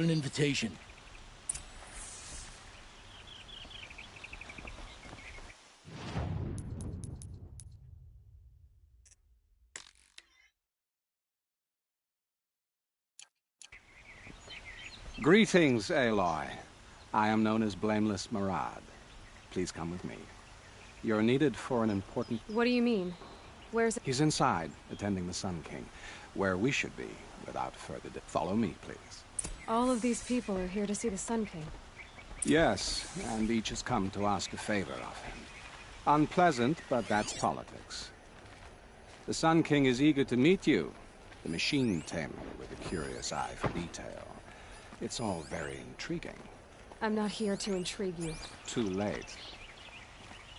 an invitation. Greetings, Aloy. I am known as Blameless Marad. Please come with me. You're needed for an important... What do you mean? Where's... He's inside, attending the Sun King, where we should be, without further ado. Follow me, please. All of these people are here to see the Sun King. Yes, and each has come to ask a favor of him. Unpleasant, but that's politics. The Sun King is eager to meet you, the machine tamer with a curious eye for detail. It's all very intriguing. I'm not here to intrigue you. Too late.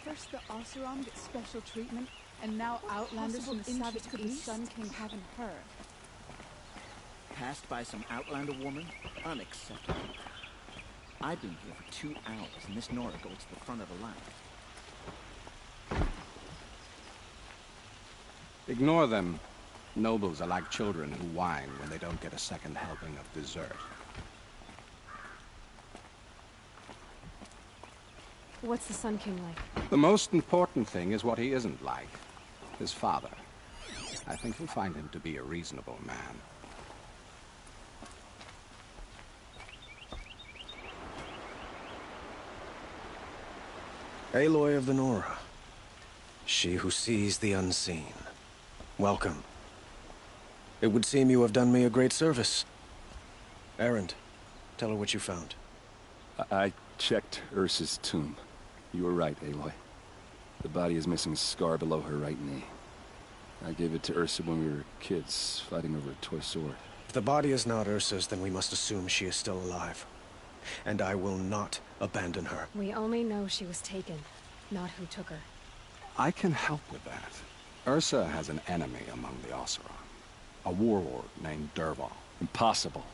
First the Oseram gets special treatment, and now Outlanders from the Savage could the Sun King haven't heard. Passed by some Outlander woman? Unacceptable. I've been here for 2 hours, and this Nora goes to the front of the line. Ignore them. Nobles are like children who whine when they don't get a second helping of dessert. What's the Sun King like? The most important thing is what he isn't like. His father. I think you'll find him to be a reasonable man. Aloy of the Nora. She who sees the unseen. Welcome. It would seem you have done me a great service. Erend, tell her what you found. I checked Ursa's tomb. You were right, Aloy. The body is missing a scar below her right knee. I gave it to Ursa when we were kids, fighting over a toy sword. If the body is not Ursa's, then we must assume she is still alive. And I will not abandon her. We only know she was taken, not who took her. I can help with that. Ursa has an enemy among the Oseram. A warlord named Dervahl. Impossible.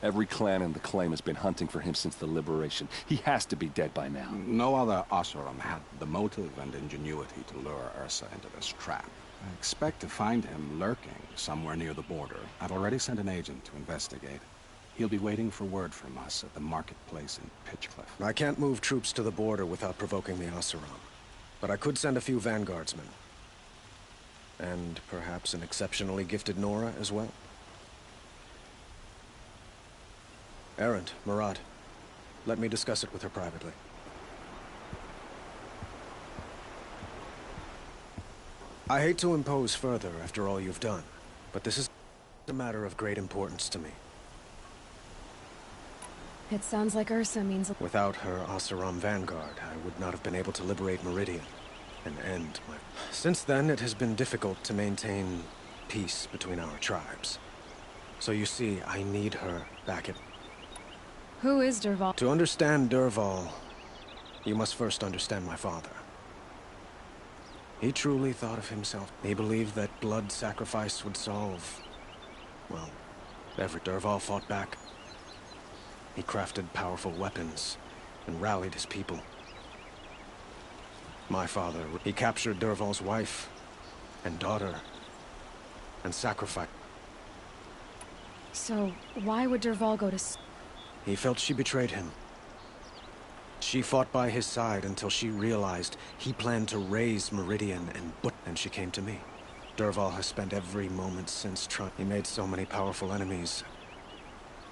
Every clan in the Claim has been hunting for him since the Liberation. He has to be dead by now. No other Oseram had the motive and ingenuity to lure Ursa into this trap. I expect to find him lurking somewhere near the border. I've already sent an agent to investigate. He'll be waiting for word from us at the marketplace in Pitchcliff. I can't move troops to the border without provoking the Oseram. But I could send a few vanguardsmen. And perhaps an exceptionally gifted Nora as well. Erend, Marad, let me discuss it with her privately. I hate to impose further after all you've done, but this is a matter of great importance to me. It sounds like Ursa means... Without her Oseram vanguard, I would not have been able to liberate Meridian and end my... Since then, it has been difficult to maintain peace between our tribes. So you see, I need her back at... Who is Dervahl? To understand Dervahl, you must first understand my father. He truly thought of himself. He believed that blood sacrifice would solve... well, every Dervahl fought back. He crafted powerful weapons and rallied his people. My father, he captured Dervahl's wife and daughter and sacrificed. So, why would Dervahl go to... He felt she betrayed him. She fought by his side until she realized he planned to raise Meridian and she came to me. Dervahl has spent every moment since trying. He made so many powerful enemies.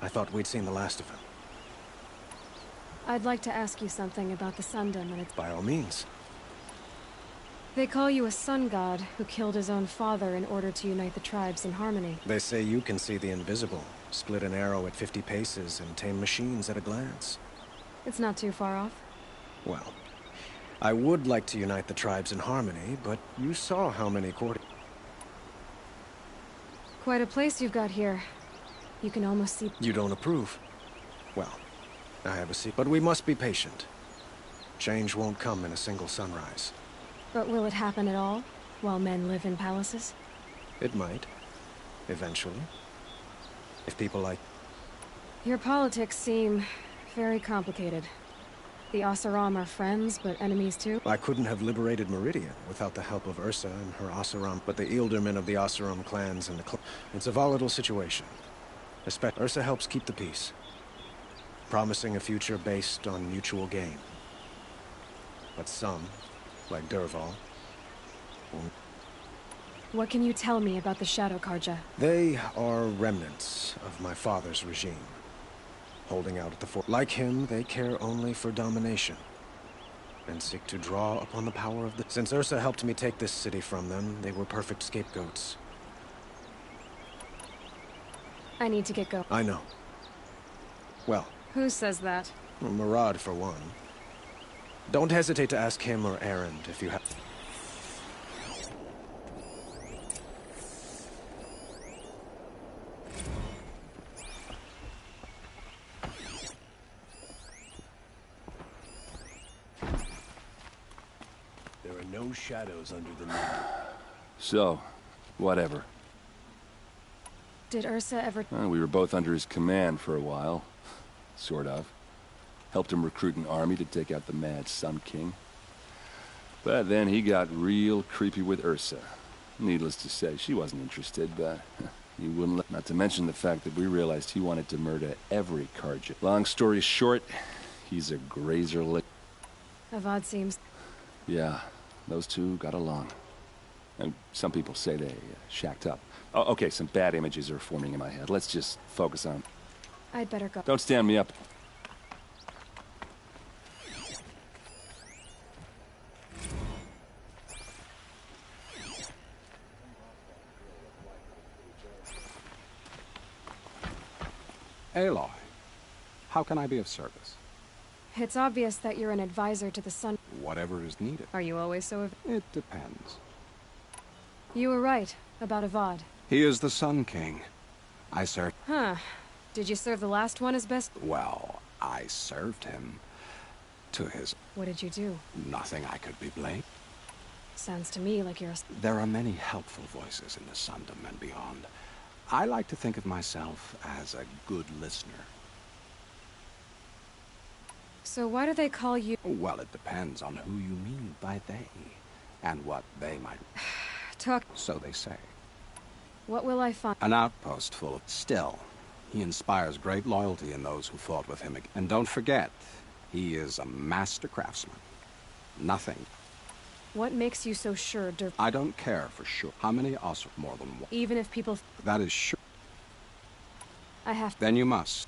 I thought we'd seen the last of him. I'd like to ask you something about the Sundom and its... By all means. They call you a sun god who killed his own father in order to unite the tribes in harmony. They say you can see the invisible, split an arrow at 50 paces, and tame machines at a glance. It's not too far off. Well, I would like to unite the tribes in harmony, but you saw how many Quite a place you've got here. You can almost see... You don't approve? Well, I have a seat, but we must be patient. Change won't come in a single sunrise. But will it happen at all, while men live in palaces? It might. Eventually. If people like... Your politics seem very complicated. The Oseram are friends, but enemies too? I couldn't have liberated Meridian without the help of Ursa and her Oseram, but the Ealdormen of the Oseram clans and the it's a volatile situation. Ursa helps keep the peace, promising a future based on mutual gain. But some, like Dervahl, What can you tell me about the Shadow Carja? they are remnants of my father's regime, holding out at the fort. Like him, they care only for domination, and seek to draw upon the power of the... Since Ursa helped me take this city from them, they were perfect scapegoats. I need to get going. I know. Well, Who says that? Murad for one. Don't hesitate to ask him or Erend if you have... There are no shadows under the moon. So, whatever. Did Ursa ever... Well, we were both under his command for a while. Sort of. Helped him recruit an army to take out the mad Sun King. But then he got real creepy with Ursa. Needless to say, she wasn't interested, but he wouldn't let... Not to mention the fact that we realized he wanted to murder every Carja. Long story short, he's a grazer lick. Avad seems... Yeah, those two got along. And some people say they shacked up. Oh, okay, some bad images are forming in my head. Let's just focus on... I'd better go. Don't stand me up. Aloy, how can I be of service? It's obvious that you're an advisor to the Sun... Whatever is needed. Are you always so... It depends. You were right about Avad. He is the Sun King. I served... Huh. Did you serve the last one as best... Well, I served him. To his... What did you do? Nothing I could be blamed. Sounds to me like you're a... There are many helpful voices in the Sundom and beyond. I like to think of myself as a good listener. So why do they call you... Well, it depends on who you mean by they, and what they might... Talk... So they say. What will I find? An outpost full of... Still, he inspires great loyalty in those who fought with him. And don't forget, he is a master craftsman. Nothing. What makes you so sure, I don't care for sure. How many also more than one? Even if people... That is sure. I have... Then you must.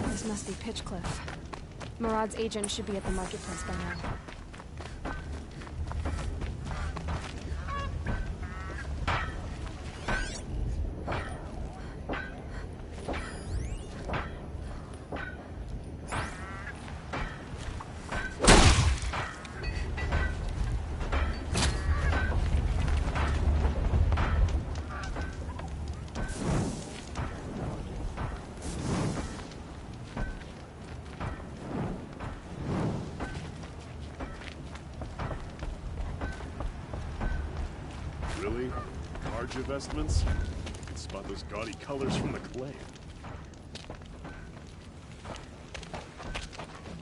This must be Pitchcliff. Murad's agent should be at the marketplace by now. ninja vestments? You can spot those gaudy colors from the clay.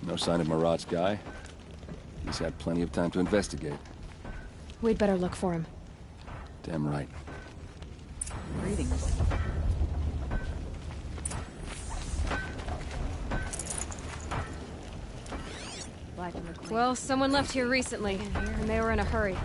No sign of Marad's guy. He's had plenty of time to investigate. We'd better look for him. Damn right. Greetings. Well, someone left here recently, and they were in a hurry.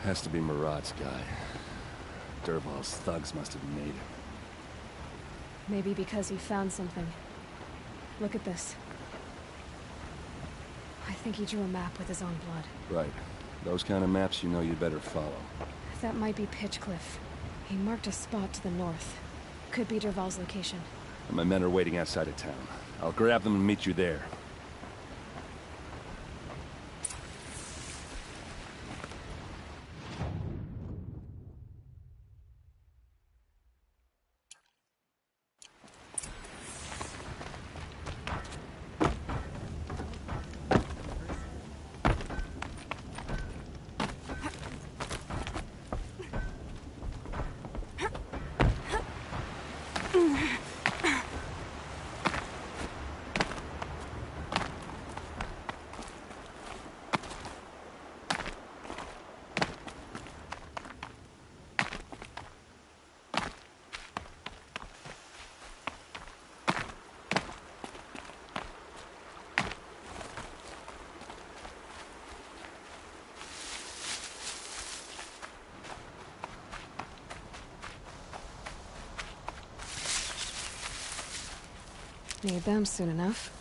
Has to be Marad's guy. Dervahl's thugs must have made it. Maybe because he found something. Look at this. I think he drew a map with his own blood. Right. Those kind of maps you know you better follow. That might be Pitchcliff. He marked a spot to the north. Could be Dervahl's location. And my men are waiting outside of town. I'll grab them and meet you there. Need them soon enough.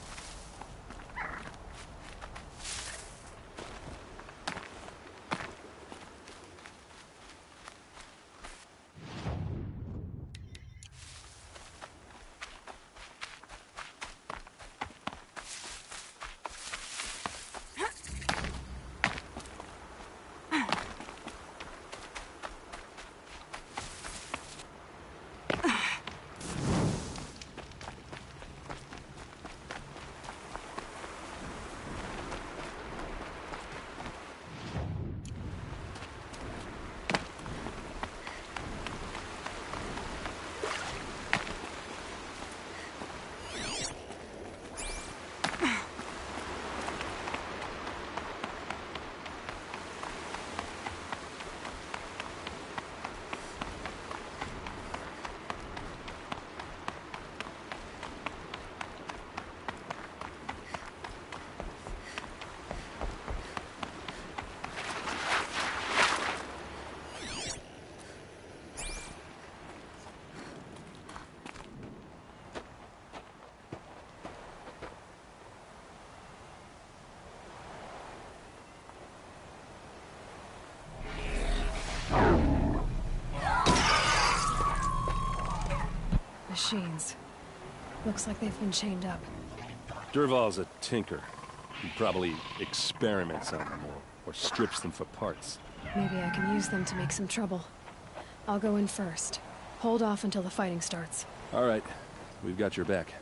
Machines. Looks like they've been chained up. Dervahl's a tinker. He probably experiments on them or strips them for parts. Maybe I can use them to make some trouble. I'll go in first. Hold off until the fighting starts. All right. We've got your back.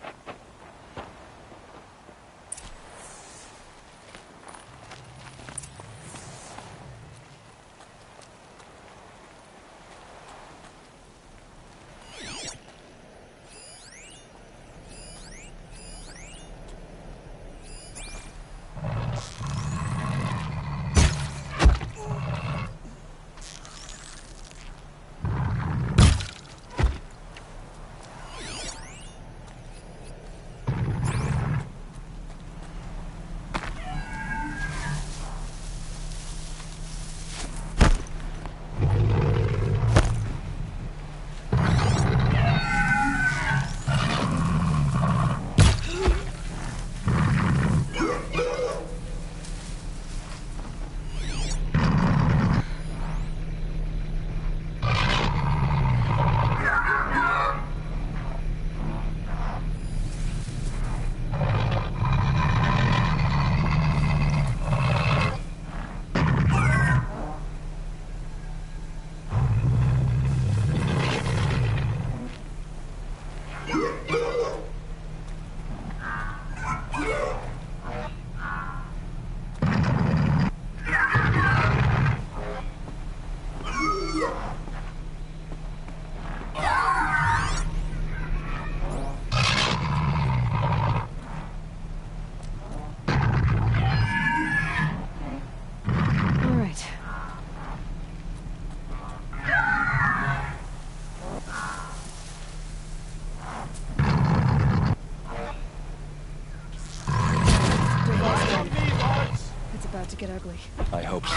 get ugly. I hope so.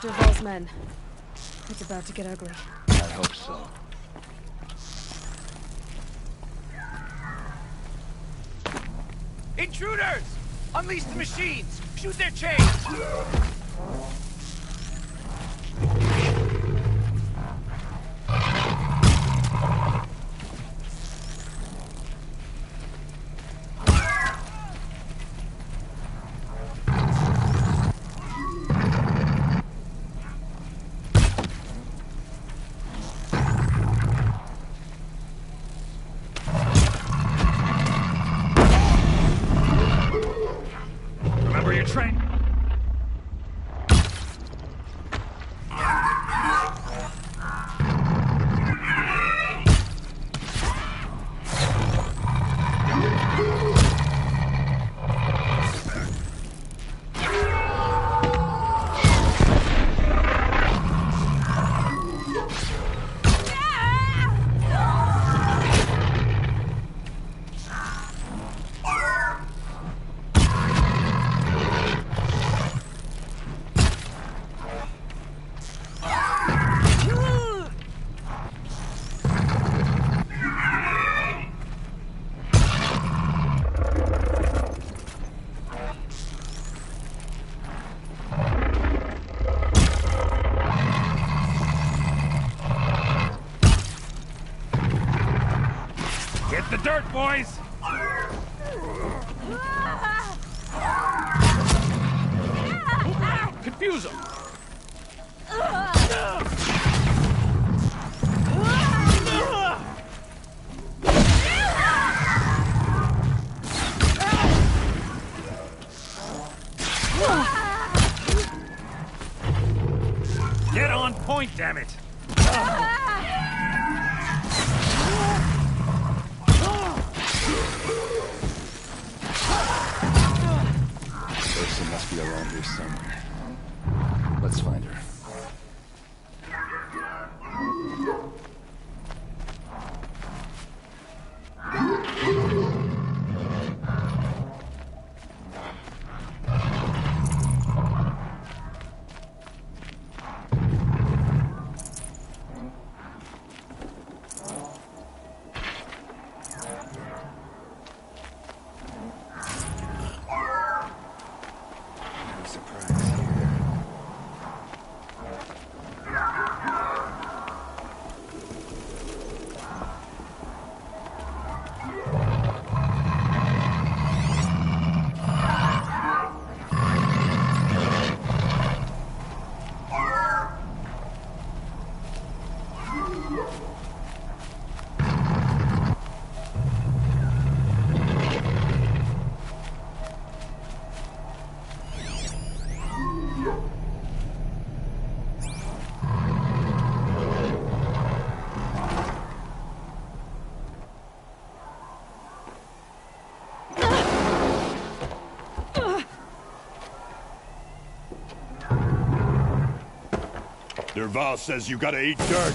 Dervahl's men. It's about to get ugly. I hope so. Intruders! Unleash the machines! Shoot their chains! Remember your training. Get the dirt, boys! Confuse them! Get on point, damn it! Ursa must be around here somewhere. Let's find her. No surprise here. Dervahl says you gotta eat dirt.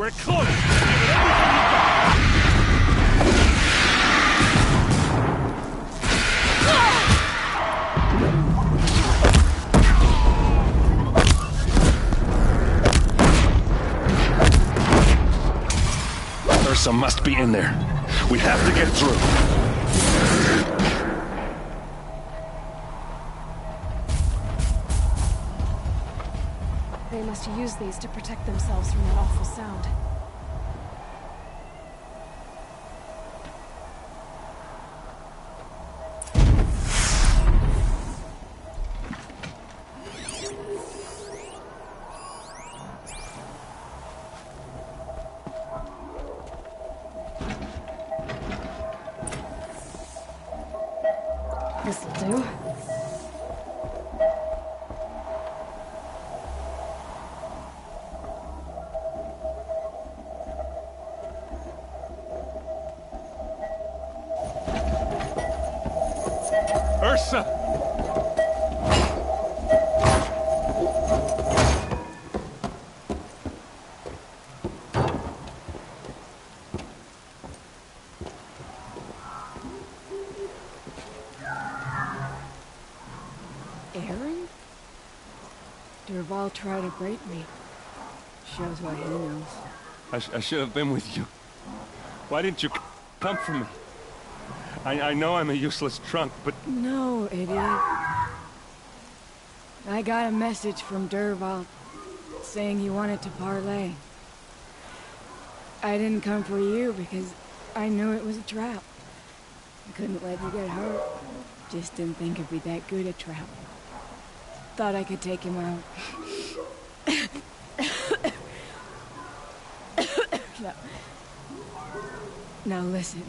We're close! Give it everything you got! Ursa must be in there. We have to get through. They must use these to protect themselves from that awful sound. This'll do. Ursa! Aaron? Dervahl tried to break me. Shows what he knows. I should have been with you. Why didn't you come for me? I know I'm a useless trunk, but... No, idiot. I got a message from Dervahl saying he wanted to parlay. I didn't come for you because I knew it was a trap. I couldn't let you get hurt. Just didn't think it'd be that good a trap. Thought I could take him out. Now listen.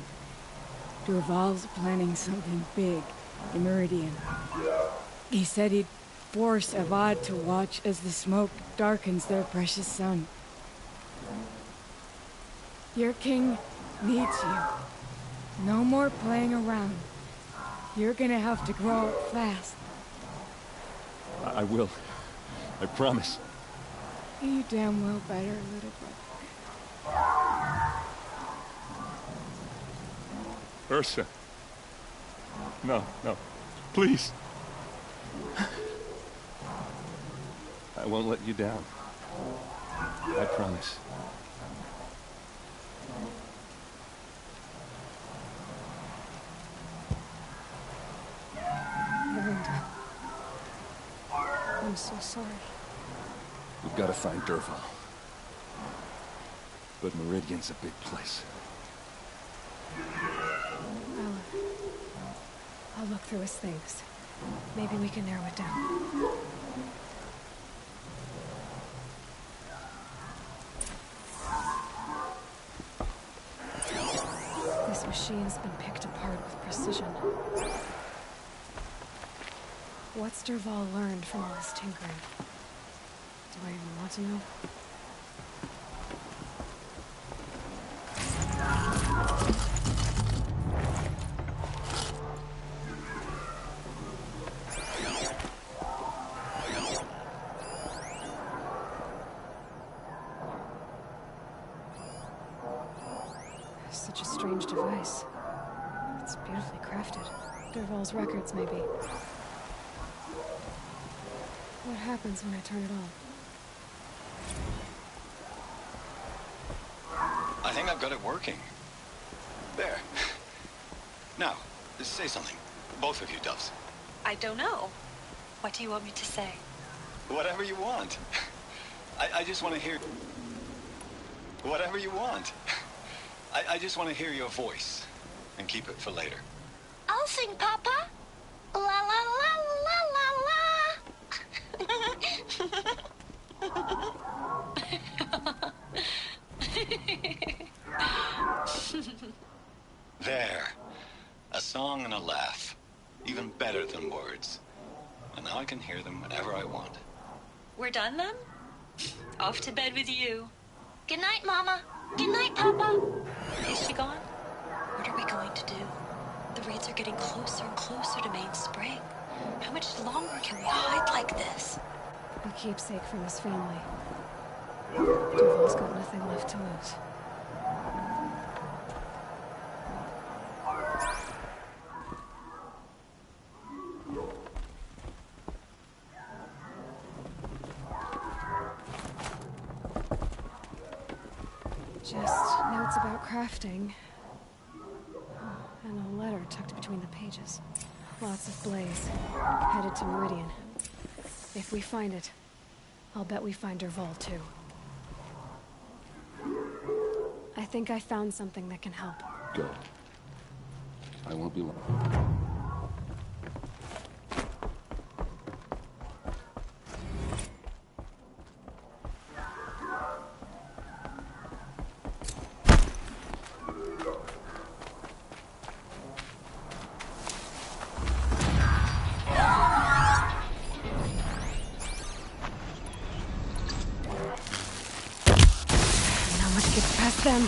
Dervahl's planning something big in Meridian. He said he'd force Avad to watch as the smoke darkens their precious sun. Your king needs you. No more playing around. You're gonna have to grow up fast. I will. I promise. You damn well better, little brother. Ursa. No. Please. I won't let you down. I promise. Miranda. I'm so sorry. We've got to find Dervahl. But Meridian's a big place. I'll look through his things. Maybe we can narrow it down. This machine's been picked apart with precision. What's Dervahl learned from all his tinkering? Do I even want to know? Such a strange device. It's beautifully crafted. Dervahl's records, maybe. What happens when I turn it on? I think I've got it working. There. Now, say something. Both of you, Doves. I don't know. What do you want me to say? Whatever you want. I just want to hear... Whatever you want. I just want to hear your voice. And keep it for later. I'll sing, Papa. La la la la la la. There. A song and a laugh. Even better than words. And now I can hear them whenever I want. We're done then? Off to bed with you. Good night, Mama. Good night, Papa. Is she gone? What are we going to do? The raids are getting closer and closer to Main Spring. How much longer can we hide like this? A keepsake from his family. Duval's got nothing left to lose. Just notes about crafting. And a letter tucked between the pages. Lots of blaze. Headed to Meridian. If we find it, I'll bet we find Dervahl too. I think I found something that can help. Go. I won't be long. Them.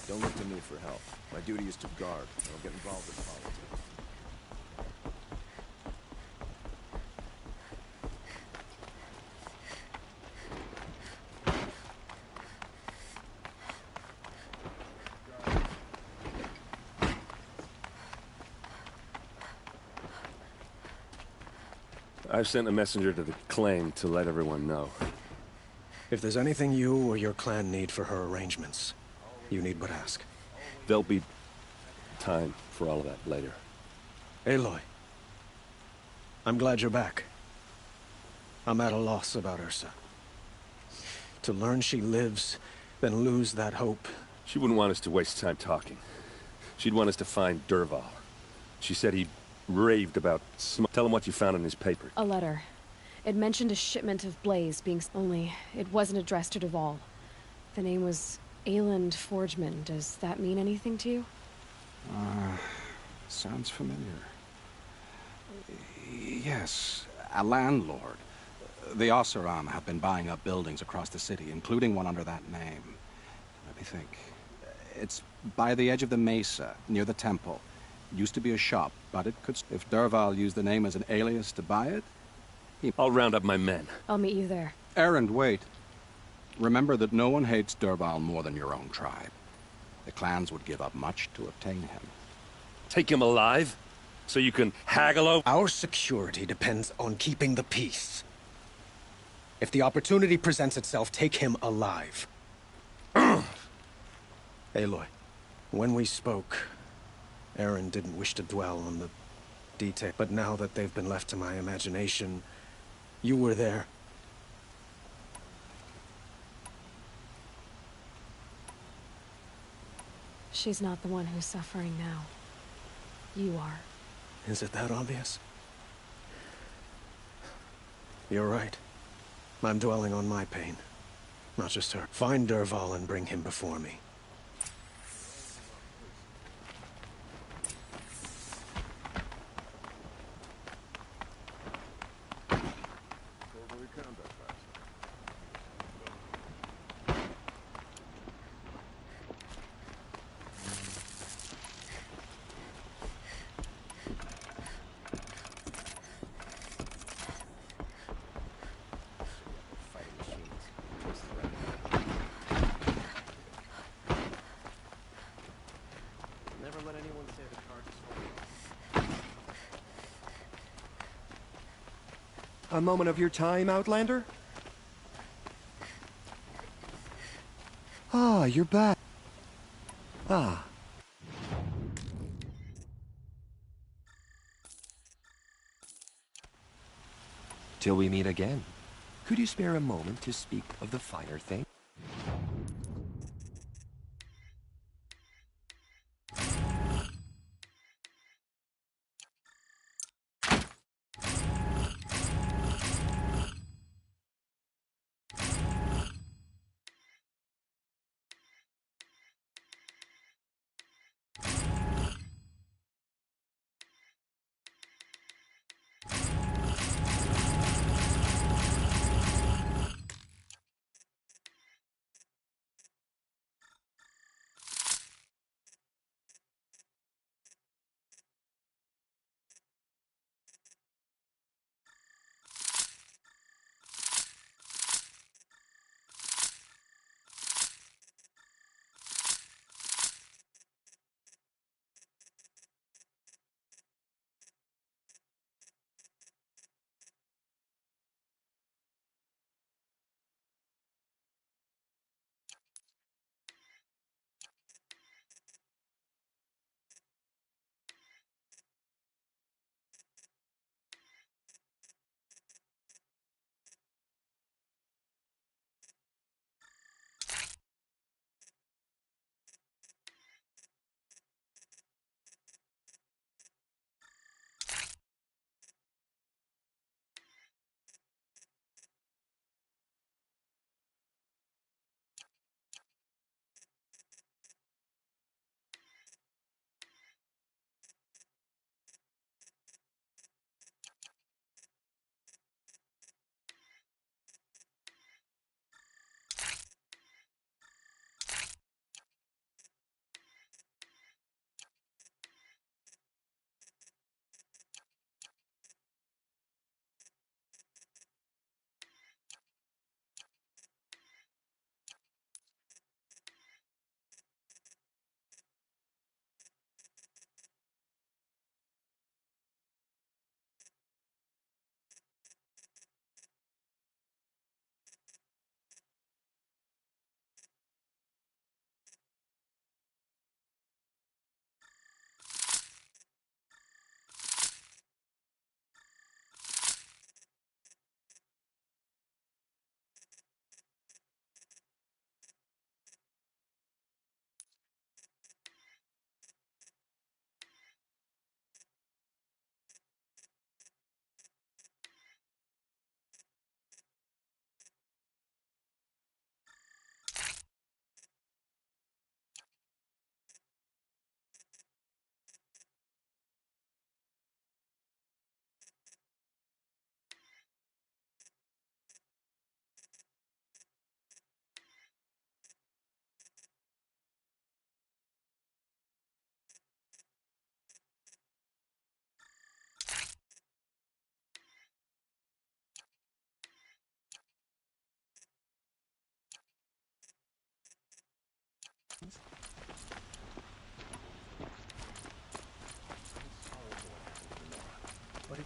Don't look to me for help. My duty is to guard. I don't get involved in politics. I've sent a messenger to the claim to let everyone know. If there's anything you or your clan need for her arrangements, you need but ask. There'll be time for all of that later. Aloy, I'm glad you're back. I'm at a loss about Ursa. To learn she lives, then lose that hope. She wouldn't want us to waste time talking. She'd want us to find Dervahl. She said he raved about Tell him what you found in his paper. A letter. It mentioned a shipment of Blaze being... Only, it wasn't addressed to Dervahl. The name was Ayland Forgeman. Does that mean anything to you? Sounds familiar. Yes, a landlord. The Oseram have been buying up buildings across the city, including one under that name. Let me think. It's by the edge of the mesa, near the temple. Used to be a shop, but it could... If Dervahl used the name as an alias to buy it, I'll round up my men. I'll meet you there. Erend, wait. Remember that no one hates Dervahl more than your own tribe. The clans would give up much to obtain him. Take him alive? So you can haggle over... Our security depends on keeping the peace. If the opportunity presents itself, take him alive. Aloy, when we spoke, Erend didn't wish to dwell on the detail, but now that they've been left to my imagination, you were there. She's not the one who's suffering now. You are. Is it that obvious? You're right. I'm dwelling on my pain, not just her. Find Dervahl and bring him before me. A moment of your time, Outlander? Ah, you're back. Ah. Till we meet again, could you spare a moment to speak of the finer thing?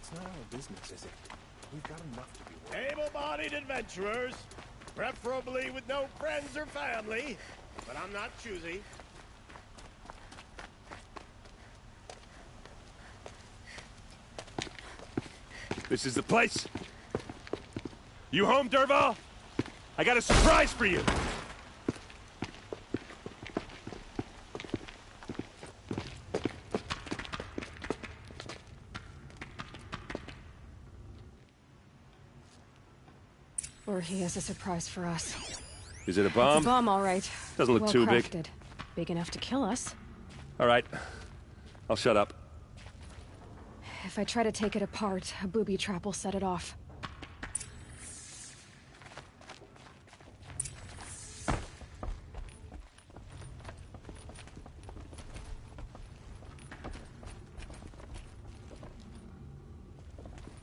It's not our business, is it? We've got enough to be worried. Able-bodied adventurers, preferably with no friends or family, but I'm not choosy. This is the place. You home, Dervahl? I got a surprise for you. Or he has a surprise for us. Is it a bomb? It's a bomb, all right. Doesn't look too big. Well-crafted. Big enough to kill us. All right. I'll shut up. If I try to take it apart, a booby trap will set it off.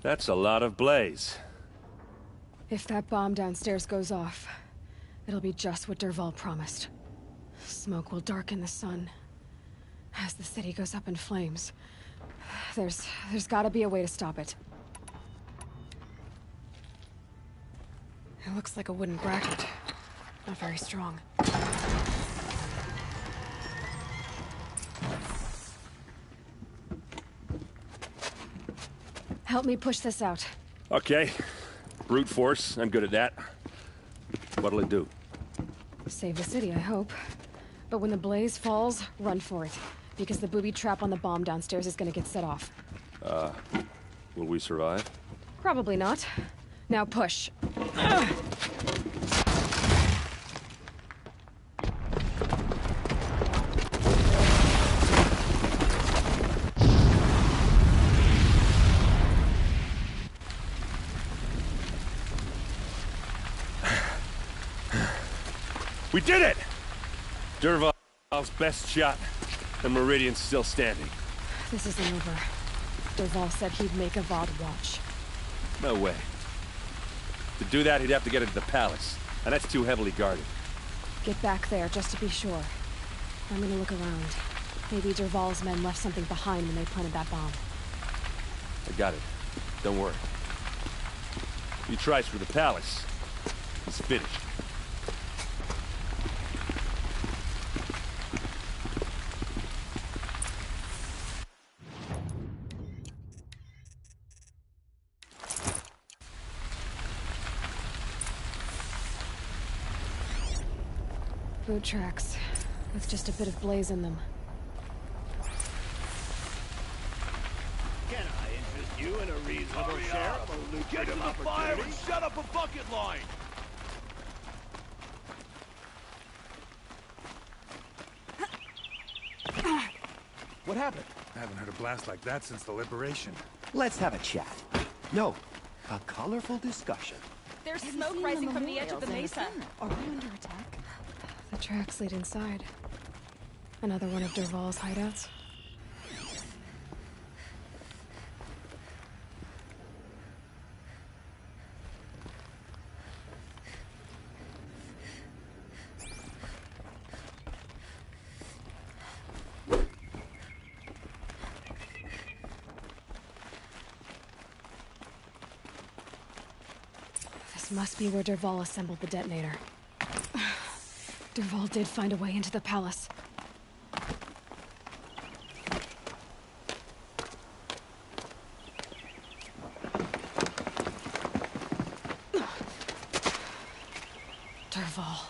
That's a lot of blaze. If that bomb downstairs goes off, it'll be just what Dervahl promised. Smoke will darken the sun. As the city goes up in flames, there's gotta be a way to stop it. It looks like a wooden bracket. Not very strong. Help me push this out. Okay. Brute force, I'm good at that. What'll it do? Save the city, I hope. But when the blaze falls, run for it. Because the booby trap on the bomb downstairs is gonna get set off. Will we survive? Probably not. Now push. We did it! Dervahl's best shot, and Meridian's still standing. This isn't over. Dervahl said he'd make Avad watch. No way. To do that, he'd have to get into the palace, and that's too heavily guarded. Get back there, just to be sure. I'm gonna look around. Maybe Dervahl's men left something behind when they planted that bomb. I got it. Don't worry. If he tries for the palace, he's finished. Boot tracks, with just a bit of blaze in them. Can I interest you in a reasonable share of a lucrative Get to the fire and shut up a bucket line! What happened? I haven't heard a blast like that since the liberation. Let's have a chat. No, a colorful discussion. There's smoke rising from the edge of the mesa. Are we under attack? The tracks lead inside. Another one of Dervahl's hideouts. This must be where Dervahl assembled the detonator. Dervahl did find a way into the palace. Dervahl.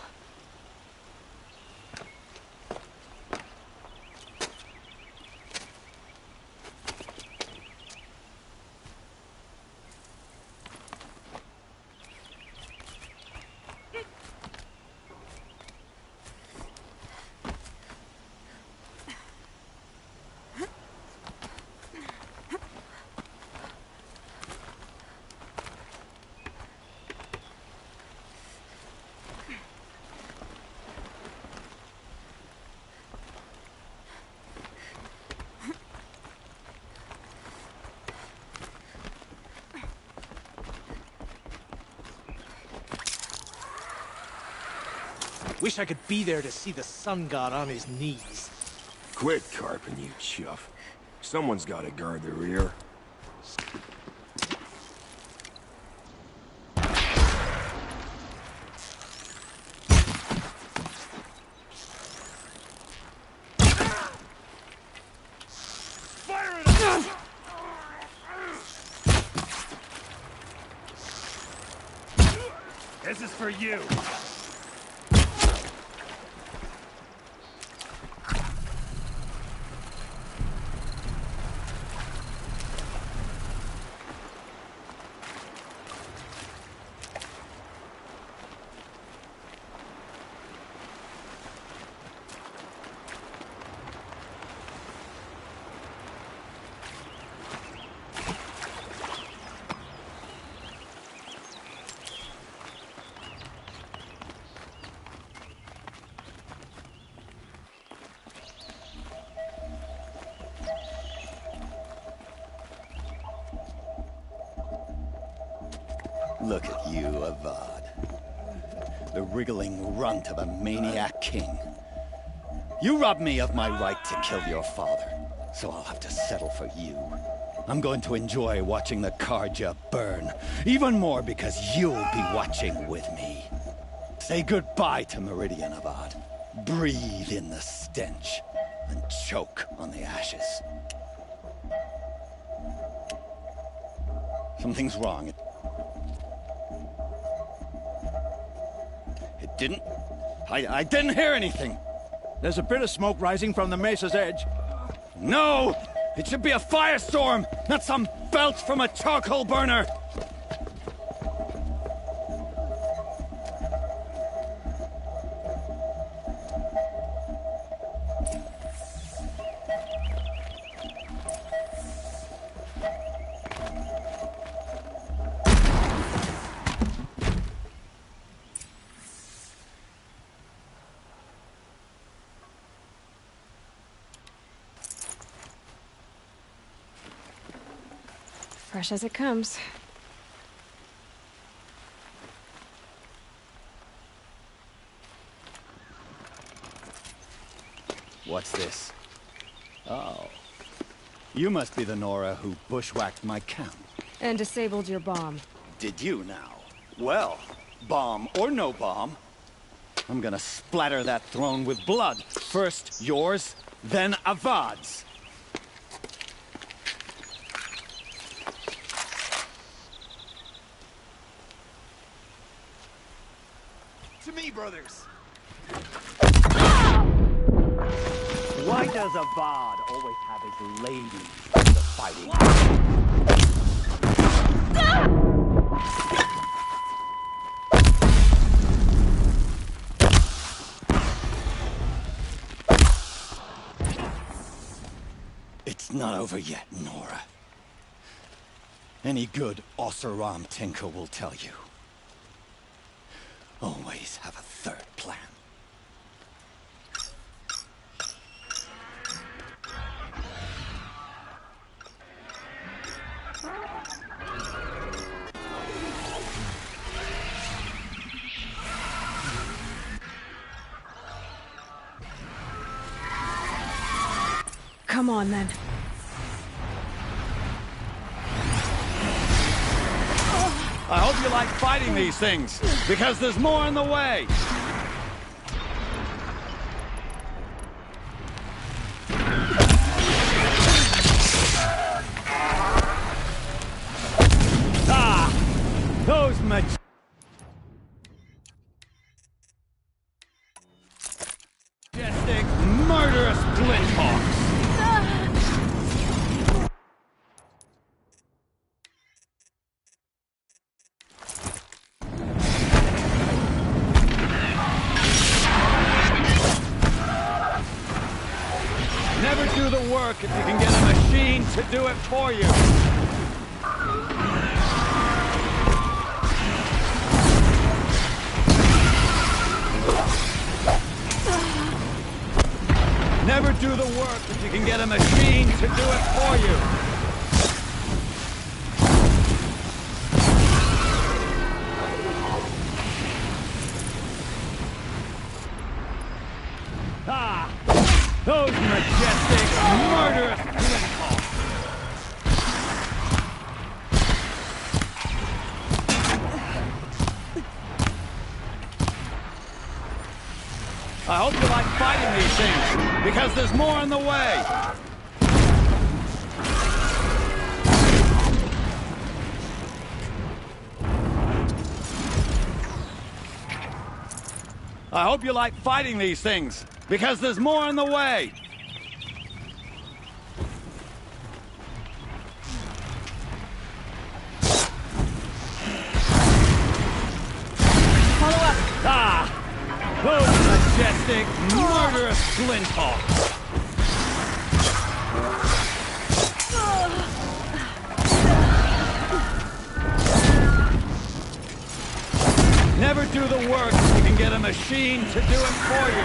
Wish I could be there to see the sun god on his knees. Quit carping, you chuff. Someone's gotta guard the rear. for you! Look at you, Avad. The wriggling runt of a maniac king. You robbed me of my right to kill your father, so I'll have to settle for you. I'm going to enjoy watching the Carja burn, even more because you'll be watching with me. Say goodbye to Meridian, Avad. Breathe in the stench, and choke on the ashes. Something's wrong. It didn't... I didn't hear anything. There's a bit of smoke rising from the mesa's edge. No! It should be a firestorm, not some belch from a charcoal burner! Fresh as it comes. What's this? Oh. You must be the Nora who bushwhacked my camp. And disabled your bomb. Did you now? Well, bomb or no bomb, I'm gonna splatter that throne with blood. First yours, then Avad's. To me, brothers. Why does Avad always have his ladies in the fighting? It's not over yet, Nora. Any good Oseram tinker will tell you. Always have a third plan. Come on, then. I hope you like fighting these things, because there's more in the way! Ah! Those majestic, murderous Flinthawks! Never do the work if you can get a machine to do it for you. Never do the work if you can get a machine to do it for you. Ah! Those majestic, murderous Flinthawks! I hope you like fighting these things, because there's more in the way! I hope you like fighting these things, because there's more in the way. Follow up! Ah! Those majestic, murderous Flinthawks! Never do the work if you can get a machine to do it for you.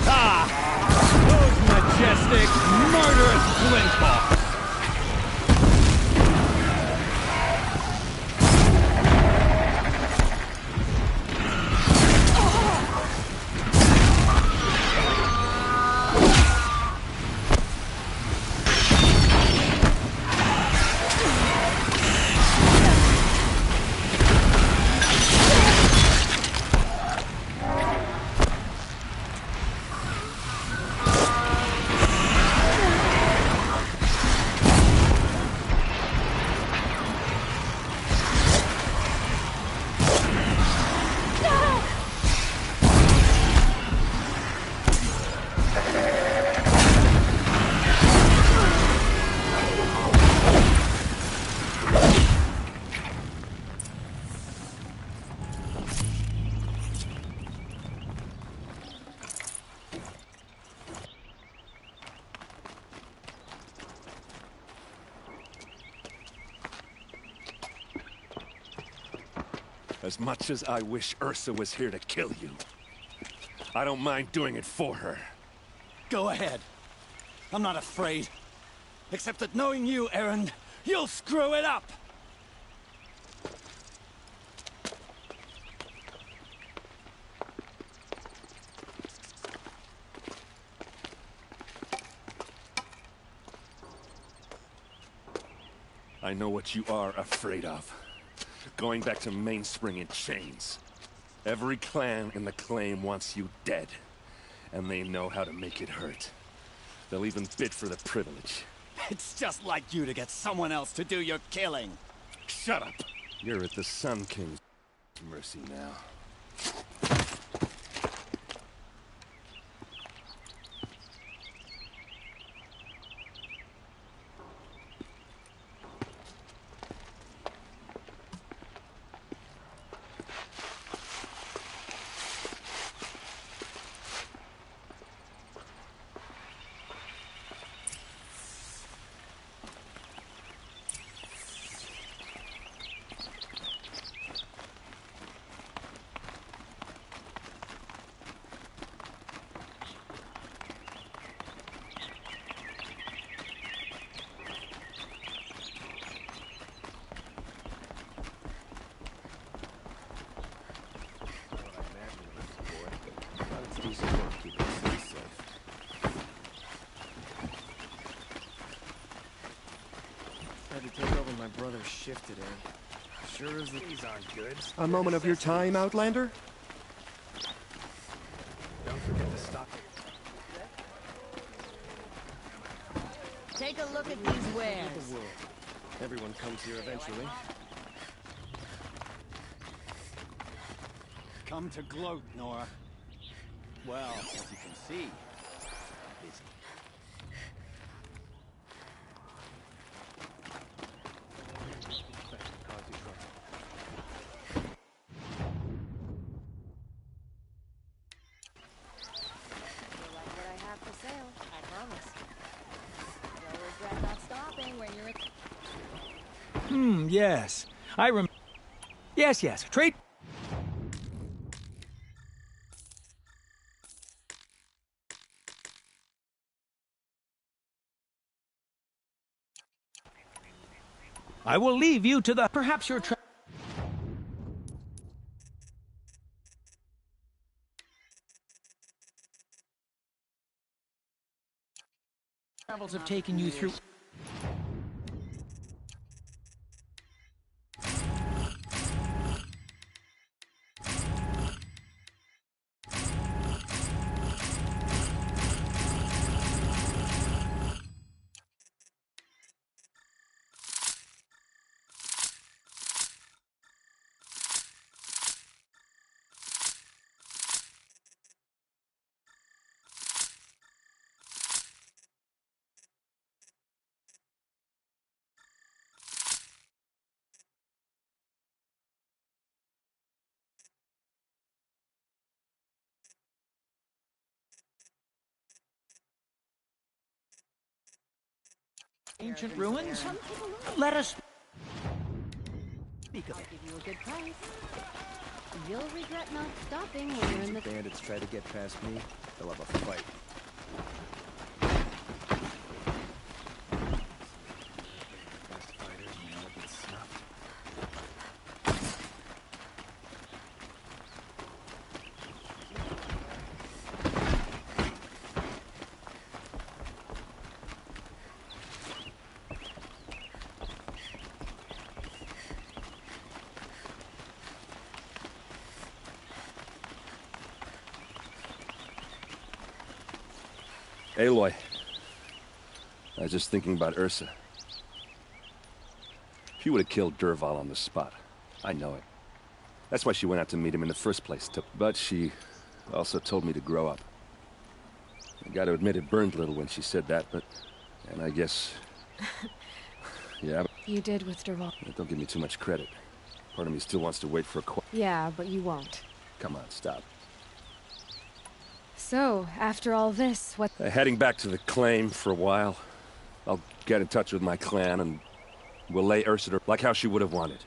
Ah! Those majestic, murderous Flinthawks! As much as I wish Ursa was here to kill you, I don't mind doing it for her. Go ahead. I'm not afraid. Except that knowing you, Erend, you'll screw it up! I know what you are afraid of. Going back to Mainspring in chains. Every clan in the Claim wants you dead. And they know how to make it hurt. They'll even bid for the privilege. It's just like you to get someone else to do your killing. Shut up! You're at the Sun King's mercy now. Had to take over my brother's shift today. Sure as these aren't good. A moment of your time, Outlander? Don't forget to stop it. Take a look at these wares. Everyone comes here eventually. Come to gloat, Nora. Well, as you can see, busy. Yes. Yes, trade... I will leave you to the... Perhaps your travels have taken you through... Ancient ruins? Let us speak of I'll it. give you a good price. You'll regret not stopping when you're in the... Bandits try to get past me, they'll have a fight. Best fighters may all get snuffed. Aloy. I was just thinking about Ursa. She would have killed Dervahl on the spot. I know it. That's why she went out to meet him in the first place. But she also told me to grow up. I gotta admit it burned a little when she said that, but... And I guess... yeah, but... You did with Dervahl. Don't give me too much credit. Part of me still wants to wait for a Yeah, but you won't. Come on, stop. So, after all this, what... Heading back to the claim for a while. I'll get in touch with my clan and we'll lay Ursa to... like how she would have wanted.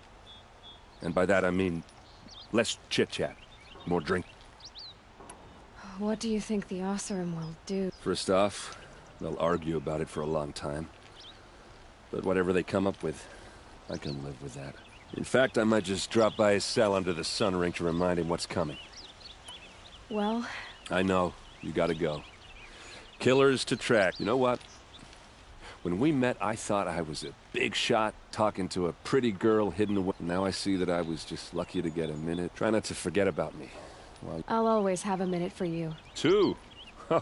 And by that I mean less chit-chat, more drink. What do you think the Oseram will do? First off, they'll argue about it for a long time. But whatever they come up with, I can live with that. In fact, I might just drop by his cell under the sun ring to remind him what's coming. Well... I know, you gotta go. Killers to track. You know what? When we met, I thought I was a big shot talking to a pretty girl hidden away. Now I see that I was just lucky to get a minute. Try not to forget about me. Well, I'll always have a minute for you. 2? Huh.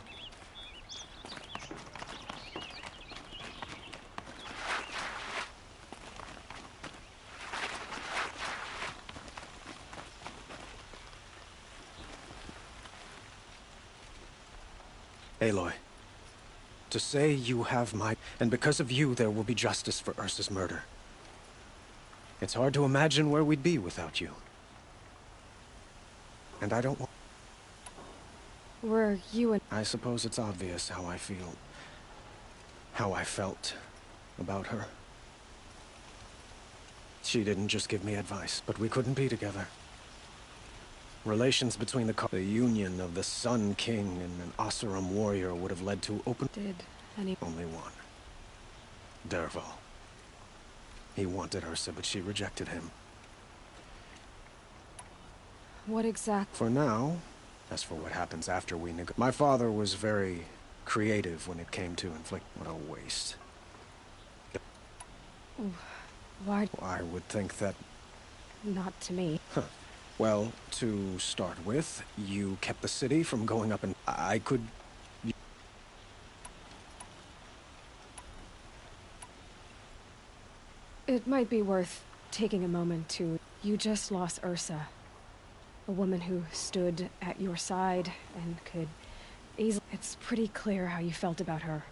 Aloy, to say you have my... And because of you, there will be justice for Ursa's murder. It's hard to imagine where we'd be without you. And I don't want... Were you and... I suppose it's obvious how I feel... how I felt about her. She didn't just give me advice, but we couldn't be together. Relations between the union of the Sun King and an Oseram warrior would have led to open... Did any... Only one. Dervahl. He wanted Ursa, but she rejected him. What exactly... For now, as for what happens after we negotiate... My father was very creative when it came to inflict... What a waste. Why... I would think that... Not to me. Huh. Well, to start with, you kept the city from going up and... I could... It might be worth taking a moment to... You just lost Ursa. A woman who stood at your side and could easily... It's pretty clear how you felt about her.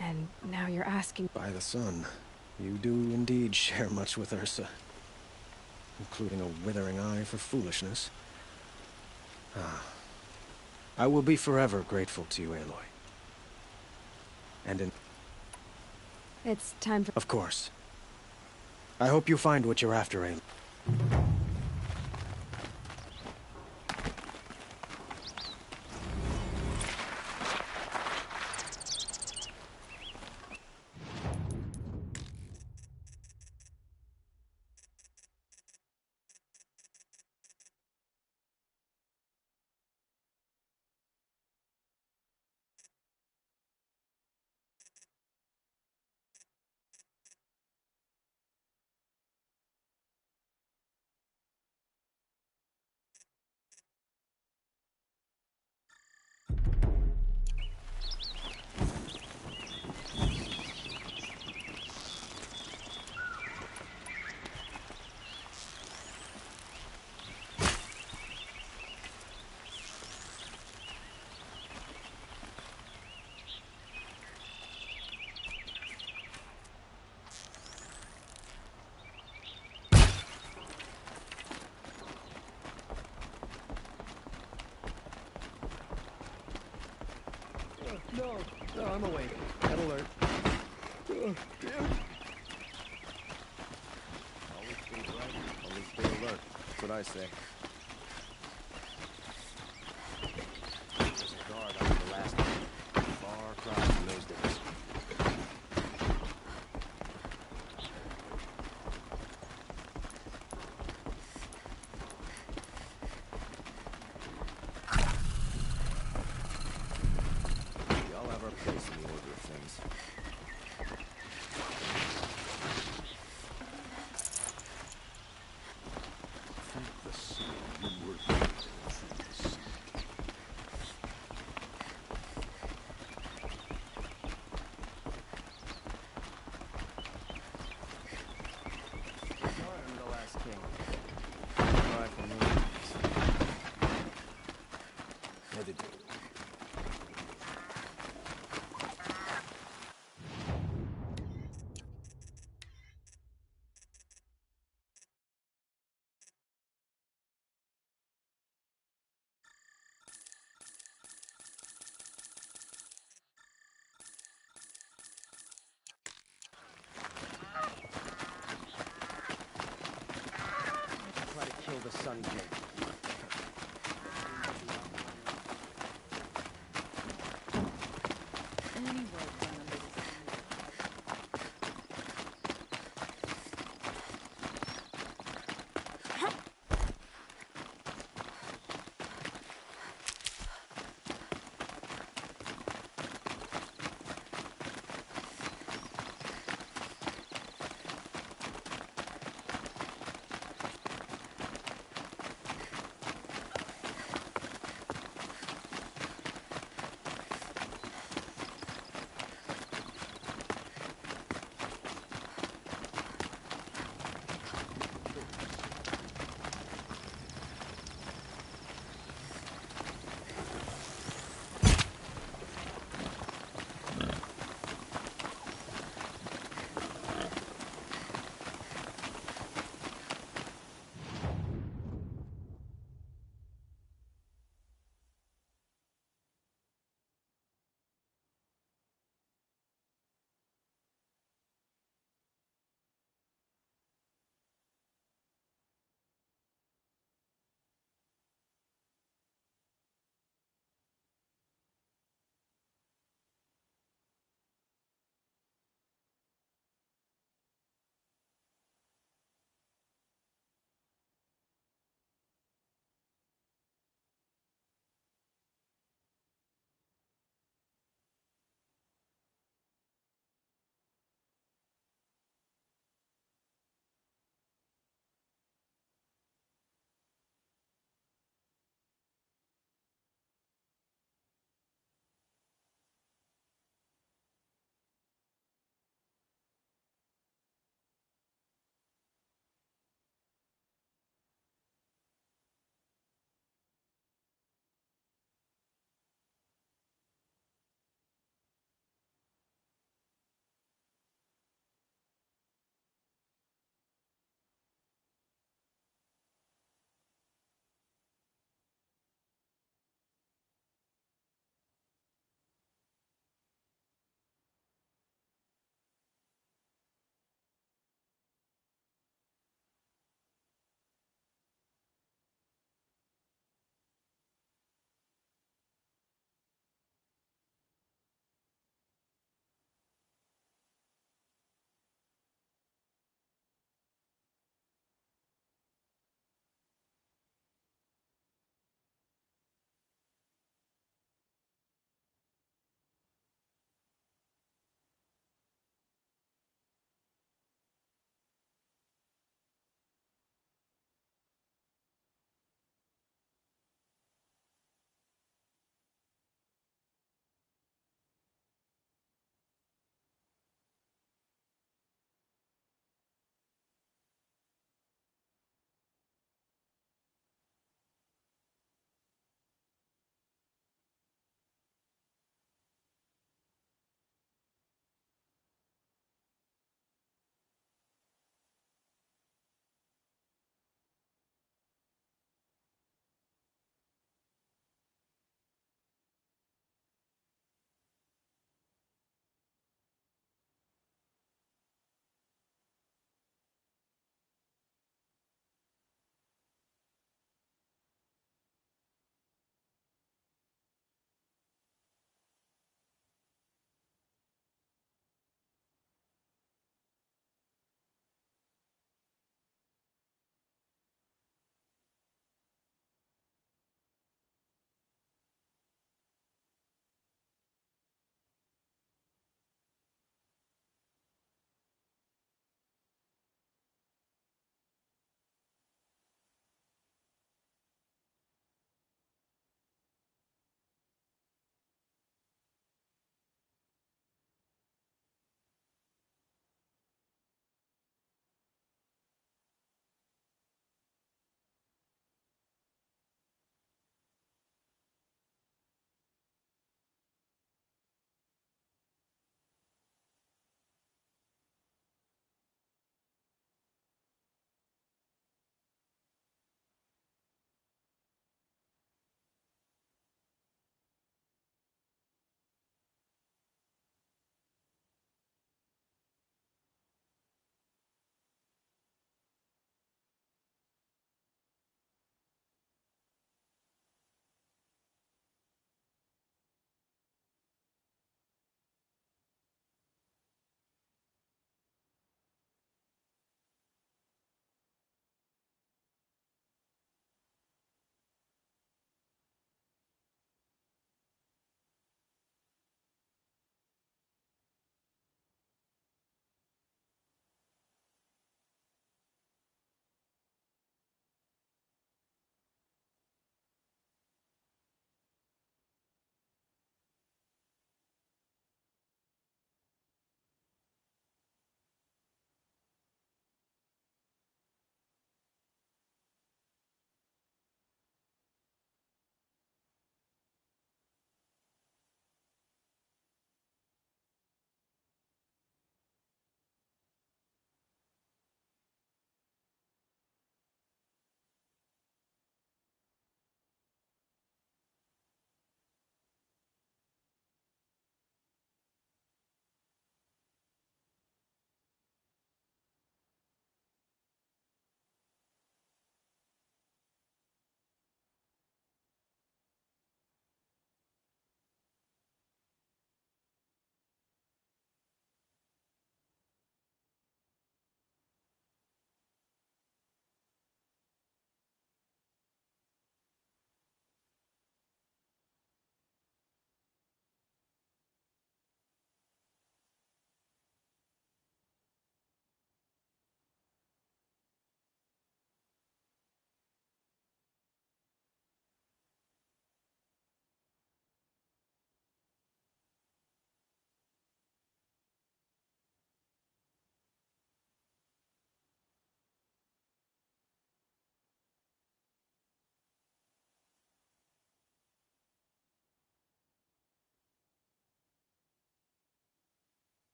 And now you're asking... By the sun, you do indeed share much with Ursa. Including a withering eye for foolishness. I will be forever grateful to you, Aloy. And in... It's time for... Of course. I hope you find what you're after, Aloy. No, I'm awake. Red alert. Always think right, always stay alert. That's what I say. There's a guard on the last one. Far cry from those days. We all have our place in the order of things. Thank the sun you were here. Thank the sun. I'm the last king. Far from the enemies. Headed. Try to kill the Sun King.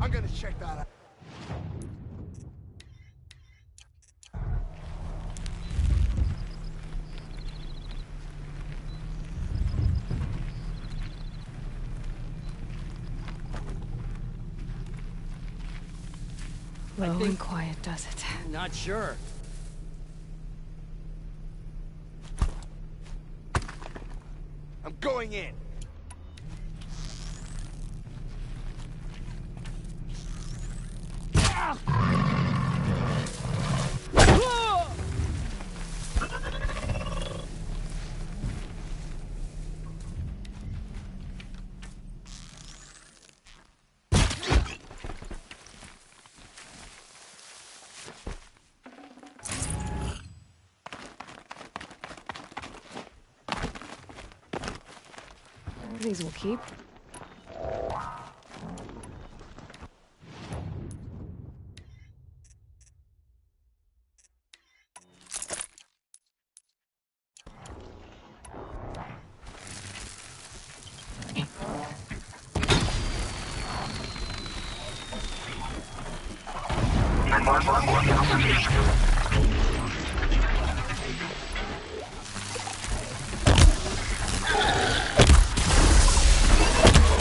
I'm gonna check that out. Low and quiet does it. Not sure. I'm going in. These will keep.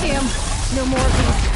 Damn, no more of these.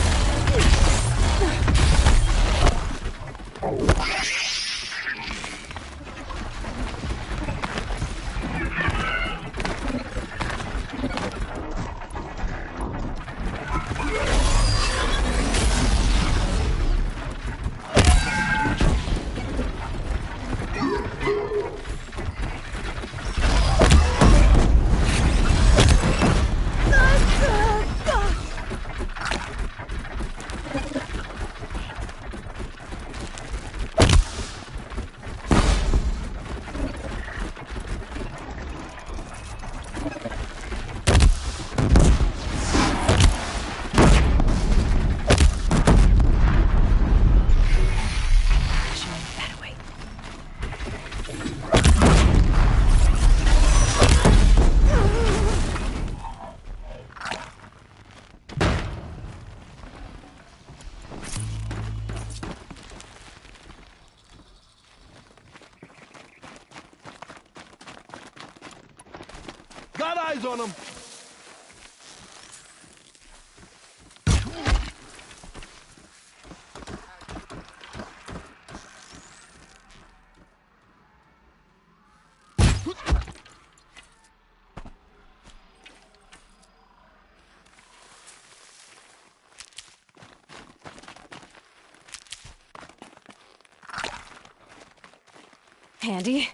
Got eyes on him. Handy.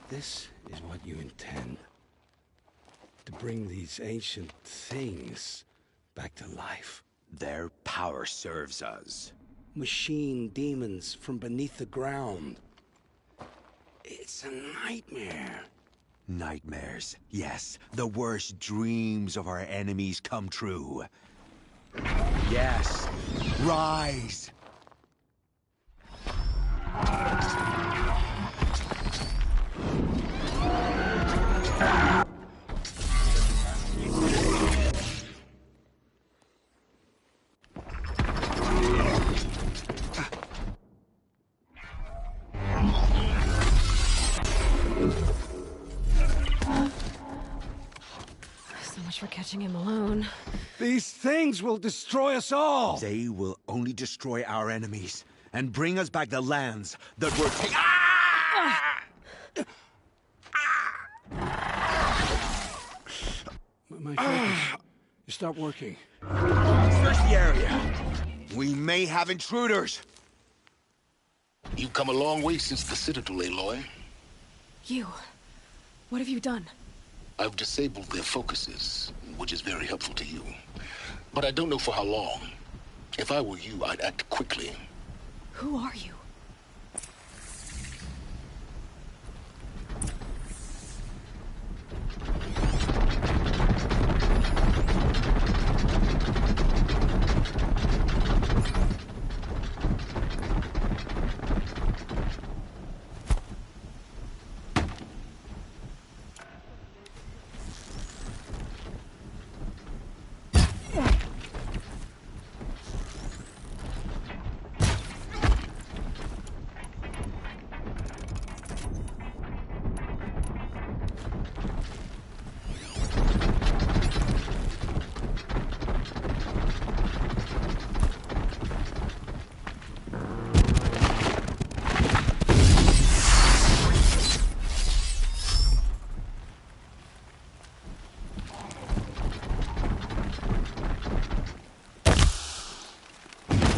This is what you intend. To bring these ancient things back to life. Their power serves us. Machine demons from beneath the ground. It's a nightmare. Nightmares, yes. The worst dreams of our enemies come true. Yes, rise! So much for catching him alone. These things will destroy us all! They will only destroy our enemies and bring us back the lands that were taken. My focus. You stop working. Search the area. We may have intruders. You've come a long way since the Citadel, Aloy. You. What have you done? I've disabled their focuses, which is very helpful to you. But I don't know for how long. If I were you, I'd act quickly. Who are you?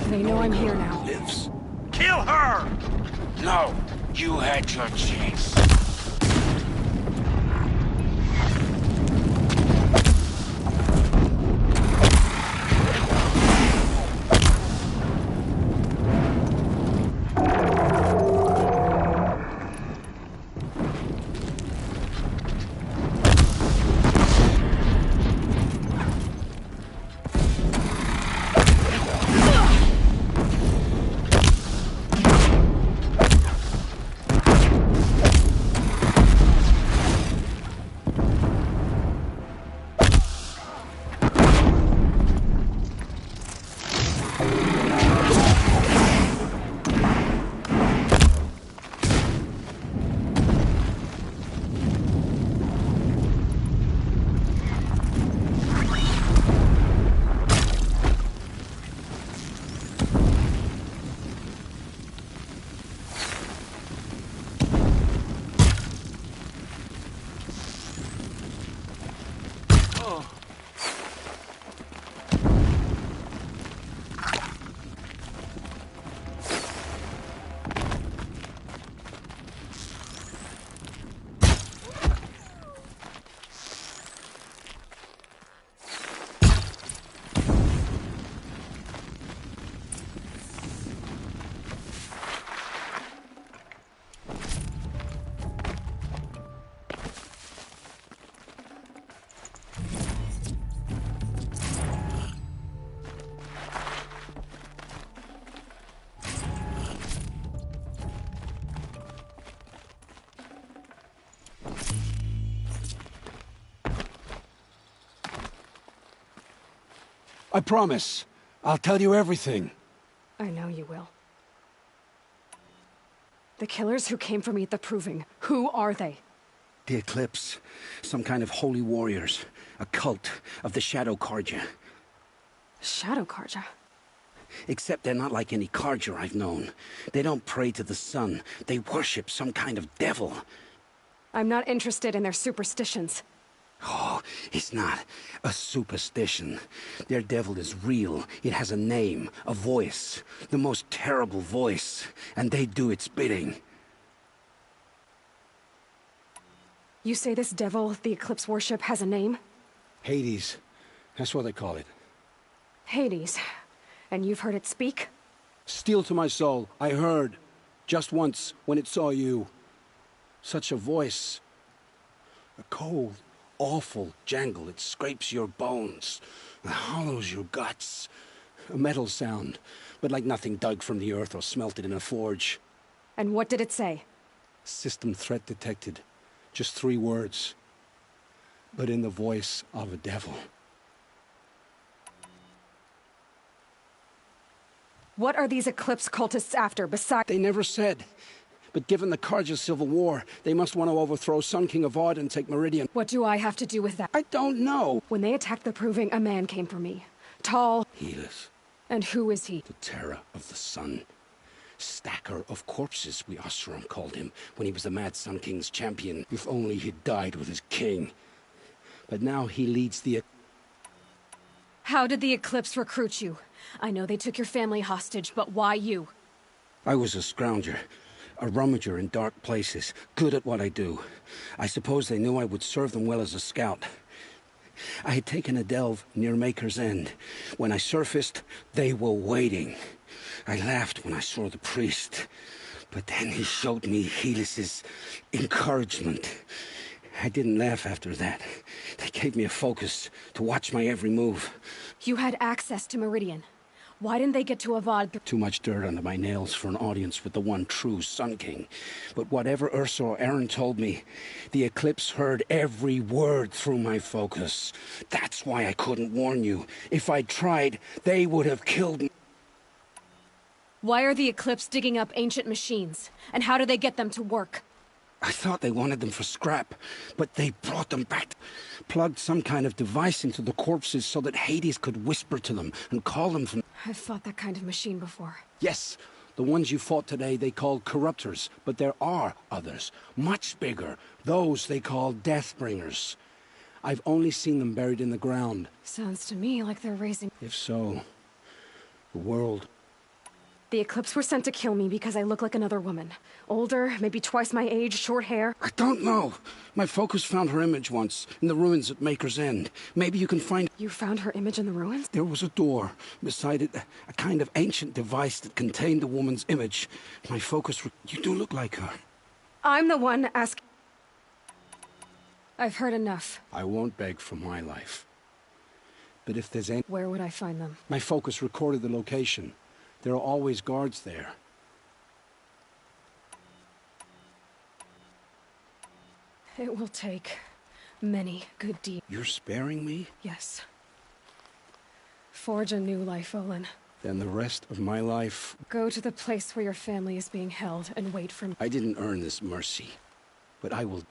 They know I'm here now. Lives. Kill her! No! You had your chance. I promise. I'll tell you everything. I know you will. The killers who came for me at the Proving, who are they? The Eclipse. Some kind of holy warriors. A cult of the Shadow Carja. Shadow Carja? Except they're not like any Carja I've known. They don't pray to the sun. They worship some kind of devil. I'm not interested in their superstitions. Oh, it's not a superstition. Their devil is real. It has a name, a voice, the most terrible voice, and they do its bidding. You say this devil the Eclipse worship has a name? Hades. That's what they call it. Hades. And you've heard it speak? Steel to my soul, I heard. Just once, when it saw you. Such a voice. A cold, awful jangle. It scrapes your bones. It hollows your guts. A metal sound, but like nothing dug from the earth or smelted in a forge. And what did it say? System threat detected. Just 3 words. But in the voice of a devil. What are these Eclipse cultists after, besides— They never said. But given the Carja civil war, they must want to overthrow Sun King Avad and take Meridian. What do I have to do with that? I don't know. When they attacked the Proving, a man came for me. Tall— Helis. And who is he? The terror of the sun. Stacker of corpses, we Oseram called him, when he was the Mad Sun King's champion. If only he'd died with his king. But now he leads the— How did the Eclipse recruit you? I know they took your family hostage, but why you? I was a scrounger. A rummager in dark places, good at what I do. I suppose they knew I would serve them well as a scout. I had taken a delve near Maker's End. When I surfaced, they were waiting. I laughed when I saw the priest, but then he showed me Helis's encouragement. I didn't laugh after that. They gave me a focus to watch my every move. You had access to Meridian. Why didn't they get to Avad? Too much dirt under my nails for an audience with the one true Sun King. But whatever Ursa or Aaron told me, the Eclipse heard every word through my focus. That's why I couldn't warn you. If I'd tried, they would have killed me. Why are the Eclipse digging up ancient machines? And how do they get them to work? I thought they wanted them for scrap, but they brought them back. Plugged some kind of device into the corpses so that Hades could whisper to them and call them from— I've fought that kind of machine before. Yes, the ones you fought today they called Corruptors, but there are others, much bigger. Those they call Deathbringers. I've only seen them buried in the ground. Sounds to me like they're raising— If so, the world— The Eclipse were sent to kill me because I look like another woman. Older, maybe twice my age, short hair. I don't know. My focus found her image once, in the ruins at Maker's End. Maybe you can find— You found her image in the ruins? There was a door. Beside it, a kind of ancient device that contained a woman's image. My focus— You do look like her. I'm the one asking— I've heard enough. I won't beg for my life. But if there's any— Where would I find them? My focus recorded the location. There are always guards there. It will take many good deeds. You're sparing me? Yes. Forge a new life, Olin. Then the rest of my life— Go to the place where your family is being held and wait for me. I didn't earn this mercy, but I will—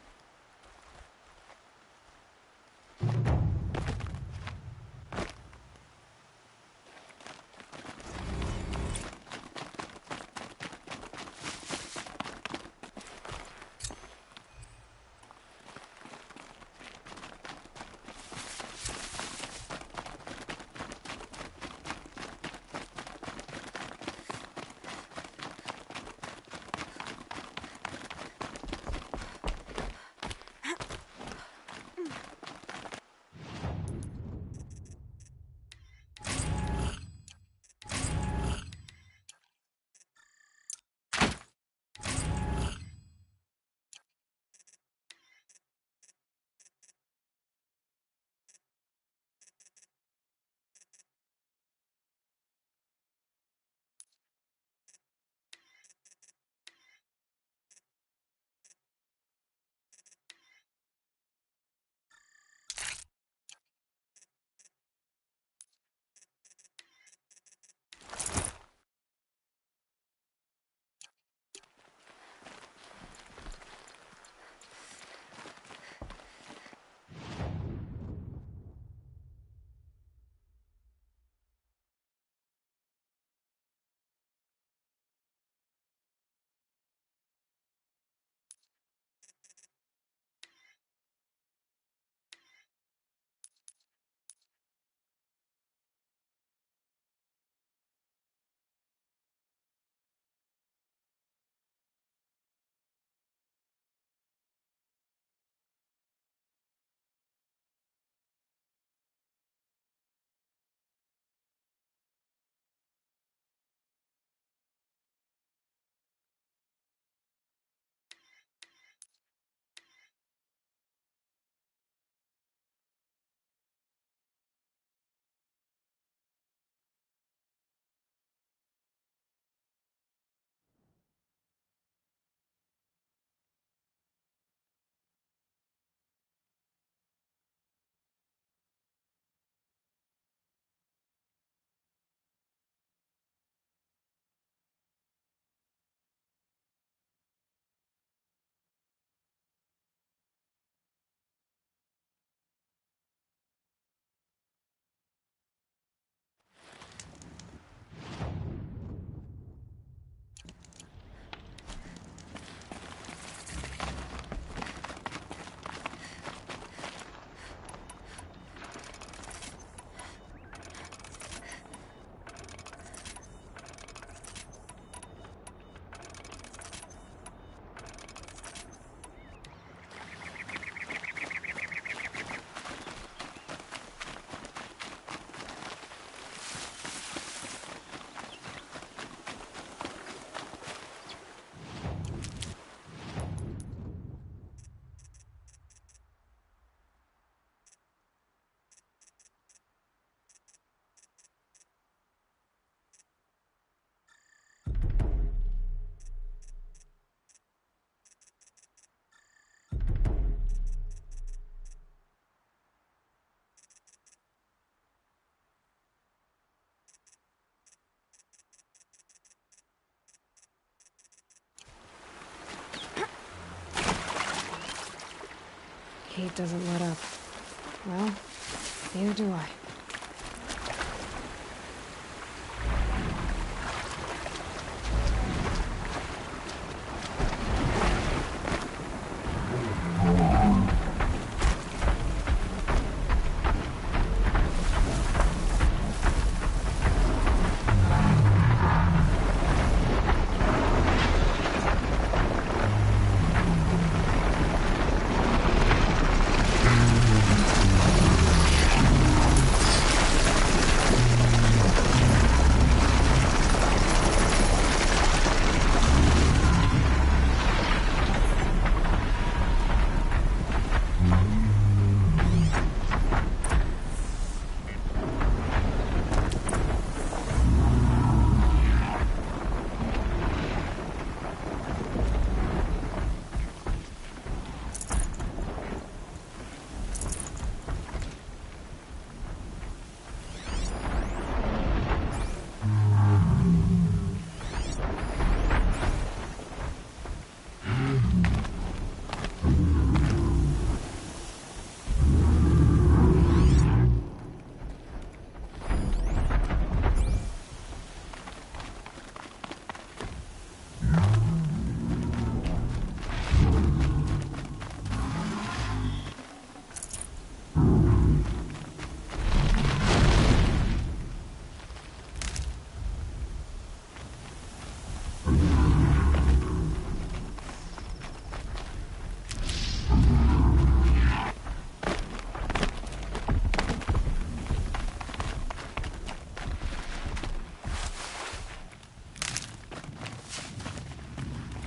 hate doesn't let up. Well, neither do I.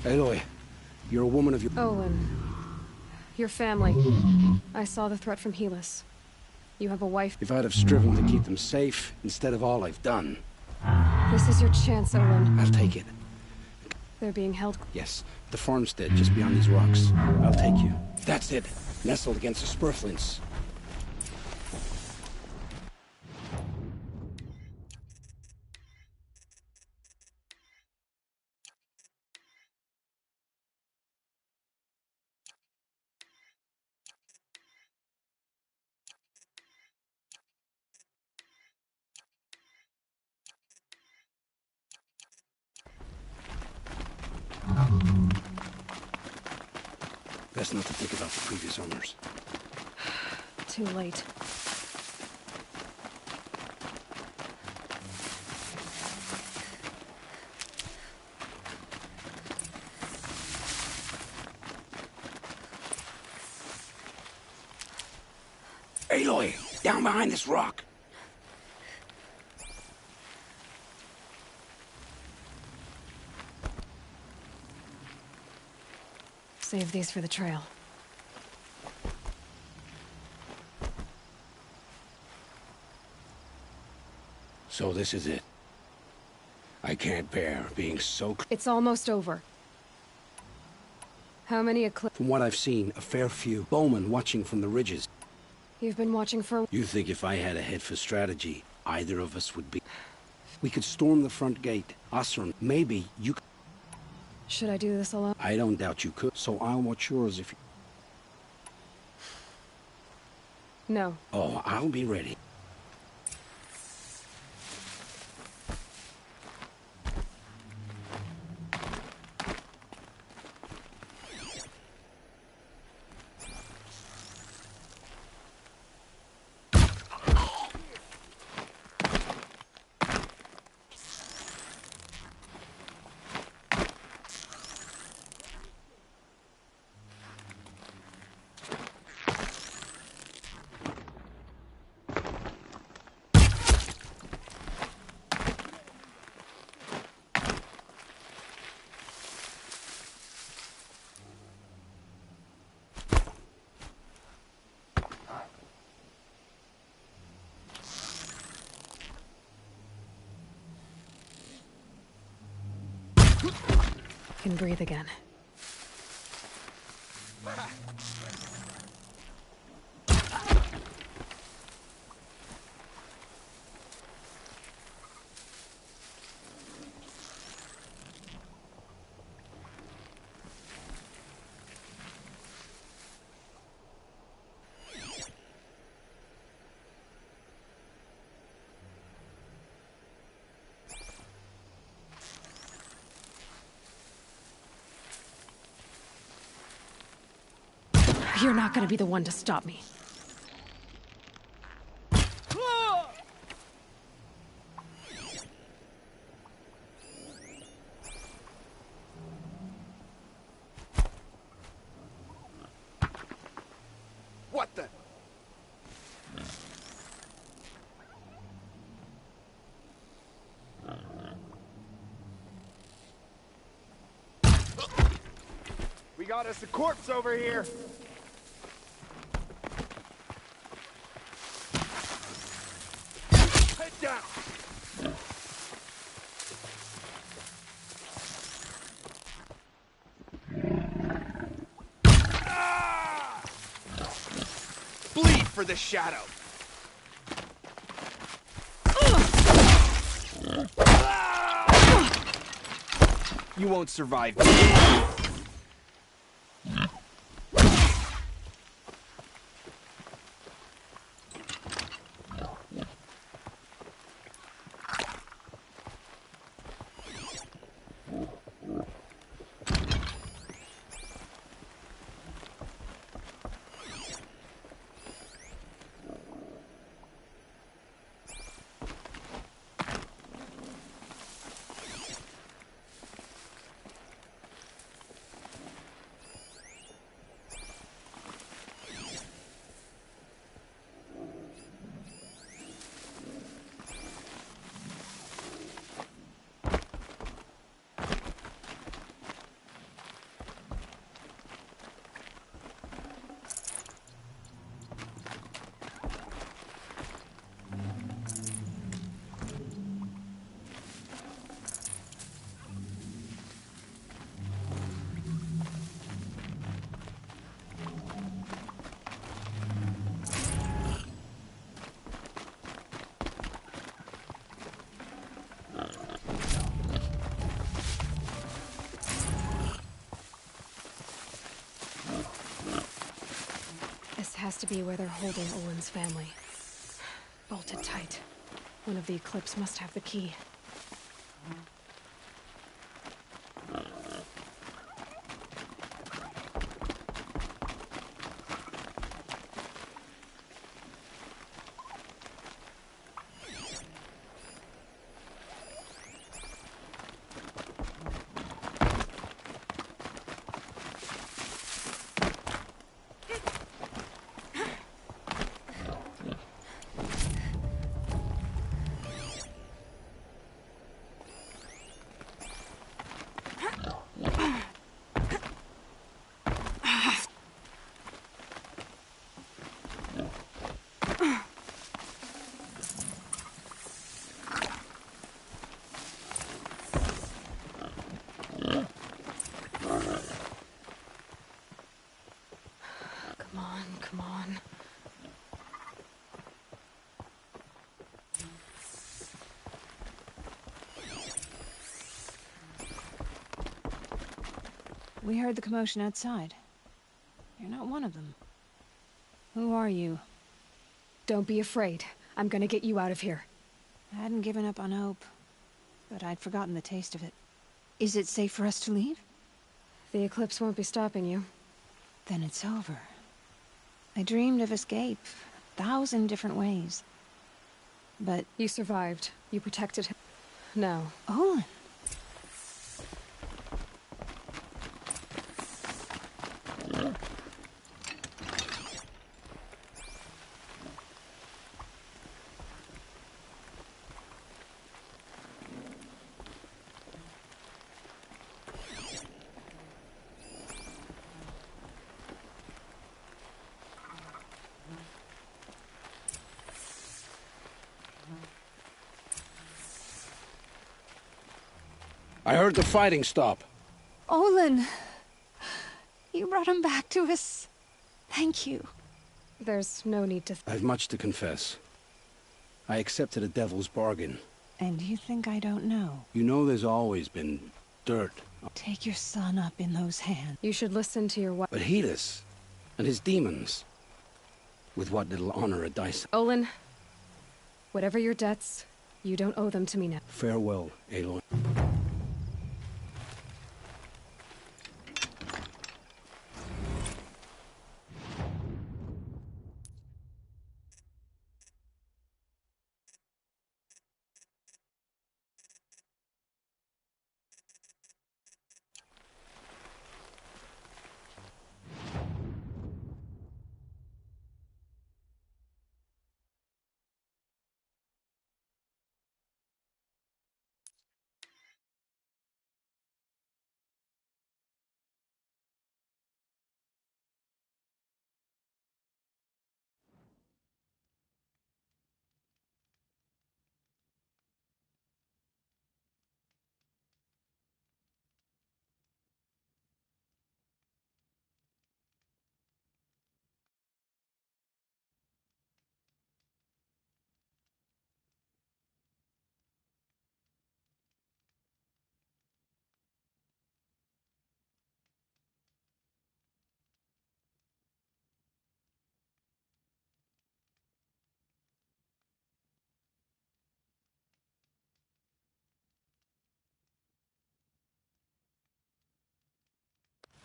Aloy, you're a woman of your... Olin. Your family. I saw the threat from Helis. You have a wife. If I'd have striven to keep them safe, instead of all I've done... This is your chance, Olin. I'll take it. They're being held... Yes, the farmstead just beyond these rocks. I'll take you. That's it. Nestled against the spurflints. Best not to think about the previous owners. Too late. Aloy, down behind this rock. Save these for the trail. So this is it. I can't bear being so... It's almost over. How many eclipses? From what I've seen, a fair few. Bowmen watching from the ridges. You've been watching for... You think if I had a head for strategy, either of us would be... We could storm the front gate. Osram, maybe you... Should I do this alone? I don't doubt you could, so I'll watch yours if you... No. Oh, I'll be ready. Can breathe again. You're not gonna be the one to stop me. What the? We got us a corpse over here. Head down. Bleed for the shadow. You won't survive. This has to be where they're holding Olin's family. Bolted tight. One of the Eclipse must have the key. Come on. We heard the commotion outside. You're not one of them. Who are you? Don't be afraid. I'm gonna get you out of here. I hadn't given up on hope, but I'd forgotten the taste of it. Is it safe for us to leave? The Eclipse won't be stopping you. Then it's over. I dreamed of escape, 1,000 different ways. But... You survived. You protected him. Now... Olin! I heard the fighting stop. Olin! You brought him back to us. Thank you. There's no need to... I've much to confess. I accepted a devil's bargain. And you think I don't know? You know there's always been dirt. Take your son up in those hands. You should listen to your wife. But Hedis and his demons. With what little honor a dice... Olin, whatever your debts, you don't owe them to me now. Farewell, Aloy.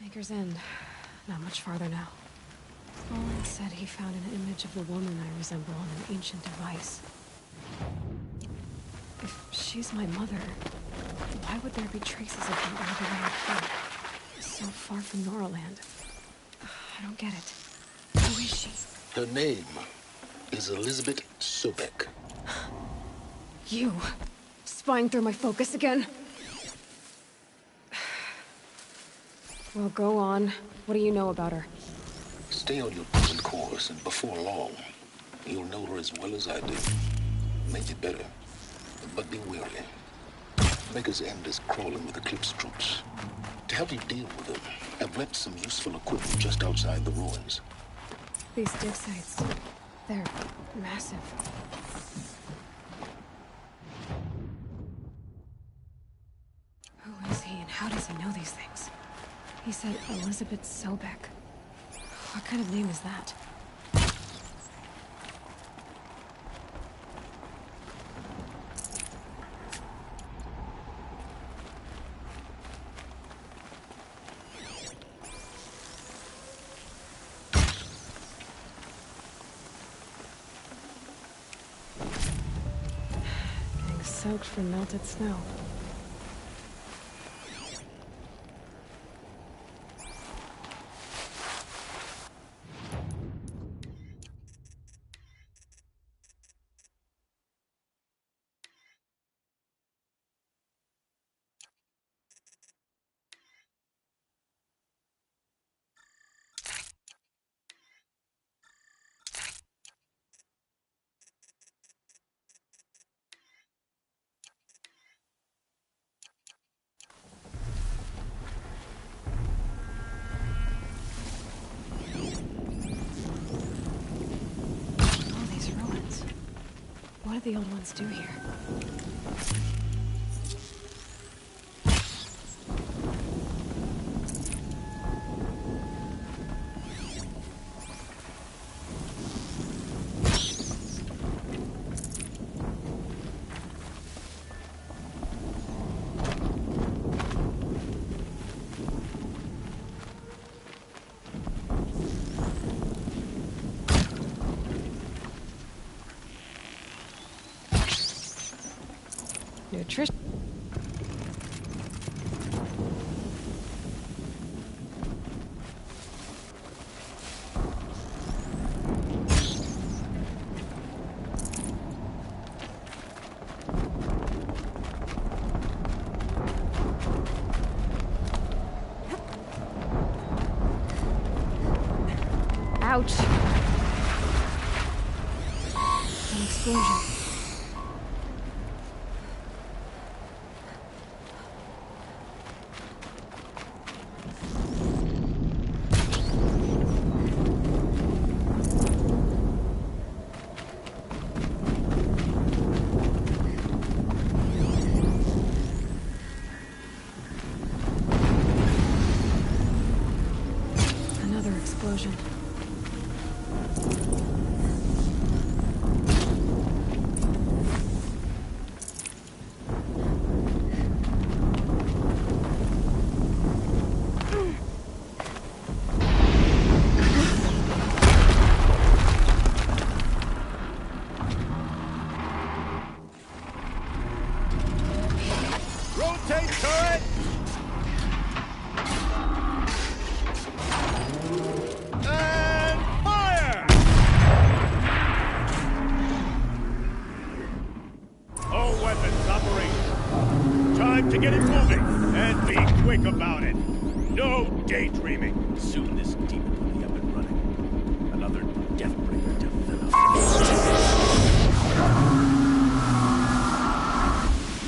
Maker's End. Not much farther now. Olin said he found an image of the woman I resemble on an ancient device. If she's my mother, why would there be traces of her all the way up here? So far from Noraland. I don't get it. Who is she? Her name is Elizabeth Sobek. You! Spying through my focus again? Well, go on. What do you know about her? Stay on your present course, and before long, you'll know her as well as I do. Maybe better. But be wary. Maker's End is crawling with Eclipse troops. To help you deal with them, I've left some useful equipment just outside the ruins. These dig sites, they're massive. Who is he and how does he know these things? He said Elizabeth Sobek. What kind of name is that? Getting soaked from melted snow. What do the old ones do here? Nutrition. Ouch. An explosion. Explosion. Rotate turret! To get it moving, and be quick about it. No daydreaming. Soon this demon will be up and running. Another Deathbringer to fill up.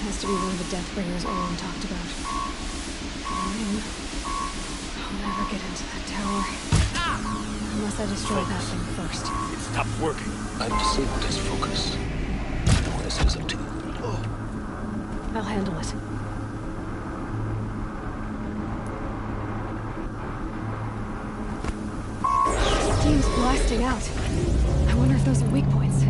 Has to be one of the Deathbringers Olin talked about. I'll never get into that tower. Unless I destroy that thing first. It stopped working. I've disabled his focus. The rest is up to you. I'll handle it. Steam's blasting out. I wonder if those are weak points.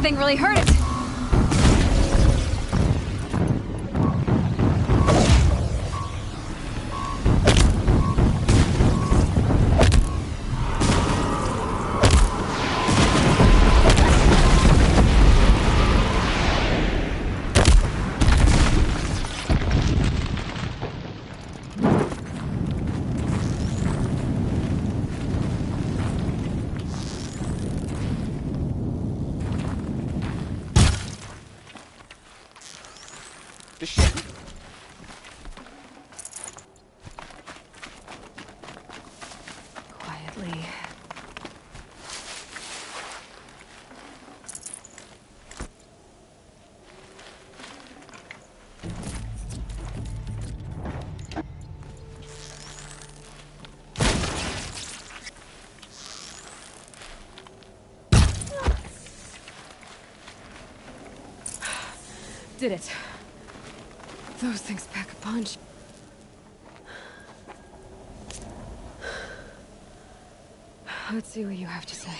thing really hurt it. Quietly. Did it. Those things pack a punch. Let's see what you have to say.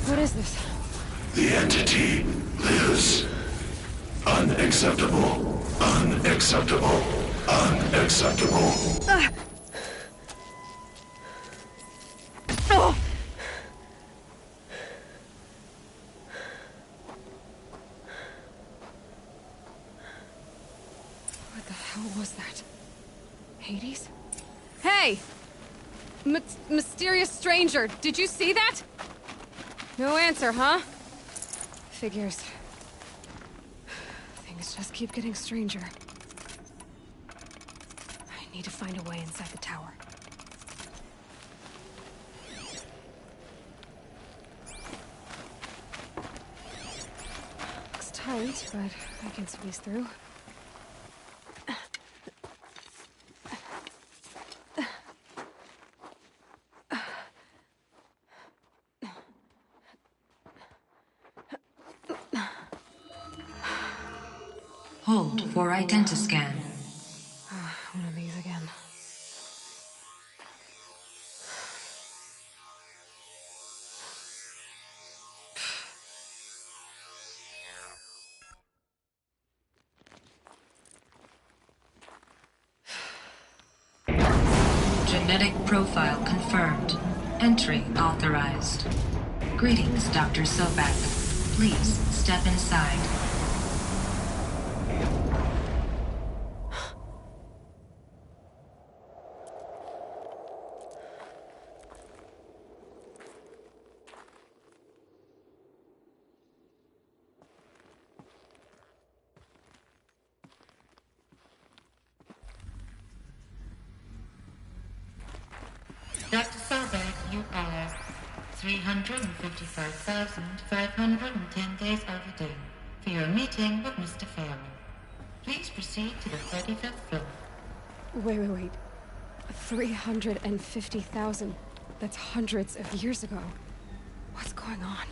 What is this? The entity lives. Unacceptable. Unacceptable. Unacceptable. What the hell was that? Hades? Hey! Mysterious stranger, did you see that? No answer, huh? Figures. Things just keep getting stranger. I need to find a way inside the tower. Looks tight, but I can squeeze through. Hold for identiscan. One of these again. Genetic profile confirmed. Entry authorized. Greetings, Dr. Sobek. Please step inside. Dr. Sobek, you are 355,510 days overdue for your meeting with Mr. Farrell. Please proceed to the 35th floor. Wait. 350,000. That's hundreds of years ago. What's going on?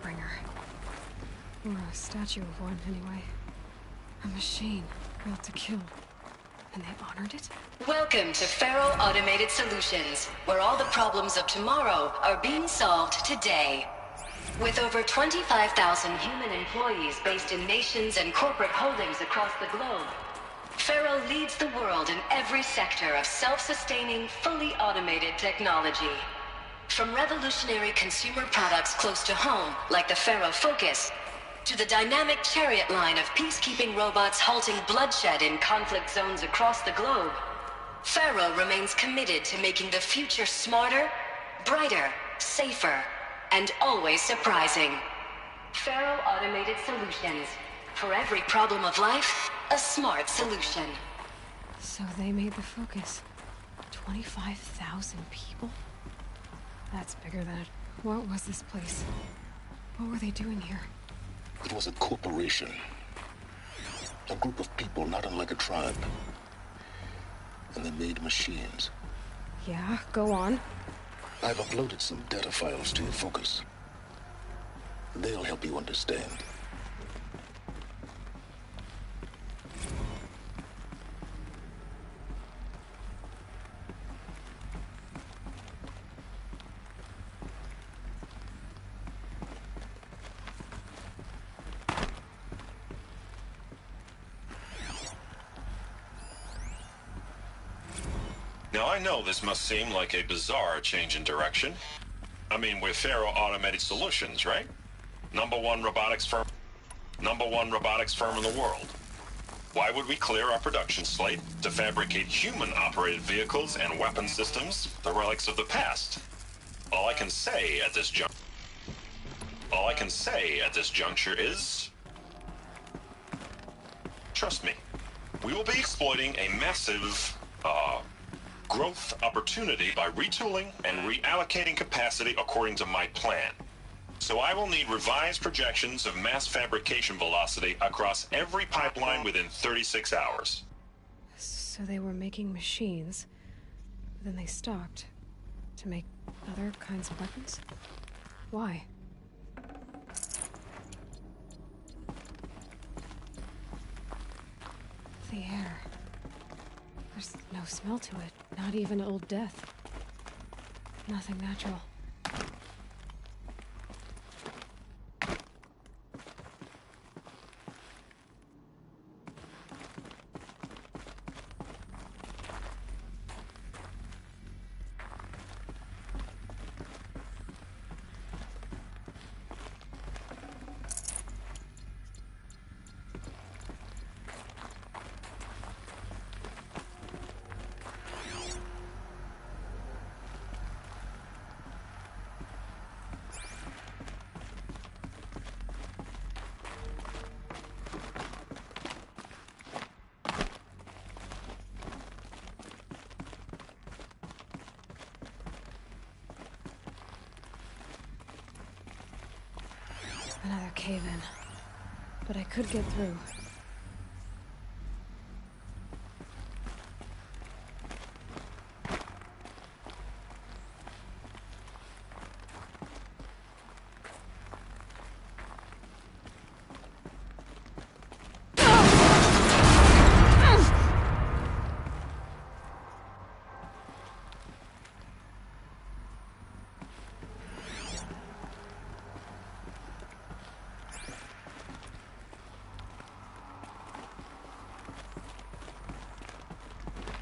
Lightbringer. Or a statue of one, anyway. A machine built to kill. And they honored it? Welcome to Faro Automated Solutions, where all the problems of tomorrow are being solved today. With over 25,000 human employees based in nations and corporate holdings across the globe, Faro leads the world in every sector of self-sustaining, fully automated technology. From revolutionary consumer products close to home, like the Faro Focus, to the dynamic Chariot line of peacekeeping robots halting bloodshed in conflict zones across the globe, Faro remains committed to making the future smarter, brighter, safer, and always surprising. Faro Automated Solutions. For every problem of life, a smart solution. So they made the Focus. 25,000 people? That's bigger than it. What was this place? What were they doing here? It was a corporation. A group of people not unlike a tribe. And they made machines. Yeah, go on. I've uploaded some data files to your Focus. They'll help you understand. Now, I know this must seem like a bizarre change in direction. I mean, we're Faro Automated Solutions, right? Number one robotics firm in the world. Why would we clear our production slate to fabricate human-operated vehicles and weapon systems, the relics of the past? All I can say at this juncture is... trust me, we will be exploiting a massive, growth opportunity by retooling and reallocating capacity according to my plan. So I will need revised projections of mass fabrication velocity across every pipeline within 36 hours. So they were making machines, but then they stopped to make other kinds of weapons? Why? The air. There's no smell to it, not even Old Death. Nothing natural. Another cave-in. But I could get through.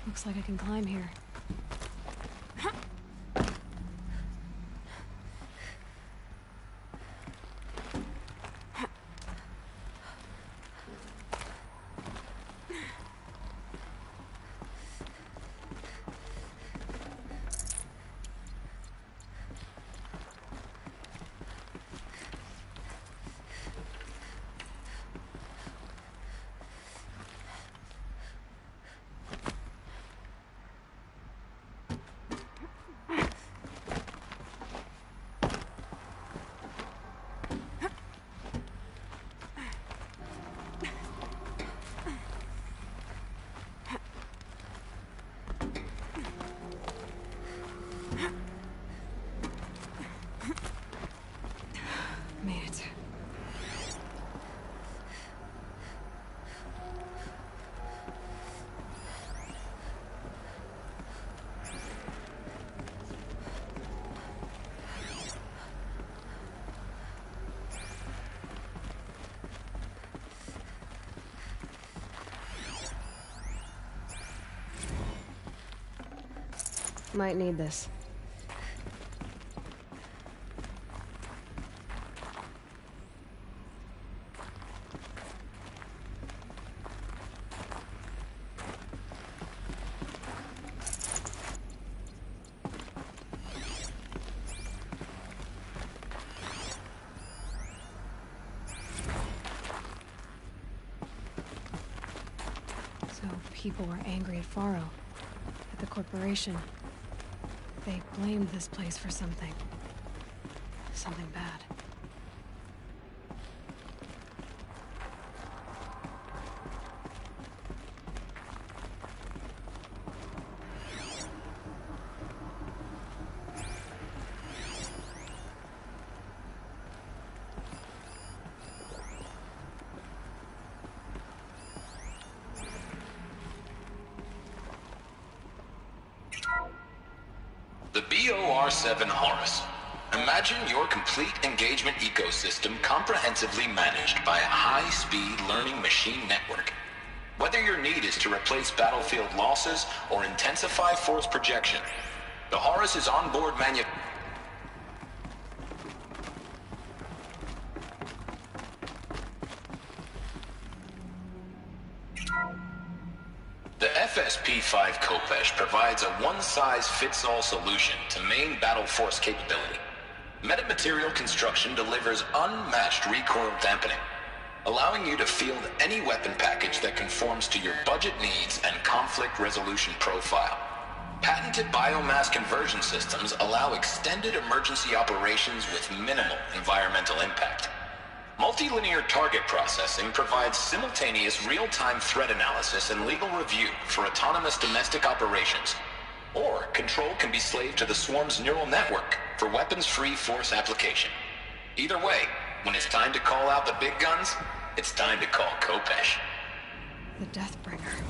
Looks like I can climb here. Might need this. People were angry at Faro, at the corporation. They blamed this place for something. Something bad. The BOR-7 Horus. Imagine your complete engagement ecosystem comprehensively managed by a high-speed learning machine network. Whether your need is to replace battlefield losses or intensify force projection, the Horus is onboard The FSP-5 Khopesh provides a one-size-fits-all solution to main battle force capability. Metamaterial construction delivers unmatched recoil dampening, allowing you to field any weapon package that conforms to your budget needs and conflict resolution profile. Patented biomass conversion systems allow extended emergency operations with minimal environmental impact. Multilinear target processing provides simultaneous real-time threat analysis and legal review for autonomous domestic operations. Or control can be slaved to the Swarm's neural network for weapons-free force application. Either way, when it's time to call out the big guns, it's time to call Khopesh. The Deathbringer.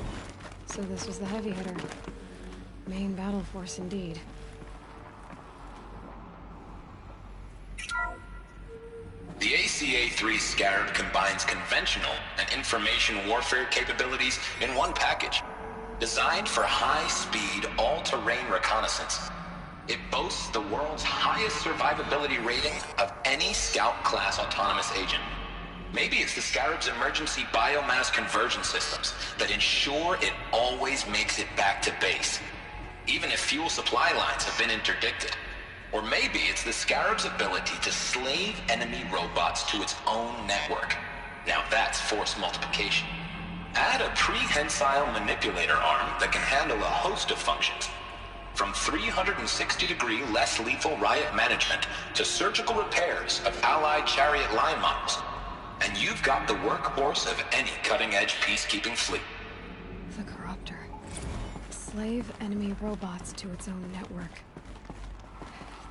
So this was the heavy hitter. Main battle force indeed. The ACA-3 Scarab combines conventional and information warfare capabilities in one package. Designed for high-speed, all-terrain reconnaissance, it boasts the world's highest survivability rating of any Scout-class autonomous agent. Maybe it's the Scarab's emergency biomass conversion systems that ensure it always makes it back to base, even if fuel supply lines have been interdicted. Or maybe it's the Scarab's ability to slave enemy robots to its own network. Now that's force multiplication. Add a prehensile manipulator arm that can handle a host of functions, from 360-degree less lethal riot management to surgical repairs of Allied chariot line models. And you've got the workhorse of any cutting-edge peacekeeping fleet. The Corruptor. Slave enemy robots to its own network.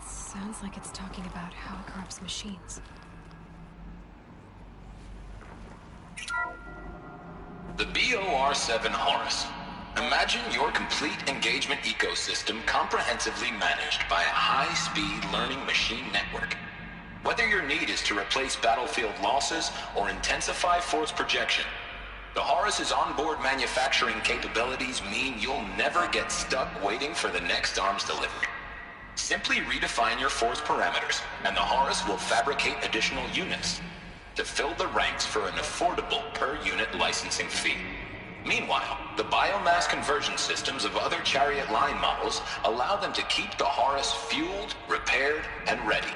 Sounds like it's talking about how it corrupts machines. The BOR-7 Horus. Imagine your complete engagement ecosystem comprehensively managed by a high-speed learning machine network. Whether your need is to replace battlefield losses or intensify force projection, the Horus's onboard manufacturing capabilities mean you'll never get stuck waiting for the next arms delivery. Simply redefine your force parameters, and the Horus will fabricate additional units to fill the ranks for an affordable per-unit licensing fee. Meanwhile, the biomass conversion systems of other chariot line models allow them to keep the Horus fueled, repaired, and ready,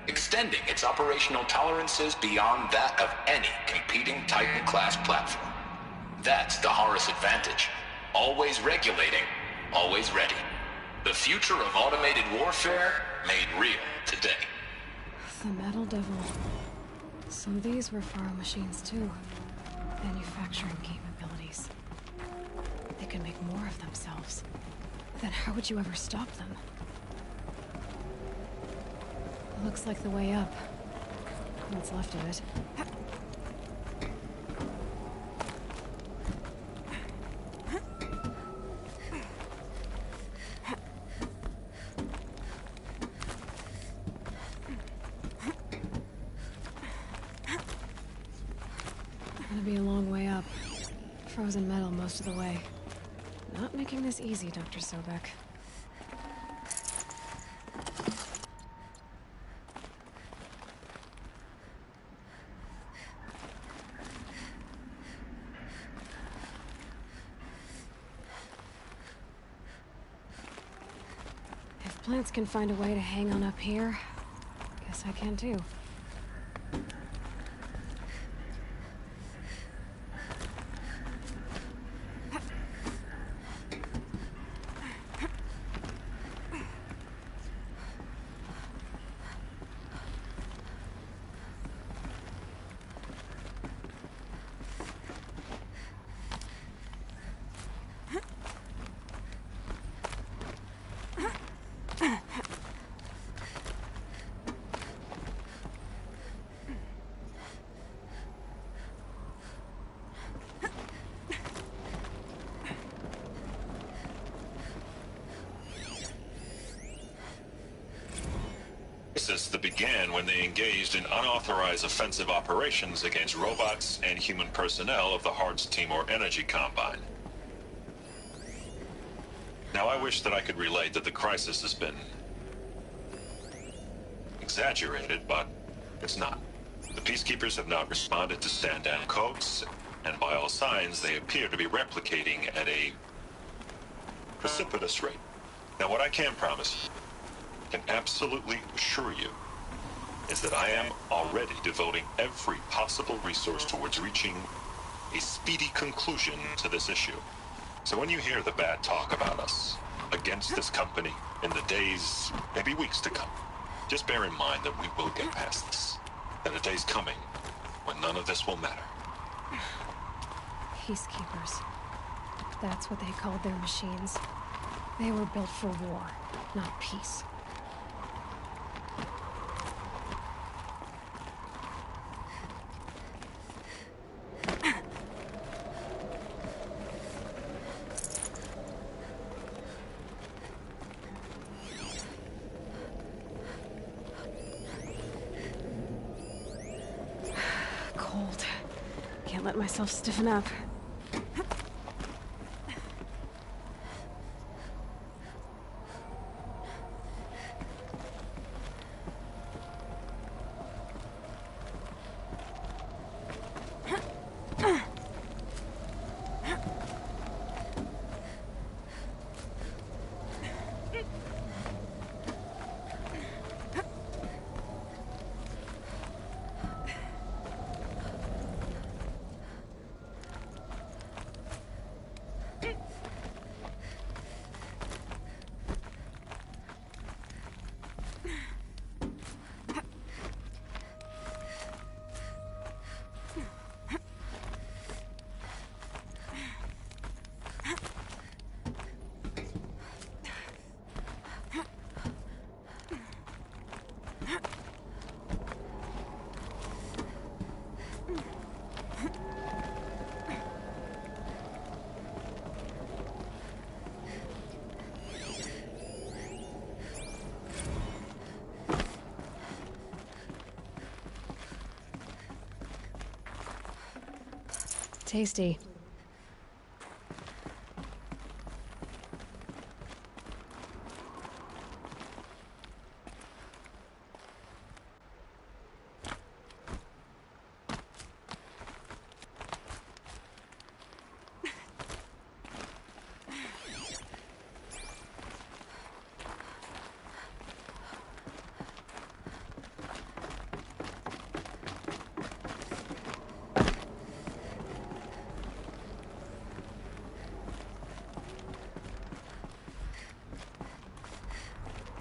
extending its operational tolerances beyond that of any competing Titan-class platform. That's the Horus advantage. Always regulating, always ready. The future of automated warfare made real today. The Metal Devil. So these were Faro machines too. Manufacturing capabilities. They could make more of themselves. Then how would you ever stop them? Looks like the way up. What's left of it. Gonna be a long way up. Frozen metal most of the way. Not making this easy, Dr. Sobek. plants can find a way to hang on up here, guess I can too. That began when they engaged in unauthorized offensive operations against robots and human personnel of the Hartz Timor Energy Combine. Now, I wish that I could relate that the crisis has been exaggerated, but it's not. The Peacekeepers have not responded to stand-down codes, and by all signs, they appear to be replicating at a precipitous rate. Now, what I can promise, can absolutely assure you, is that I am already devoting every possible resource towards reaching a speedy conclusion to this issue. So when you hear the bad talk about us against this company in the days, maybe weeks to come, just bear in mind that we will get past this. That a day's coming when none of this will matter. Peacekeepers. That's what they called their machines. They were built for war, not peace. Let myself stiffen up. Tasty.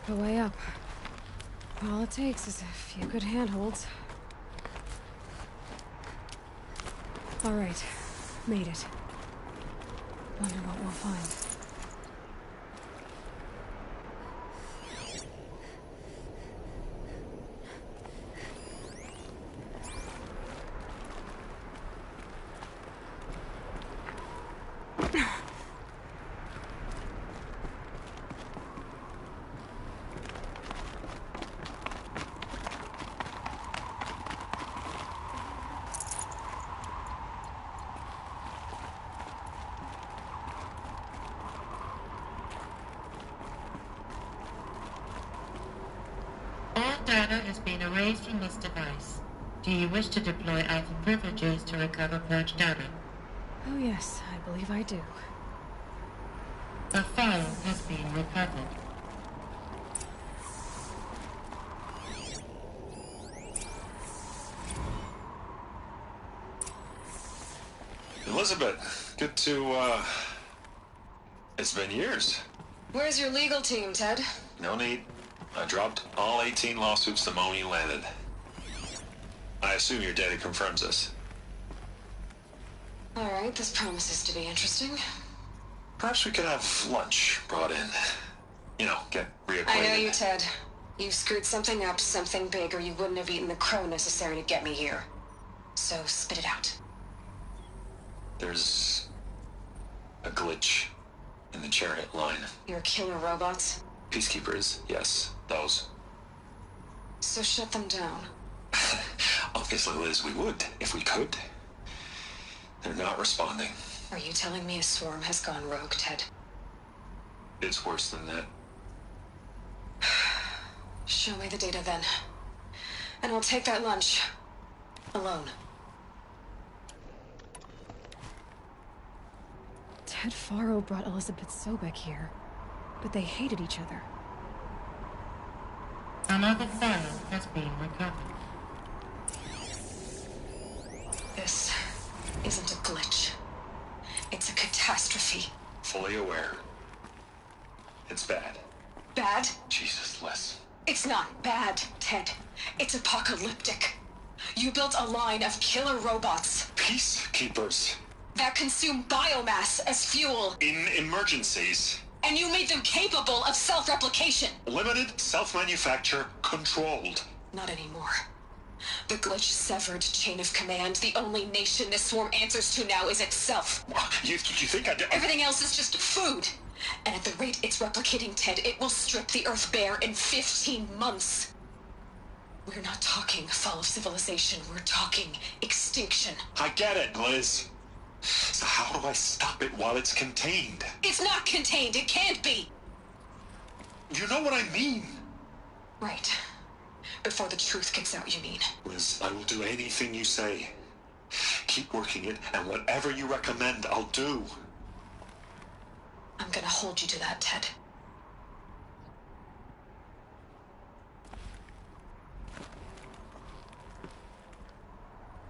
The way up. All it takes is a few good handholds. All right, made it. Wonder what we'll find. Data has been erased from this device. Do you wish to deploy Alpha privileges to recover purged data? Oh yes, I believe I do. The file has been recovered. Elizabeth, good to, It's been years. Where's your legal team, Ted? No need. I dropped all 18 lawsuits the moment you landed. I assume your data confirms this. Alright, this promises to be interesting. Perhaps we could have lunch brought in. You know, get reacquainted. I know you, Ted. You've screwed something up, something big, or you wouldn't have eaten the crow necessary to get me here. So, spit it out. There's a glitch in the chariot line. Your killer robots? Peacekeepers, yes, those. So shut them down. Obviously, Liz, we would, if we could. They're not responding. Are you telling me a swarm has gone rogue, Ted? It's worse than that. Show me the data then. And I'll take that lunch. Alone. Ted Faro brought Elizabeth Sobek here, but they hated each other. Another file has been recovered. This isn't a glitch. It's a catastrophe. Fully aware. It's bad. Bad? Jesus, Liz. It's not bad, Ted. It's apocalyptic. You built a line of killer robots. Peacekeepers. That consume biomass as fuel. In emergencies. And you made them capable of self-replication. Limited, self-manufacture, controlled. Not anymore. The glitch severed chain of command. The only nation this swarm answers to now is itself. You think I did? Everything else is just food. And at the rate it's replicating, Ted, it will strip the Earth bare in 15 months. We're not talking fall of civilization. We're talking extinction. I get it, Liz. So how do I stop it while it's contained? It's not contained. It can't be. You know what I mean. Right. Before the truth gets out, you mean? Liz, I will do anything you say. Keep working it, and whatever you recommend, I'll do. I'm gonna hold you to that, Ted.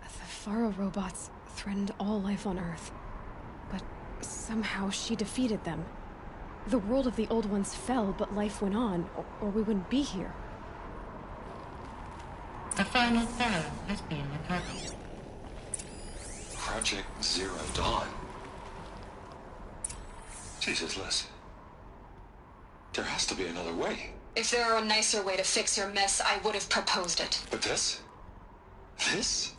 The Faro robots threatened all life on Earth. But somehow she defeated them. The world of the old ones fell, but life went on, or we wouldn't be here. The final file has been recovered. Project Zero Dawn. Jesus, Liz. There has to be another way. If there were a nicer way to fix your mess, I would have proposed it. But this? This?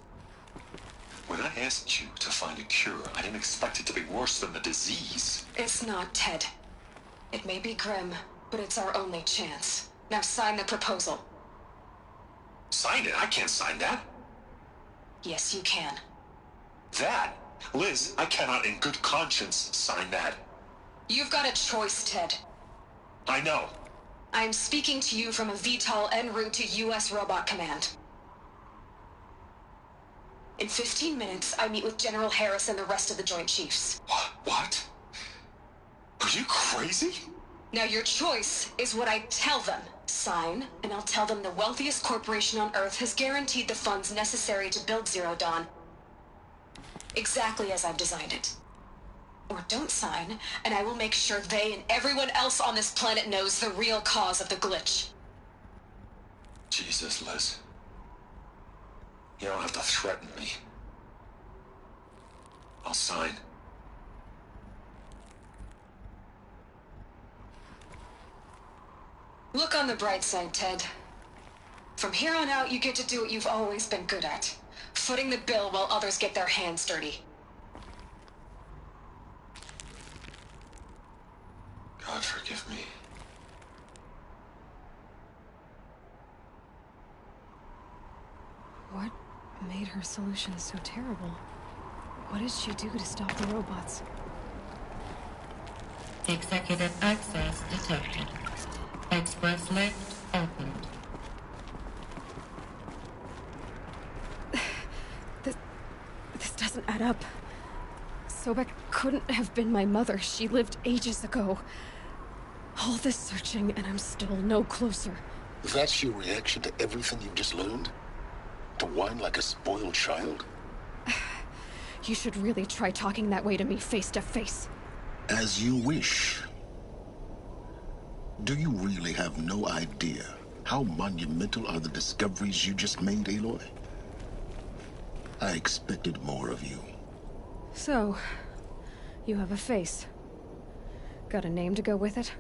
When I asked you to find a cure, I didn't expect it to be worse than the disease. It's not, Ted. It may be grim, but it's our only chance. Now sign the proposal. Sign it? I can't sign that. Yes, you can. That? Liz, I cannot in good conscience sign that. You've got a choice, Ted. I know. I'm speaking to you from a VTOL en route to U.S. Robot Command. In 15 minutes, I meet with General Harris and the rest of the Joint Chiefs. What? Are you crazy? Now your choice is what I tell them. Sign, and I'll tell them the wealthiest corporation on Earth has guaranteed the funds necessary to build Zero Dawn. Exactly as I've designed it. Or don't sign, and I will make sure they and everyone else on this planet knows the real cause of the glitch. Jesus, Liz. You don't have to threaten me. I'll sign. Look on the bright side, Ted. From here on out, you get to do what you've always been good at. Footing the bill while others get their hands dirty. God forgive me. What made her solution so terrible? What did she do to stop the robots? Executive access detected. Express lift opened. This doesn't add up. Sobek couldn't have been my mother. She lived ages ago. All this searching, and I'm still no closer. That's your reaction to everything you've just learned? To whine like a spoiled child? You should really try talking that way to me face to face. As you wish. Do you really have no idea how monumental are the discoveries you just made, Aloy? I expected more of you. So, you have a face. Got a name to go with it?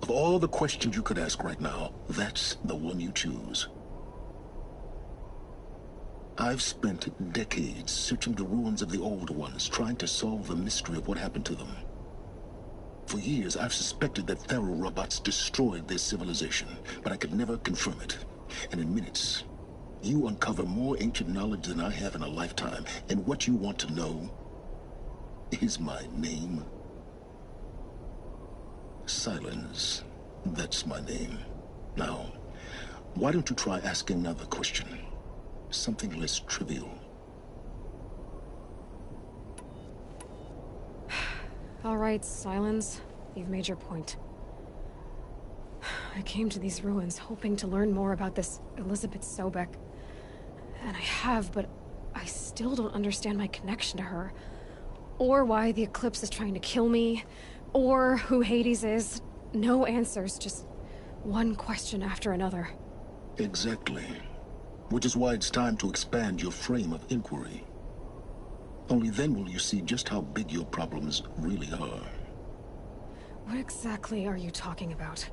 Of all the questions you could ask right now, that's the one you choose. I've spent decades searching the ruins of the old ones, trying to solve the mystery of what happened to them. For years, I've suspected that Faro robots destroyed their civilization, but I could never confirm it. And in minutes, you uncover more ancient knowledge than I have in a lifetime, and what you want to know is my name. Silence. That's my name. Now, why don't you try asking another question? Something less trivial. All right, Silence. You've made your point. I came to these ruins hoping to learn more about this Elizabeth Sobek. And I have, but I still don't understand my connection to her. Or why the Eclipse is trying to kill me. Or who Hades is. No answers, just one question after another. Exactly. Which is why it's time to expand your frame of inquiry. Only then will you see just how big your problems really are. What exactly are you talking about?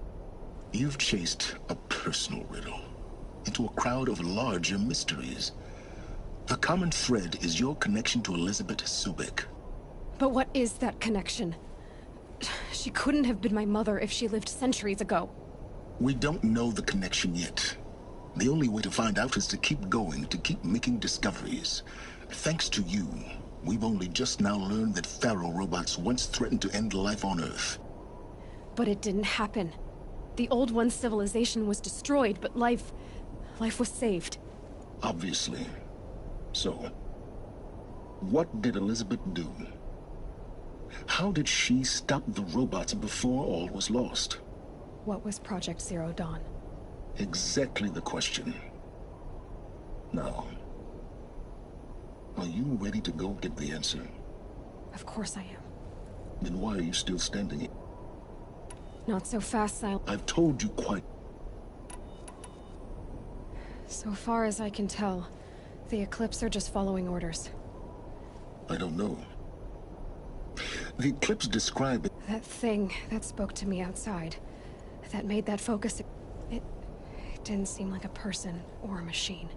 You've chased a personal riddle into a crowd of larger mysteries. The common thread is your connection to Elizabeth Sobek. But what is that connection? She couldn't have been my mother if she lived centuries ago. We don't know the connection yet. The only way to find out is to keep going, to keep making discoveries. Thanks to you, we've only just now learned that Faro robots once threatened to end life on Earth. But it didn't happen. The Old One's civilization was destroyed, but life was saved. Obviously. So, what did Elizabeth do? How did she stop the robots before all was lost? What was Project Zero Dawn? Exactly the question. Now, are you ready to go get the answer? Of course I am. Then why are you still standing here? Not so fast, Silence. I've told you quite... So far as I can tell, the Eclipse are just following orders. I don't know. The Eclipse described it. That thing that spoke to me outside, that made that focus, it didn't seem like a person or a machine.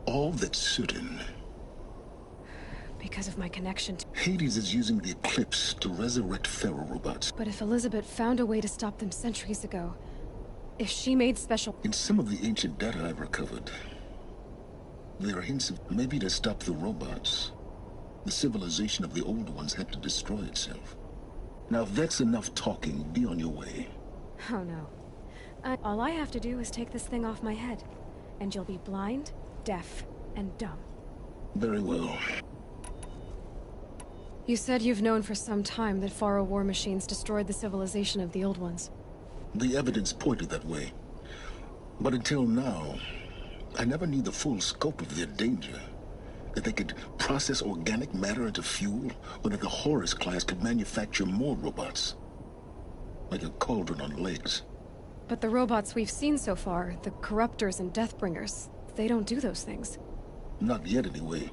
All that's certain. Because of my connection to... Hades is using the Eclipse to resurrect Faro robots. But if Elizabeth found a way to stop them centuries ago, if she made special... In some of the ancient data I've recovered, there are hints of maybe to stop the robots, the civilization of the old ones had to destroy itself. Now if that's enough talking, be on your way. Oh no. All I have to do is take this thing off my head, and you'll be blind, deaf, and dumb. Very well. You said you've known for some time that Faro war machines destroyed the civilization of the old ones. The evidence pointed that way. But until now, I never knew the full scope of their danger. That they could process organic matter into fuel, or that the Horus class could manufacture more robots. Like a cauldron on legs. But the robots we've seen so far, the Corruptors and Deathbringers, they don't do those things. Not yet, anyway.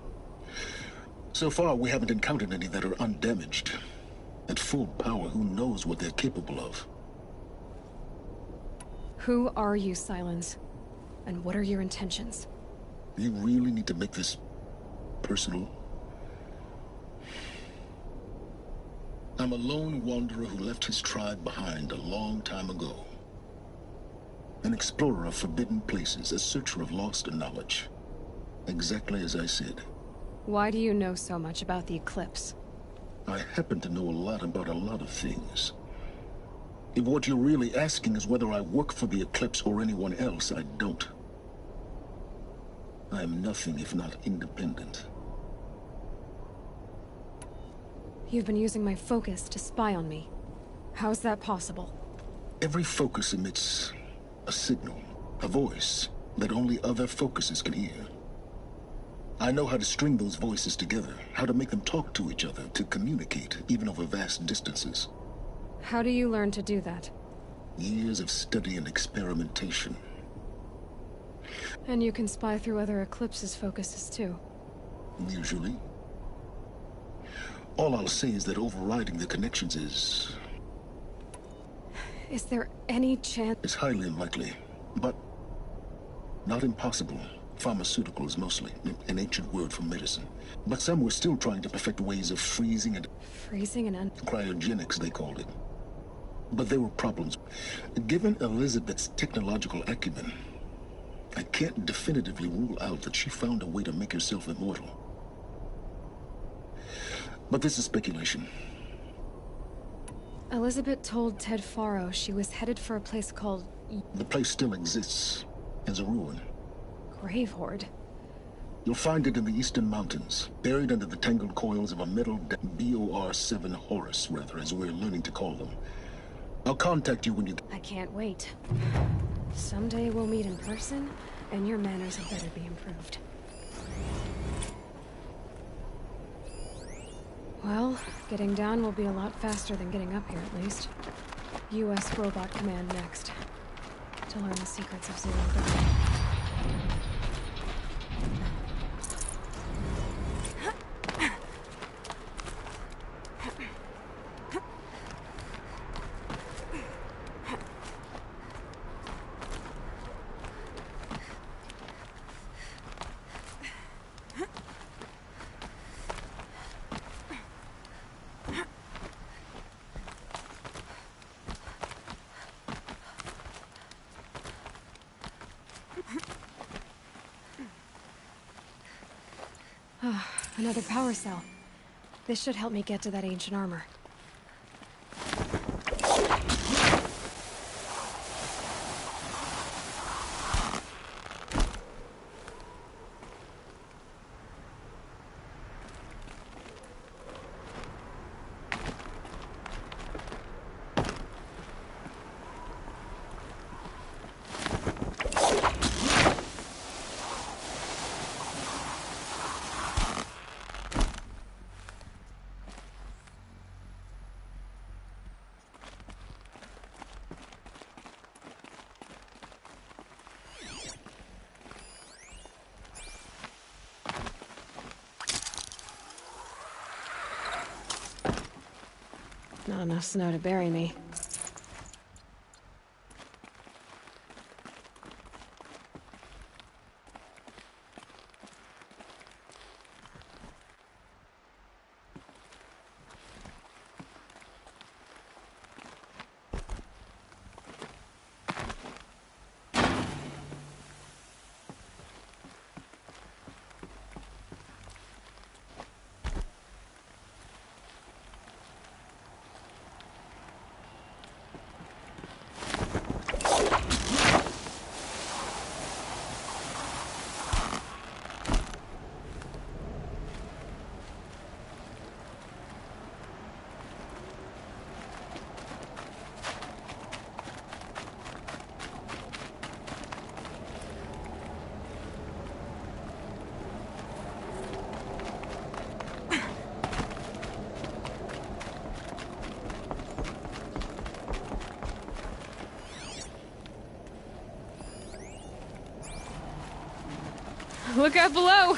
So far, we haven't encountered any that are undamaged. At full power, who knows what they're capable of? Who are you, Silence? And what are your intentions? You really need to make this personal? I'm a lone wanderer who left his tribe behind a long time ago. An explorer of forbidden places, a searcher of lost knowledge. Exactly as I said. Why do you know so much about the Eclipse? I happen to know a lot about a lot of things. If what you're really asking is whether I work for the Eclipse or anyone else, I don't. I am nothing if not independent. You've been using my focus to spy on me. How's that possible? Every focus emits a signal, a voice that only other focuses can hear. I know how to string those voices together, how to make them talk to each other, to communicate, even over vast distances. How do you learn to do that? Years of study and experimentation. And you can spy through other Eclipse's focuses too. Usually. All I'll say is that overriding the connections is... Is there any chance... It's highly unlikely, but not impossible. Pharmaceuticals, mostly. An ancient word for medicine. But some were still trying to perfect ways of freezing and... Freezing and... Cryogenics, they called it. But there were problems. Given Elizabeth's technological acumen, I can't definitively rule out that she found a way to make herself immortal. But this is speculation. Elizabeth told Ted Faro she was headed for a place called... The place still exists, as a ruin. Gravehorde. You'll find it in the Eastern Mountains, buried under the tangled coils of a metal BOR-7 Horus, rather, as we're learning to call them. I'll contact you when you... I can't wait. Someday we'll meet in person, and your manners had better be improved. Well, getting down will be a lot faster than getting up here, at least. U.S. Robot Command next. To learn the secrets of Zero Dawn. Another power cell. This should help me get to that ancient armor. Not enough snow to bury me. Look out below!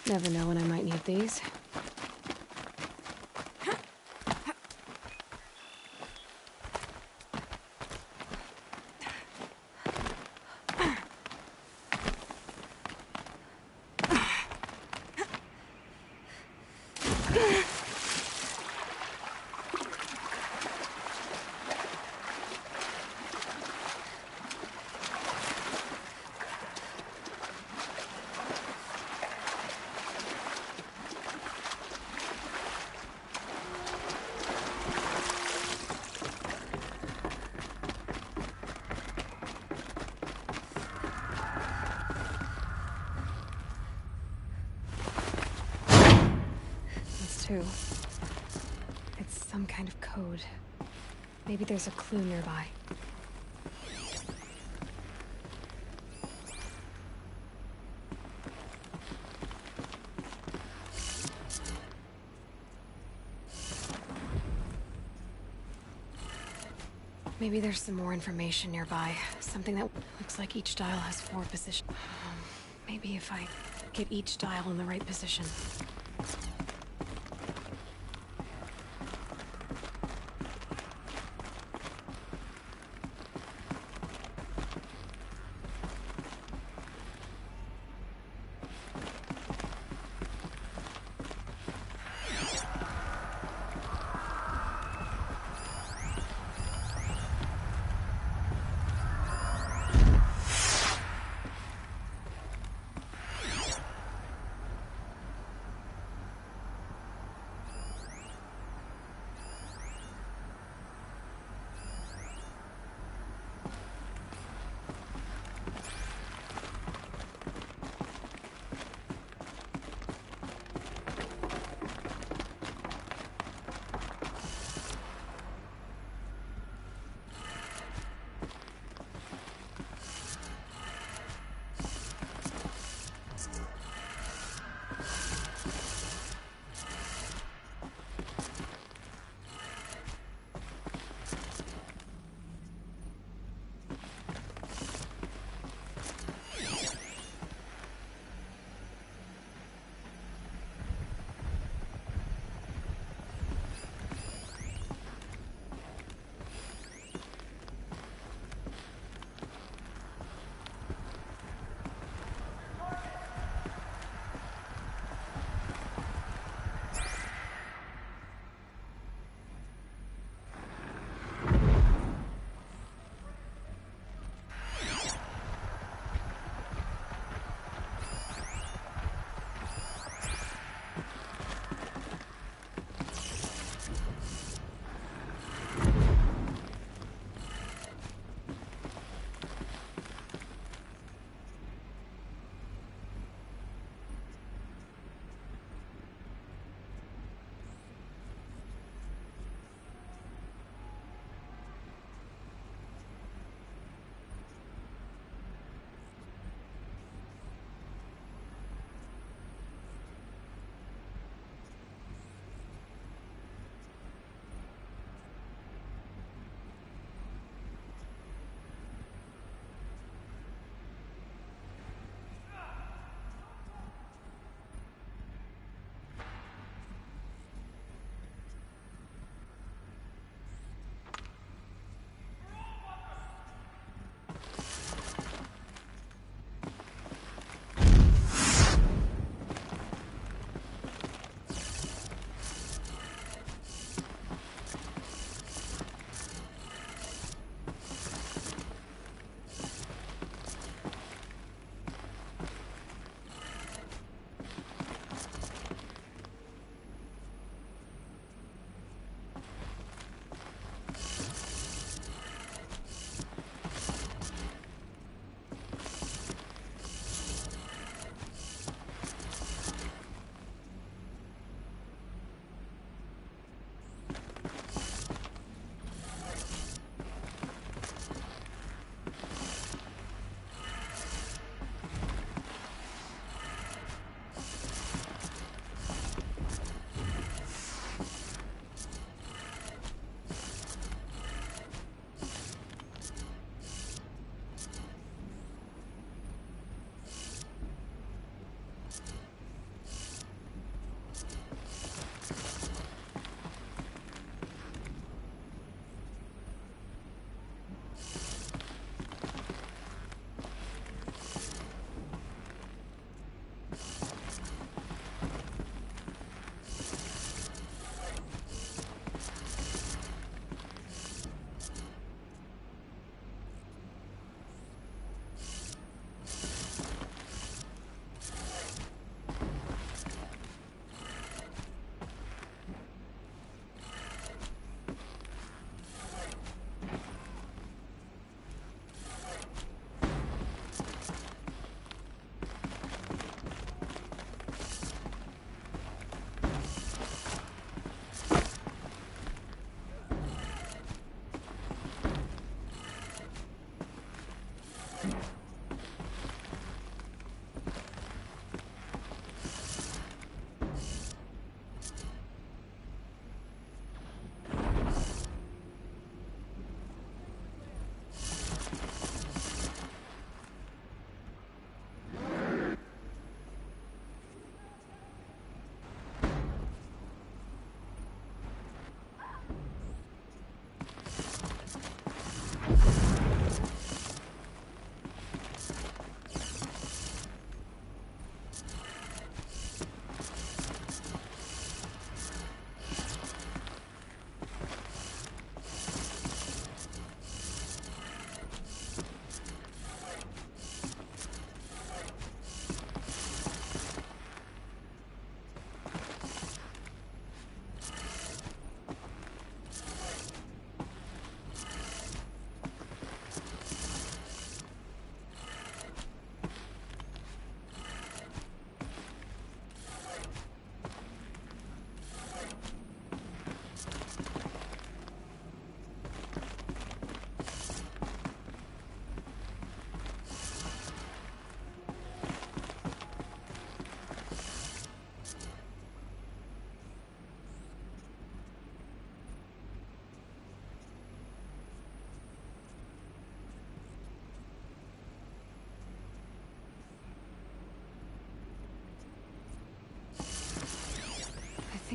Never know when I might need these. Too. It's some kind of code. Maybe there's a clue nearby. Maybe there's some more information nearby. Something that looks like each dial has 4 positions. Maybe if I get each dial in the right position.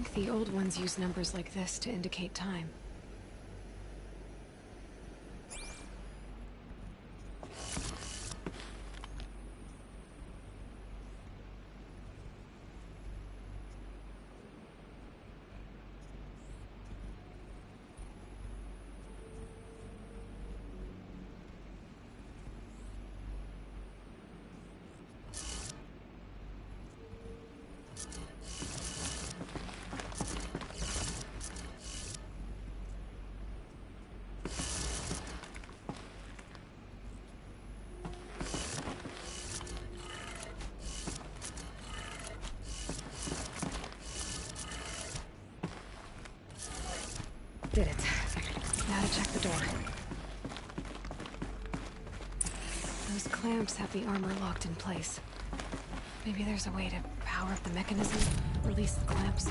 think the old ones use numbers like this to indicate time. Did it. Now to check the door. Those clamps have the armor locked in place. Maybe there's a way to power up the mechanism, release the clamps.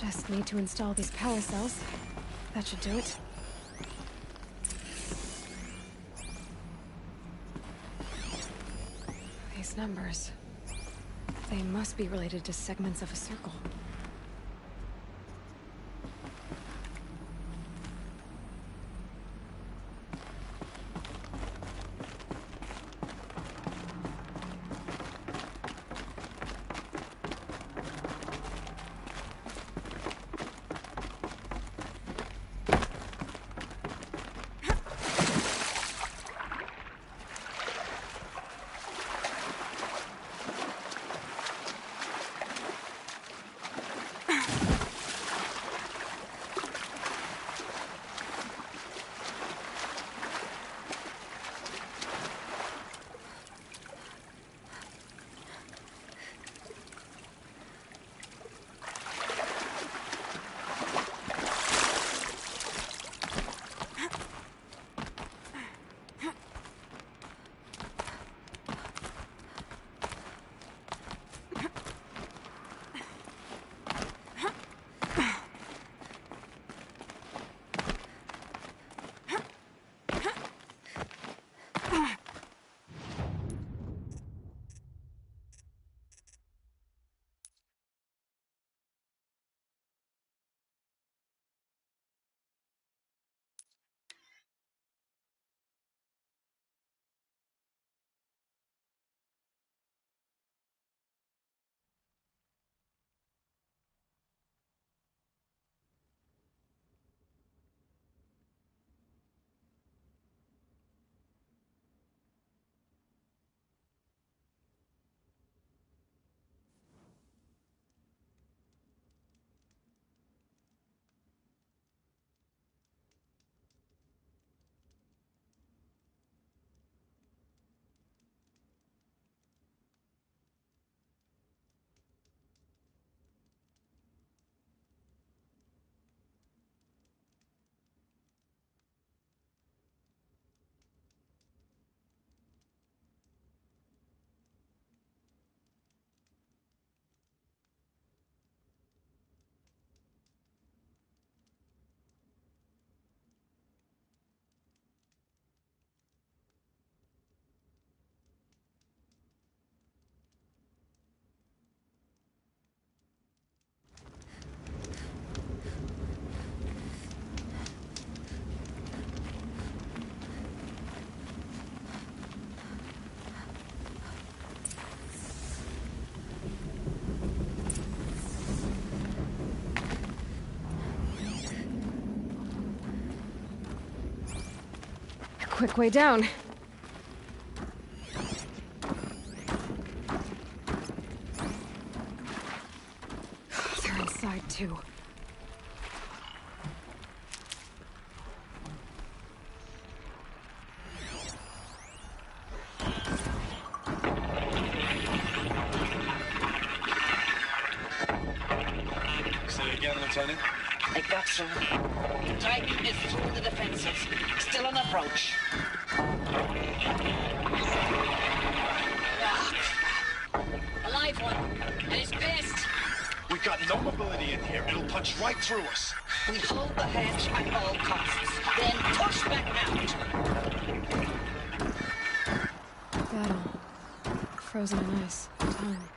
Just need to install these power cells. That should do it. These numbers. They must be related to segments of a circle. Quick way down. They're inside too. Say again, Lieutenant. I got some. Titan is through the defenses. Still on approach. here, it'll punch right through us. We hold the hatch at all costs, then push back out. Battle. Frozen in ice. Time.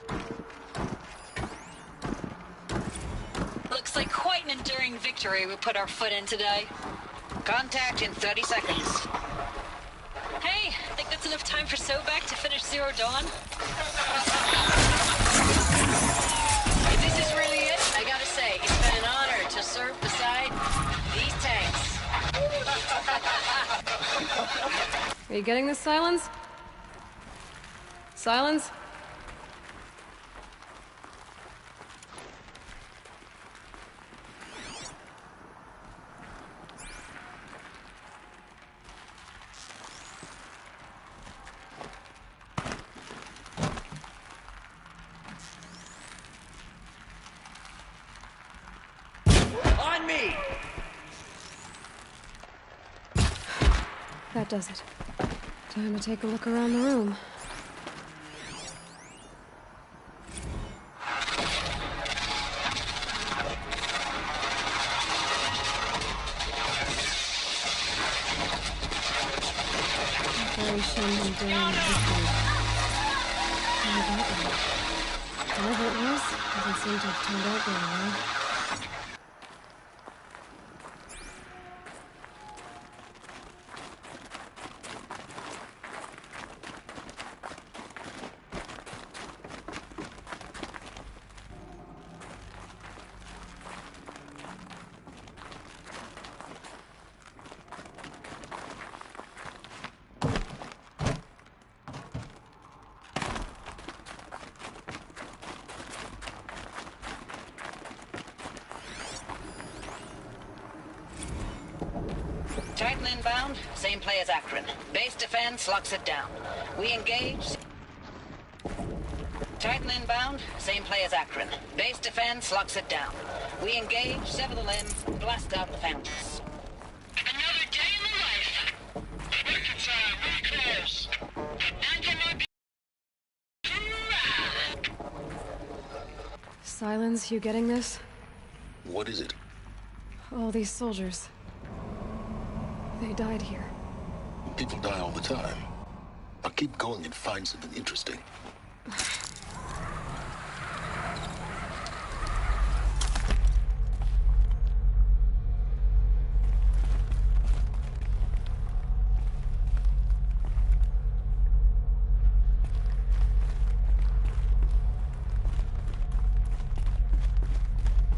Looks like quite an enduring victory we put our foot in today. Contact in 30 seconds. Hey, think that's enough time for Sobek to finish Zero Dawn? If this is really it, I gotta say, it's been an honor to serve beside these tanks. Are you getting this, Silence? Silence? On me! That does it. Time to take a look around the room. Operation Enduring Victory. Whatever it was, doesn't seem to have turned out very well. Titan inbound, same play as Akron. Base defense locks it down. We engage. Titan inbound, same play as Akron. Base defense locks it down. We engage, sever the limb, blast out the fountains. Another day in the life. Winter time, very close. Silence, you getting this? What is it? All these soldiers. They died here. People die all the time. Now keep going and find something interesting.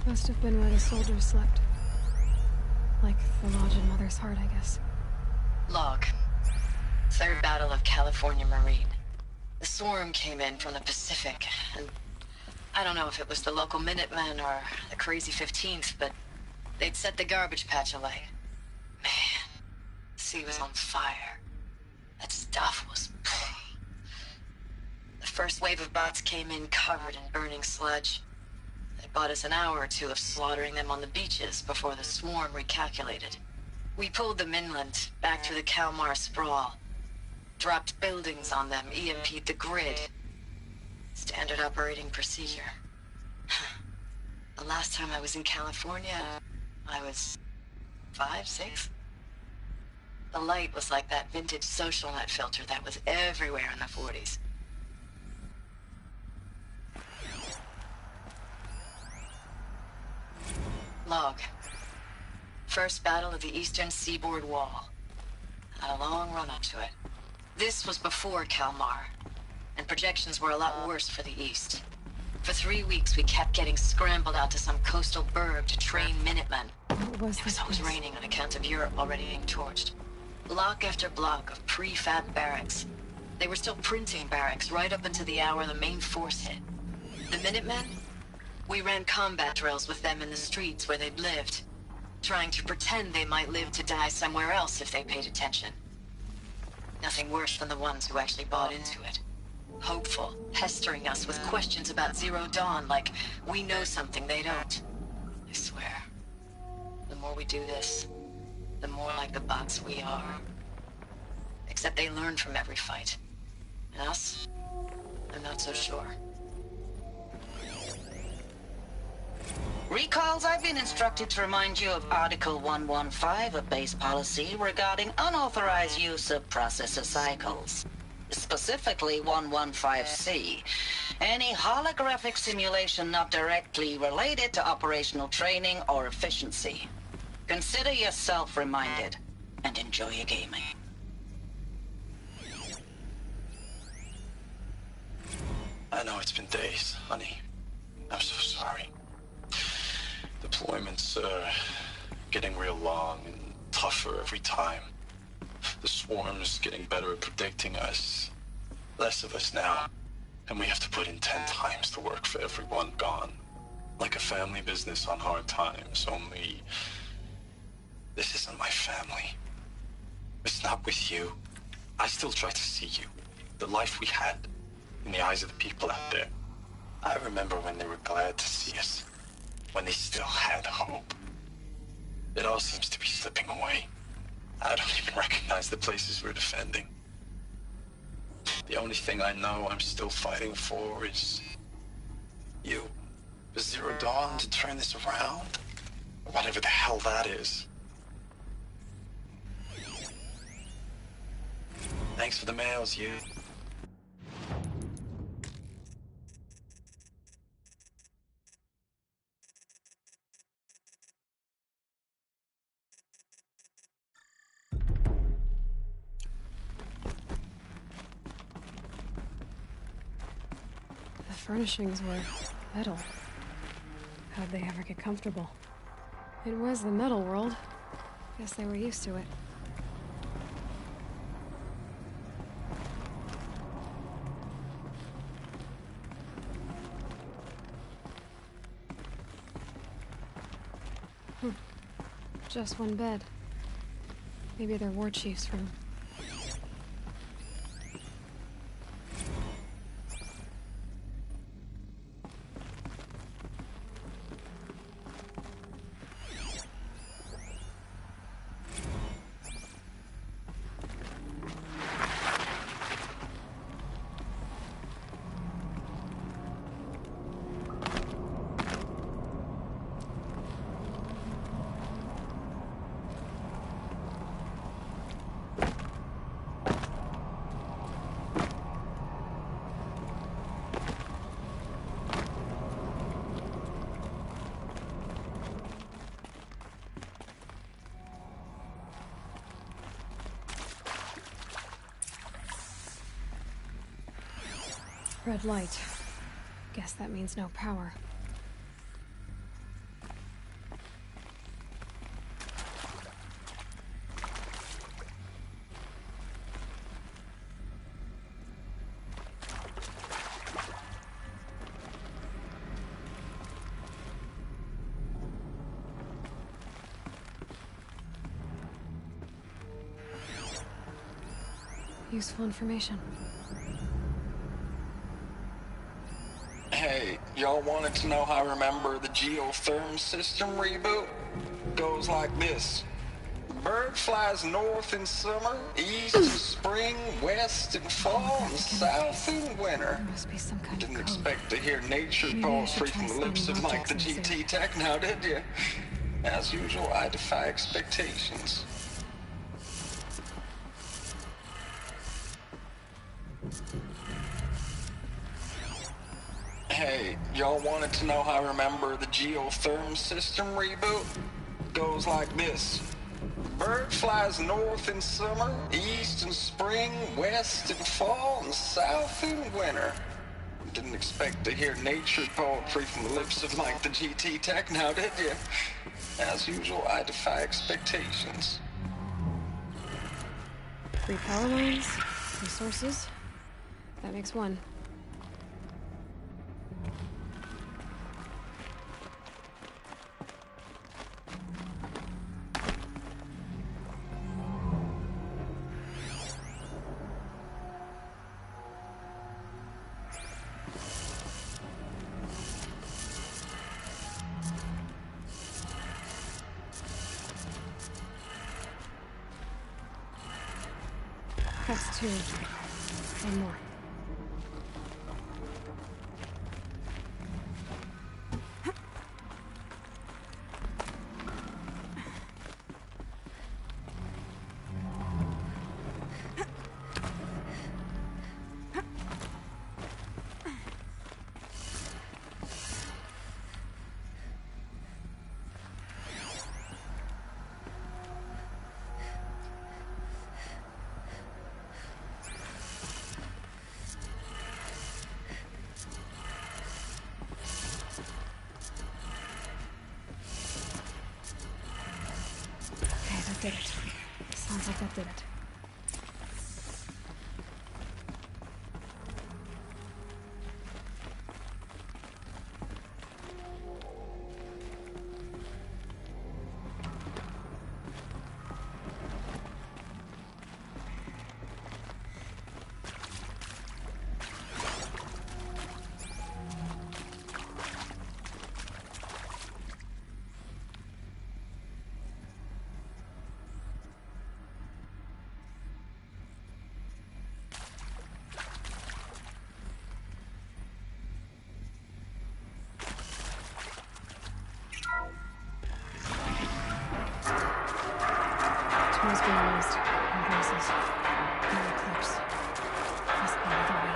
Must have been where the soldiers slept. Like the lodge in Mother's Heart, I guess. Log. Third Battle of California Marine. The swarm came in from the Pacific, and I don't know if it was the local Minutemen or the crazy 15th, but they'd set the garbage patch alight. Man, the sea was on fire. That stuff was... The first wave of bots came in covered in burning sludge. They bought us an hour or two of slaughtering them on the beaches before the swarm recalculated. We pulled them inland, back through the Kalmar sprawl. Dropped buildings on them, EMP'd the grid. Standard operating procedure. The last time I was in California, I was 5, 6? The light was like that vintage social net filter that was everywhere in the 40s. Log. First battle of the eastern seaboard wall. Had a long run up to it. This was before Kalmar, and projections were a lot worse for the east. For 3 weeks, we kept getting scrambled out to some coastal burg to train Minutemen. It was always raining on account of Europe already being torched. Block after block of prefab barracks. They were still printing barracks right up until the hour the main force hit. The Minutemen? We ran combat drills with them in the streets where they'd lived, trying to pretend they might live to die somewhere else if they paid attention. Nothing worse than the ones who actually bought into it. Hopeful, pestering us with questions about Zero Dawn like we know something they don't. I swear, the more we do this, the more like the bots we are. Except they learn from every fight. And us? I'm not so sure. Recalls, I've been instructed to remind you of Article 115 of base policy regarding unauthorized use of processor cycles. Specifically 115C. Any holographic simulation not directly related to operational training or efficiency. Consider yourself reminded, and enjoy your gaming. I know it's been days, honey. I'm so sorry. Deployments are getting real long and tougher every time. The swarm's getting better at predicting us. Less of us now. And we have to put in 10 times the work for everyone gone. Like a family business on hard times, only... this isn't my family. It's not with you. I still try to see you. The life we had. In the eyes of the people out there. I remember when they were glad to see us. When they still had hope. It all seems to be slipping away. I don't even recognize the places we're defending. The only thing I know I'm still fighting for is... you. The Zero Dawn to turn this around. Whatever the hell that is. Thanks for the mails, you. The furnishings were metal. How'd they ever get comfortable? It was the metal world. Guess they were used to it. Just one bed. Maybe they're war chief's room. Red light. Guess that means no power. Useful information. Hey, y'all wanted to know how I remember the geotherm system reboot? Goes like this. Bird flies north in summer, east in spring, west in fall, and south in winter. Must be some kind Didn't of code. expect to hear nature Maybe I poetry should from try the lips spelling of Mike the objects GT Tech now, did you? As usual, I defy expectations. Hey, y'all wanted to know how I remember the geotherm system reboot? Goes like this. Bird flies north in summer, east in spring, west in fall, and south in winter. Didn't expect to hear nature poetry from the lips of Mike the GT Tech now, did you? As usual, I defy expectations. 3 power lines, resources. That makes 1. That's 2. 1 more. That did it. Sounds like that did it. Tools being used. In places. No eclipse. Must be another way.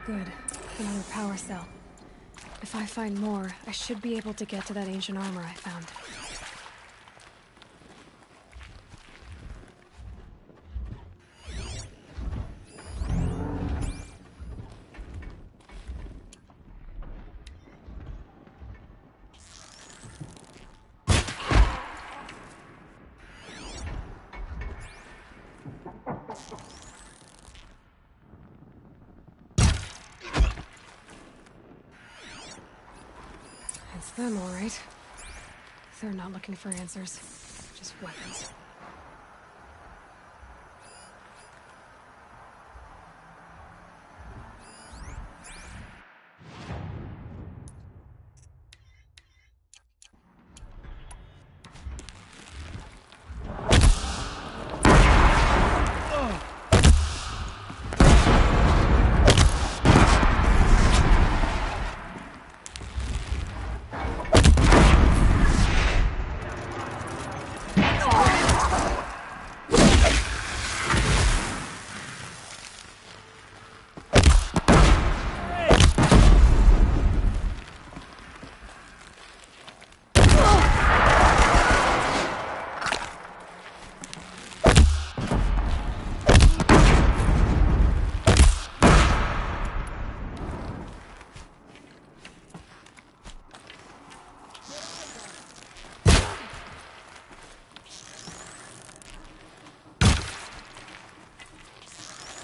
Good. Another power cell. If I find more, I should be able to get to that ancient armor I found. It's them, all right. They're not looking for answers, just weapons.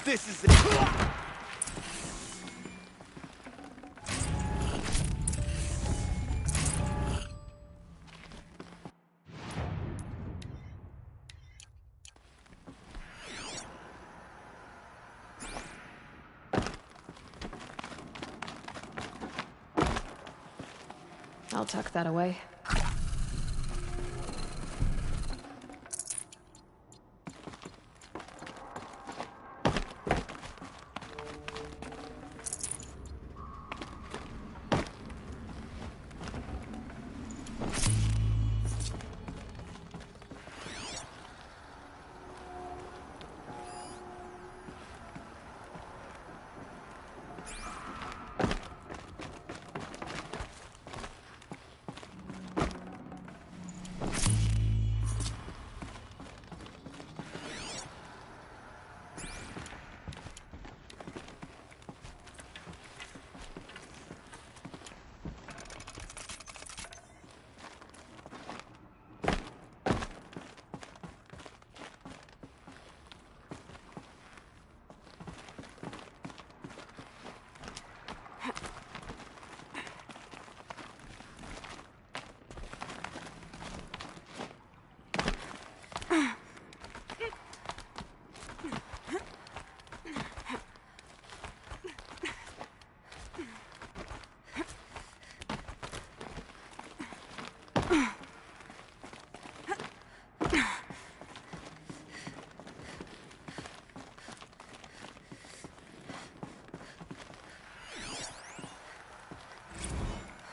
This is it. I'll tuck that away.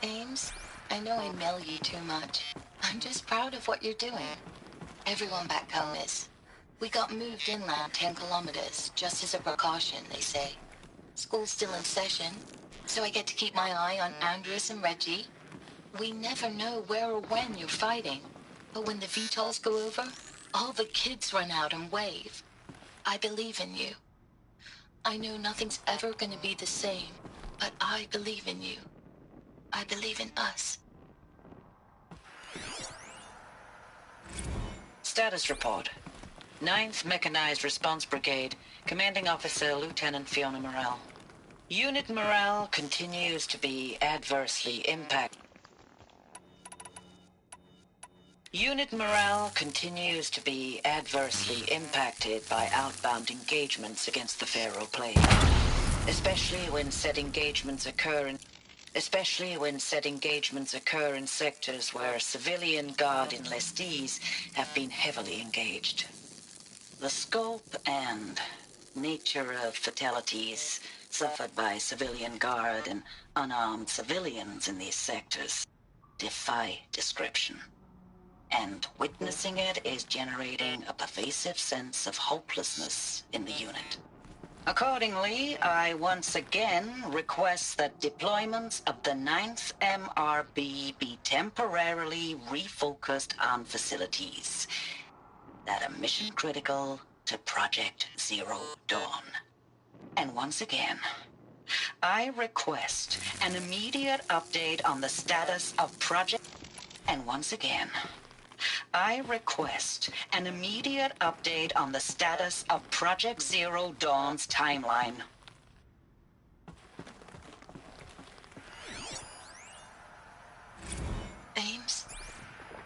Ames, I know I mail you too much. I'm just proud of what you're doing. Everyone back home is. We got moved inland 10 kilometers, just as a precaution, they say. School's still in session, so I get to keep my eye on Andres and Reggie. We never know where or when you're fighting, but when the VTOLs go over, all the kids run out and wave. I believe in you. I know nothing's ever gonna be the same, but I believe in you. I believe in us. Status report. 9th Mechanized Response Brigade, Commanding Officer Lieutenant Fiona Morell. Unit morale continues to be adversely impacted. Unit morale continues to be adversely impacted by outbound engagements against the Pharaoh Plague, especially when said engagements occur in sectors where civilian guard enlistees have been heavily engaged. The scope and nature of fatalities suffered by civilian guard and unarmed civilians in these sectors defy description. And witnessing it is generating a pervasive sense of hopelessness in the unit. Accordingly, I once again request that deployments of the 9th MRB be temporarily refocused on facilities that are mission critical to Project Zero Dawn. And once again, I request an immediate update on the status of Project... And once again, I request an immediate update on the status of Project Zero Dawn's timeline. Ames,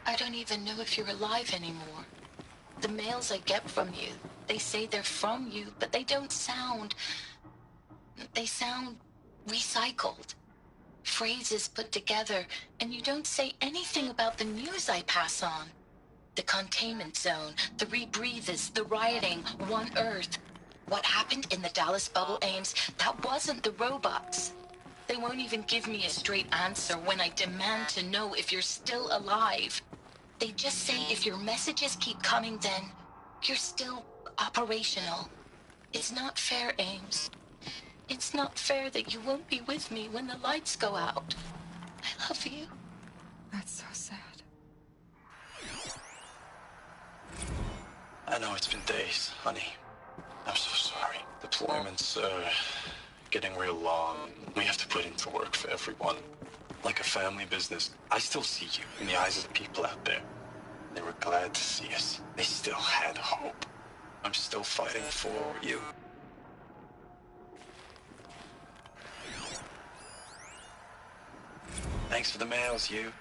I don't even know if you're alive anymore. The mails I get from you, they say they're from you, but they don't sound... They sound recycled. Phrases put together, and you don't say anything about the news I pass on. The containment zone, the rebreathers, the rioting, One Earth. What happened in the Dallas bubble, Ames, that wasn't the robots. They won't even give me a straight answer when I demand to know if you're still alive. They just say if your messages keep coming, then you're still operational. It's not fair, Ames. It's not fair that you won't be with me when the lights go out. I love you. That's so sad. I know it's been days, honey. I'm so sorry. Deployments are getting real long. We have to put into work for everyone. Like a family business. I still see you in the eyes of the people out there. They were glad to see us. They still had hope. I'm still fighting for you. Thanks for the mails, you.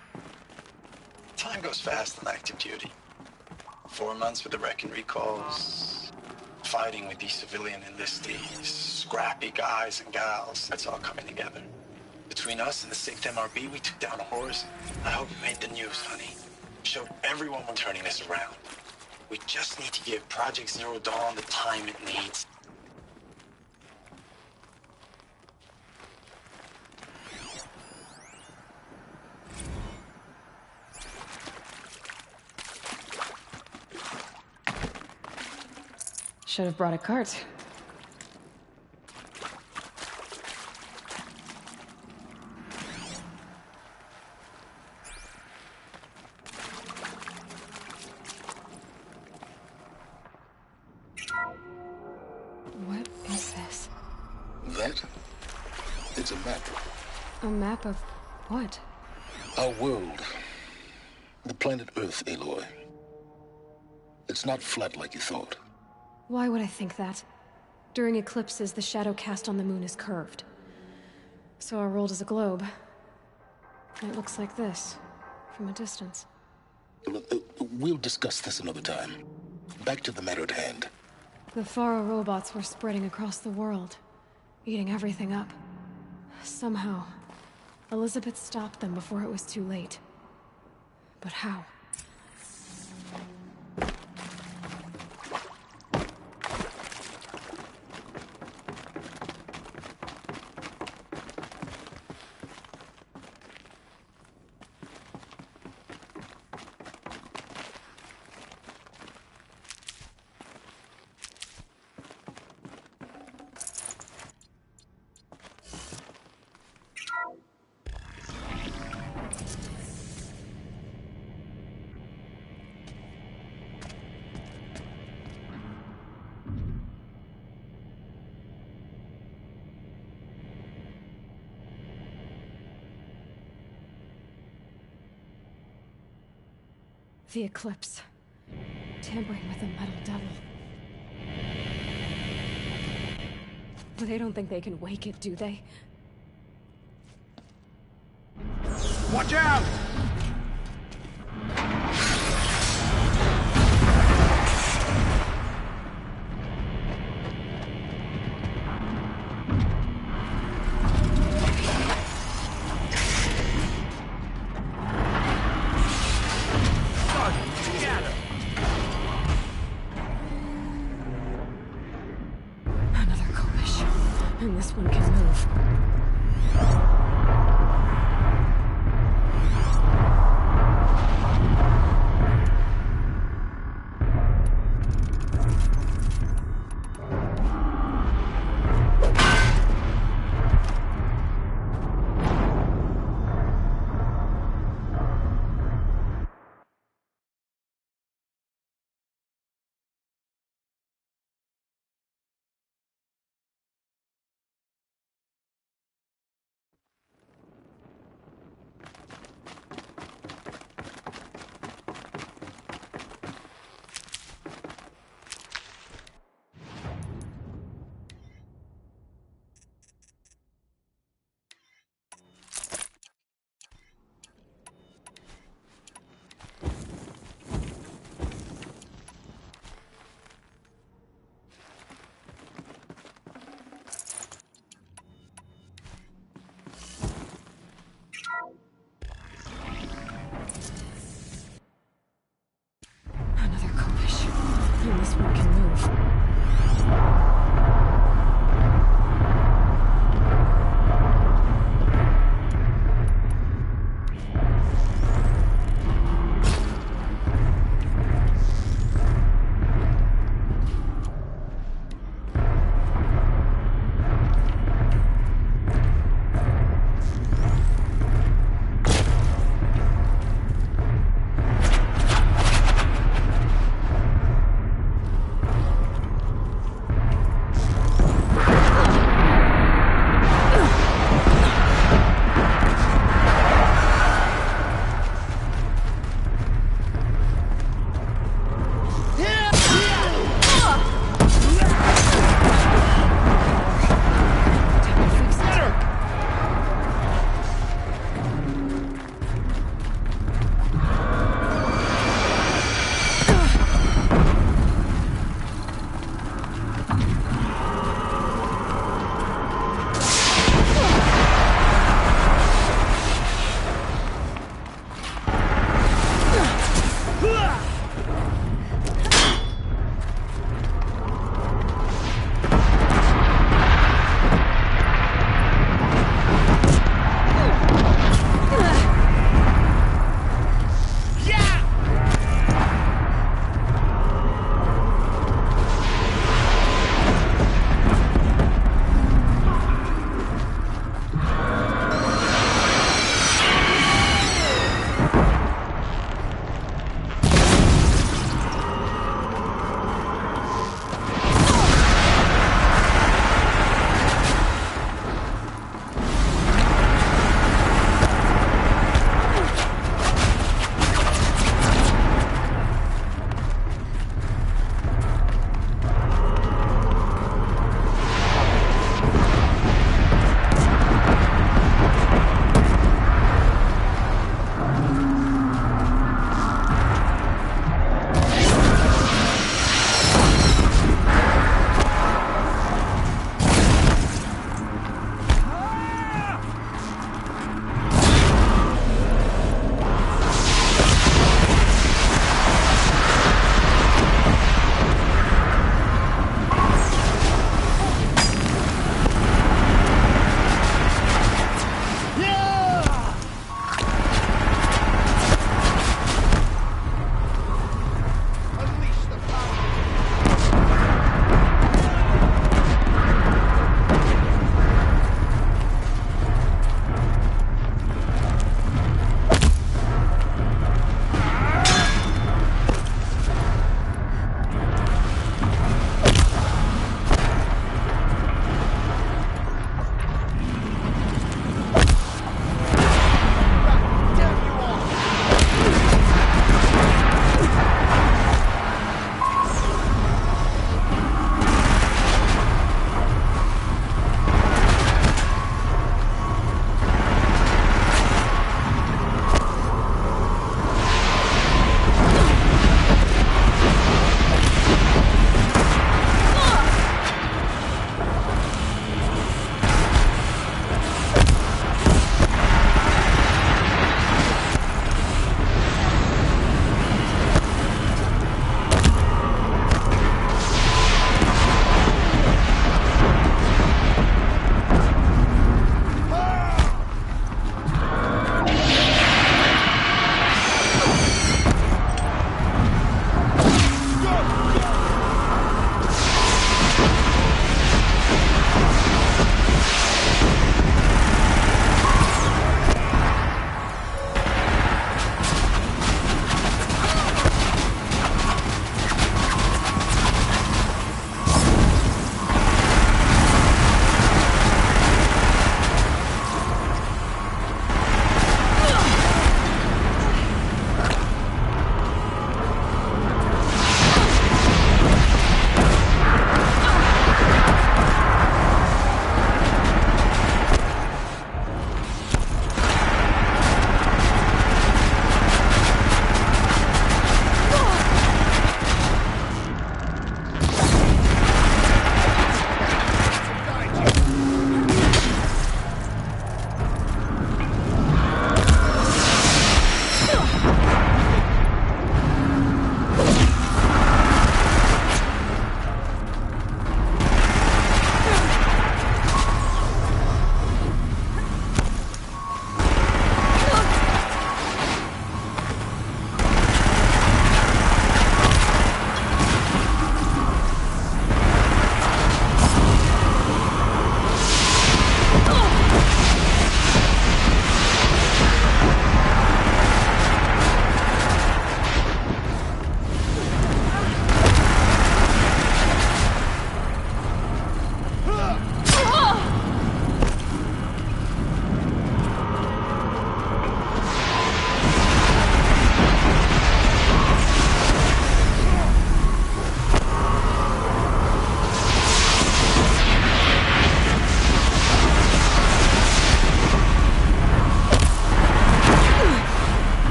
Time goes fast on active duty. 4 months with the wreck and recalls. Fighting with these civilian enlistees. Scrappy guys and gals. That's all coming together. Between us and the 6th MRB, we took down a horse. I hope it made the news, honey. Showed everyone we're turning this around. We just need to give Project Zero Dawn the time it needs. Should have brought a cart. What is this? That? It's a map. A map of what? Our world. The planet Earth, Aloy. It's not flat like you thought. Why would I think that? During eclipses, the shadow cast on the moon is curved. So our world is a globe. And it looks like this, from a distance. We'll discuss this another time. Back to the matter at hand. The Faro robots were spreading across the world, eating everything up. Somehow, Elizabeth stopped them before it was too late. But how? The Eclipse. Tampering with the Metal Devil. But they don't think they can wake it, do they? Watch out! Another Kobish. And this one can move.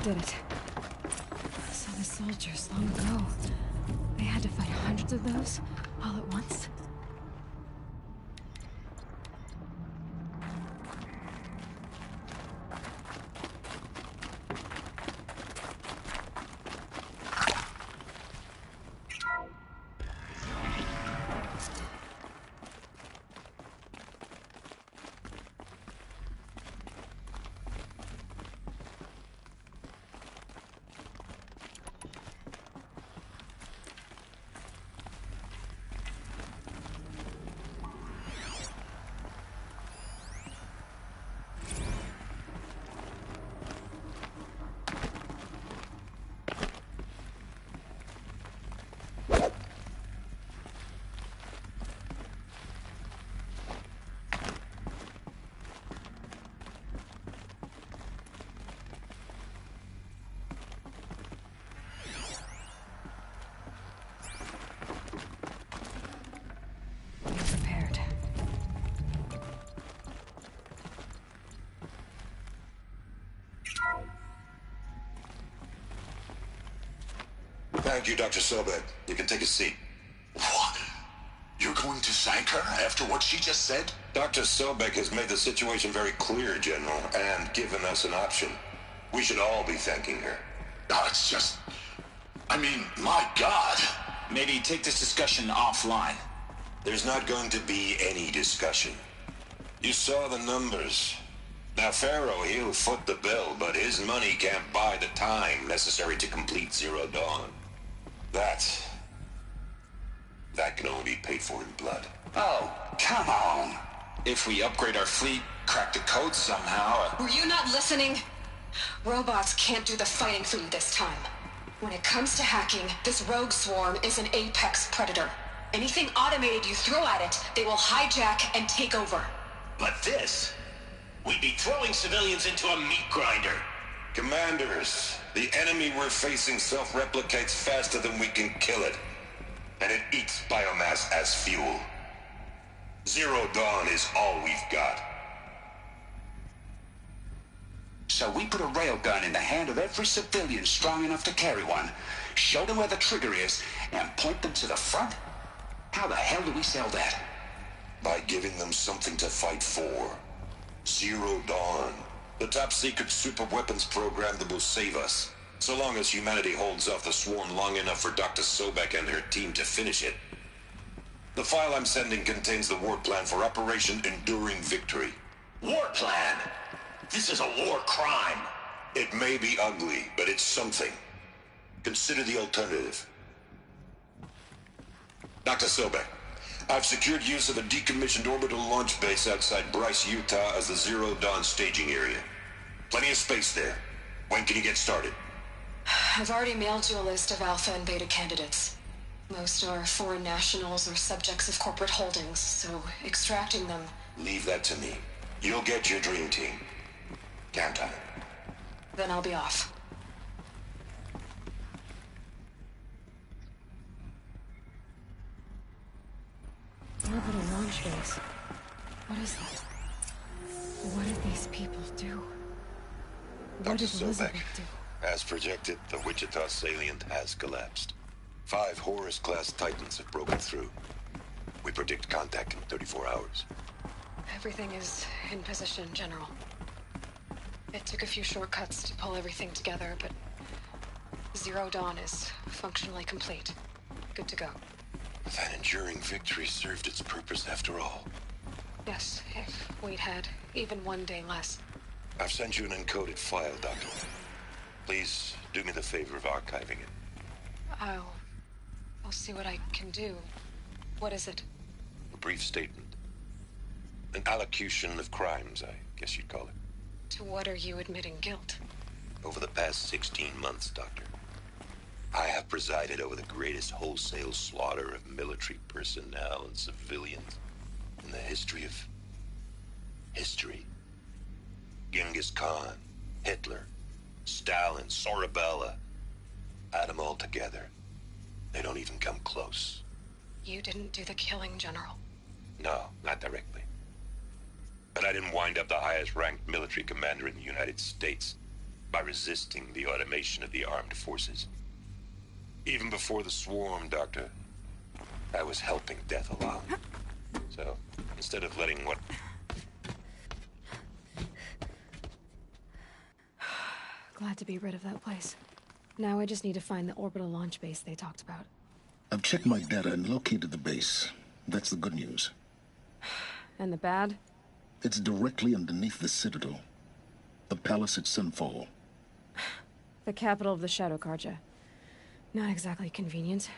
did it. So the soldiers long ago, they had to fight hundreds of those all at once? Thank you, Dr. Sobek. You can take a seat. What? You're going to thank her after what she just said? Dr. Sobek has made the situation very clear, General, and given us an option. We should all be thanking her. No, it's just... I mean, my God. Maybe take this discussion offline. There's not going to be any discussion. You saw the numbers. Now, Pharaoh, he'll foot the bill, but his money can't buy the time necessary to complete Zero Dawn. That can only be paid for in blood. Oh, come on. If we upgrade our fleet, crack the code somehow... Were you not listening? Robots can't do the fighting for you this time. When it comes to hacking, this rogue swarm is an apex predator. Anything automated you throw at it, they will hijack and take over. But this... we'd be throwing civilians into a meat grinder. Commanders, the enemy we're facing self-replicates faster than we can kill it. And it eats biomass as fuel. Zero Dawn is all we've got. So we put a railgun in the hand of every civilian strong enough to carry one, show them where the trigger is, and point them to the front? How the hell do we sell that? By giving them something to fight for. Zero Dawn. The top-secret super-weapons program that will save us. So long as humanity holds off the swarm long enough for Dr. Sobek and her team to finish it. The file I'm sending contains the war plan for Operation Enduring Victory. War plan? This is a war crime. It may be ugly, but it's something. Consider the alternative. Dr. Sobek, I've secured use of a decommissioned orbital launch base outside Bryce, Utah as the Zero Dawn staging area. Plenty of space there. When can you get started? I've already mailed you a list of Alpha and Beta candidates. Most are foreign nationals or subjects of corporate holdings, so extracting them... Leave that to me. You'll get your dream team. Count on it. Then I'll be off. Orbital launch base. What is that? What did these people do? What did Elizabeth do? As projected, the Wichita salient has collapsed. 5 Horus-class Titans have broken through. We predict contact in 34 hours. Everything is in position, General. It took a few shortcuts to pull everything together, but Zero Dawn is functionally complete. Good to go. That enduring victory served its purpose after all. Yes, if we'd had even one day less. I've sent you an encoded file, Doctor. Please do me the favor of archiving it. I'll see what I can do. What is it? A brief statement. An allocution of crimes, I guess you'd call it. To what are you admitting guilt? Over the past 16 months, Doctor, I have presided over the greatest wholesale slaughter of military personnel and civilians in the history of... history. Genghis Khan, Hitler, Stalin, Sorabella. Add them all together. They don't even come close. You didn't do the killing, General. No, not directly. But I didn't wind up the highest-ranked military commander in the United States. by resisting the automation of the armed forces. Even before the swarm, Doctor, I was helping death along. So, instead of letting what... Glad to be rid of that place. Now I just need to find the orbital launch base they talked about. I've checked my data and located the base. That's the good news. And the bad? It's directly underneath the Citadel. The palace at Sunfall. The capital of the Shadow Carja. Not exactly convenient.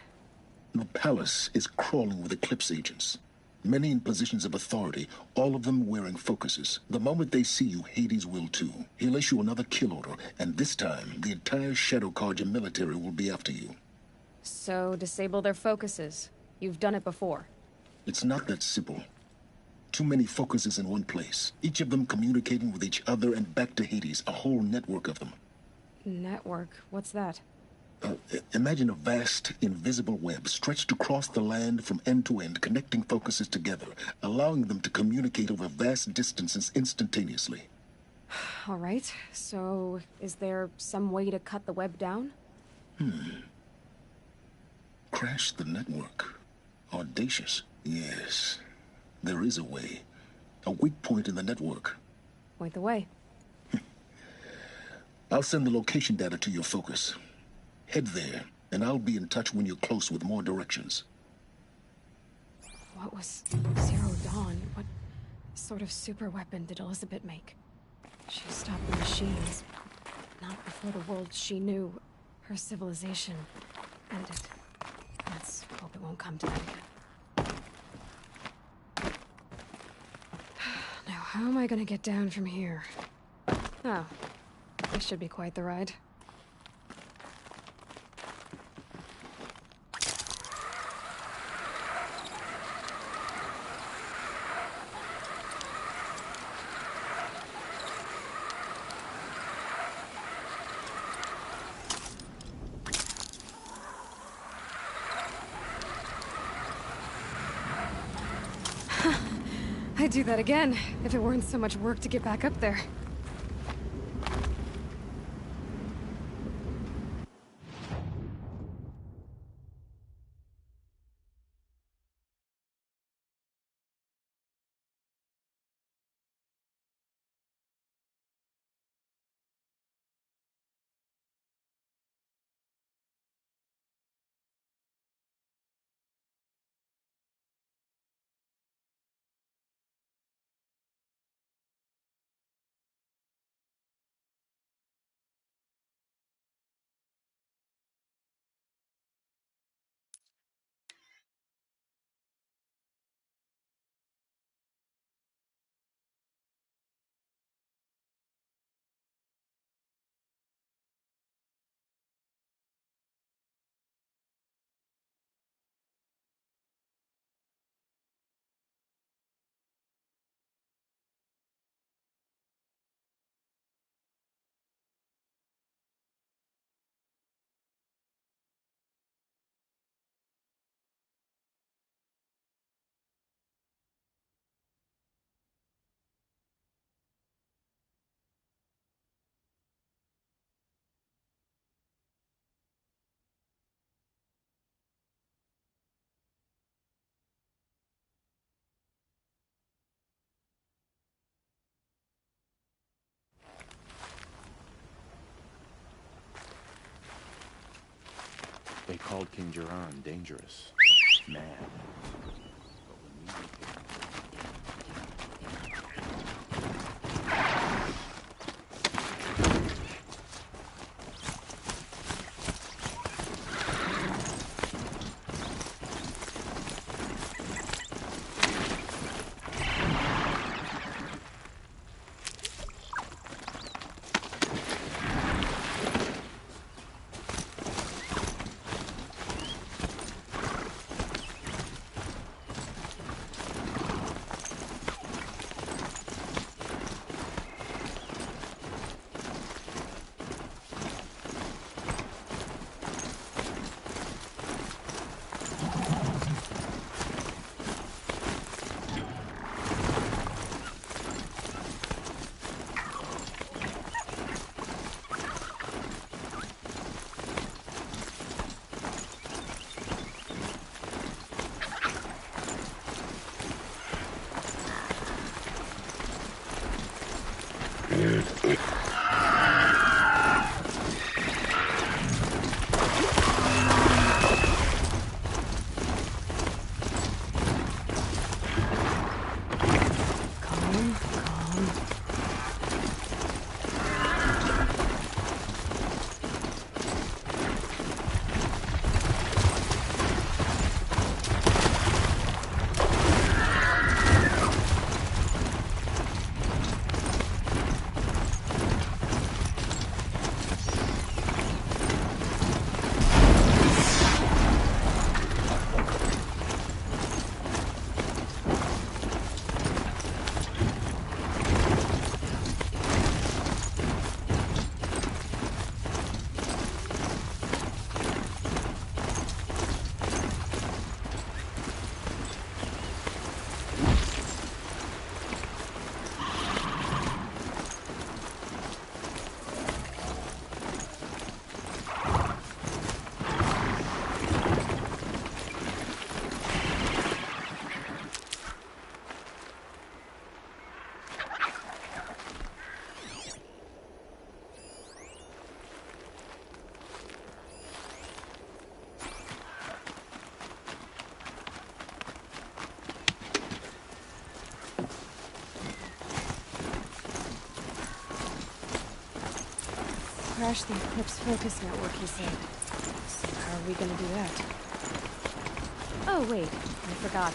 The palace is crawling with Eclipse agents. Many in positions of authority, all of them wearing focuses. The moment they see you, Hades will too. He'll issue another kill order, and this time, the entire Shadow Carja military will be after you. So, disable their focuses. You've done it before. It's not that simple. Too many focuses in one place. Each of them communicating with each other and back to Hades, a whole network of them. Network? What's that? Imagine a vast, invisible web stretched across the land from end to end, connecting focuses together, allowing them to communicate over vast distances instantaneously. All right, so is there some way to cut the web down? Crash the network. Audacious. Yes, there is a way. A weak point in the network. Point the way. I'll send the location data to your focus. Head there, and I'll be in touch when you're close with more directions. What was Zero Dawn? What sort of super weapon did Elizabeth make? She stopped the machines, but not before the world she knew, her civilization, ended. Let's hope it won't come to that again. Now, how am I gonna get down from here? Oh, this should be quite the ride. I'd do that again, if it weren't so much work to get back up there. They called King Jiran dangerous, mad. But when Crash the Eclipse Focus Network, he said. So how are we gonna do that? Oh, wait. I forgot.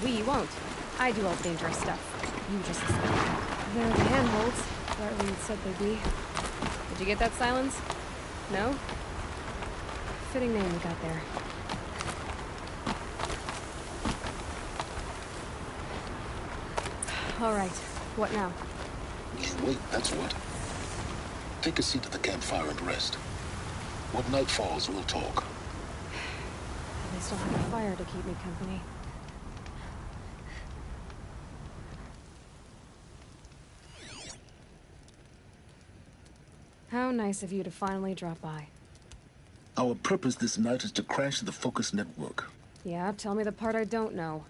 We won't. I do all the dangerous stuff. You just escape. They're the handholds. Bartley said they'd be. Did you get that, Silence? No? Fitting name we got there. All right. What now? Wait, that's what. Take a seat at the campfire and rest. When night falls, we'll talk. At least I'll have a fire to keep me company. How nice of you to finally drop by. Our purpose this night is to crash the Focus Network. Yeah, tell me the part I don't know.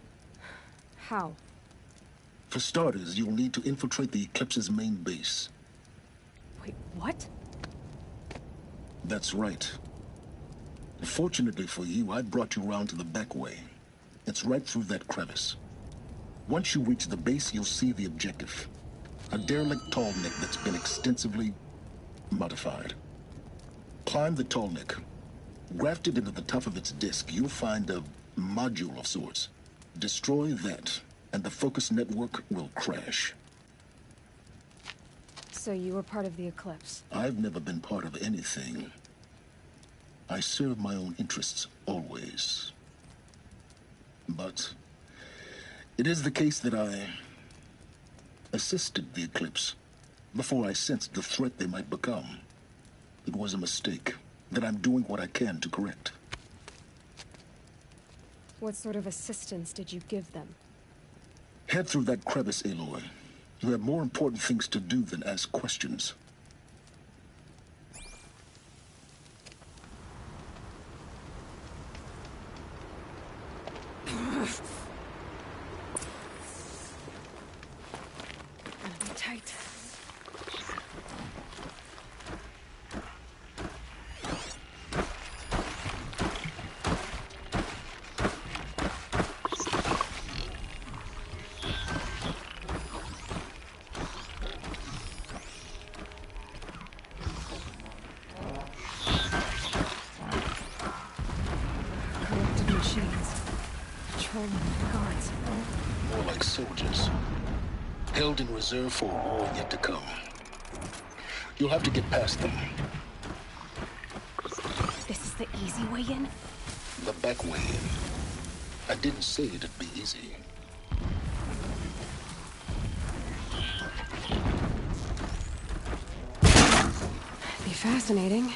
How? For starters, you'll need to infiltrate the Eclipse's main base. Wait, what? That's right. Fortunately for you, I brought you around to the back way. It's right through that crevice. Once you reach the base, you'll see the objective. A derelict tallneck that's been extensively modified. Climb the tallneck. Grafted into the top of its disk, you'll find a module of sorts. Destroy that, and the Focus Network will crash. So you were part of the Eclipse? I've never been part of anything. I serve my own interests, always. But it is the case that I assisted the Eclipse before I sensed the threat they might become. It was a mistake that I'm doing what I can to correct. What sort of assistance did you give them? Head through that crevice, Aloy. You have more important things to do than ask questions. Gotta be tight. More like soldiers. Held in reserve for a war yet to come. You'll have to get past them. This is the easy way in? The back way in. I didn't say it'd be easy. Be fascinating.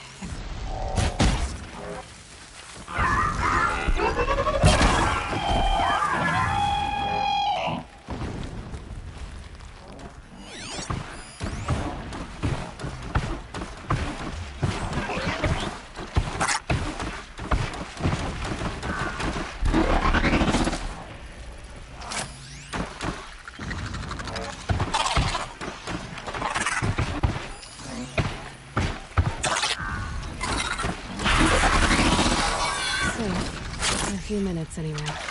few minutes, anyway.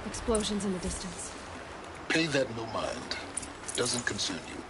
Explosions in the distance. Pay that no mind. Doesn't concern you.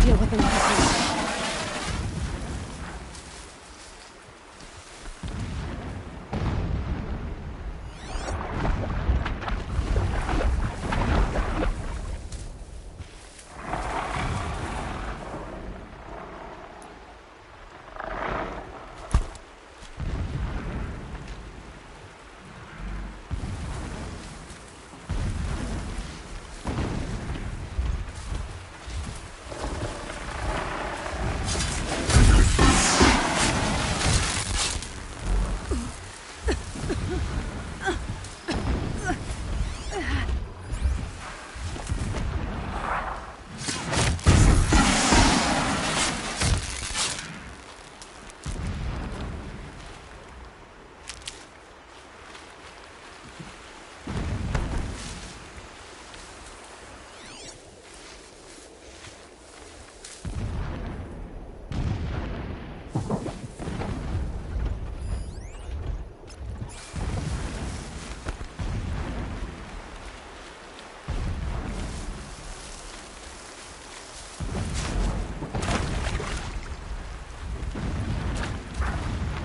deal with them quickly.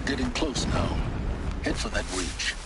Getting close now. Head for that breach.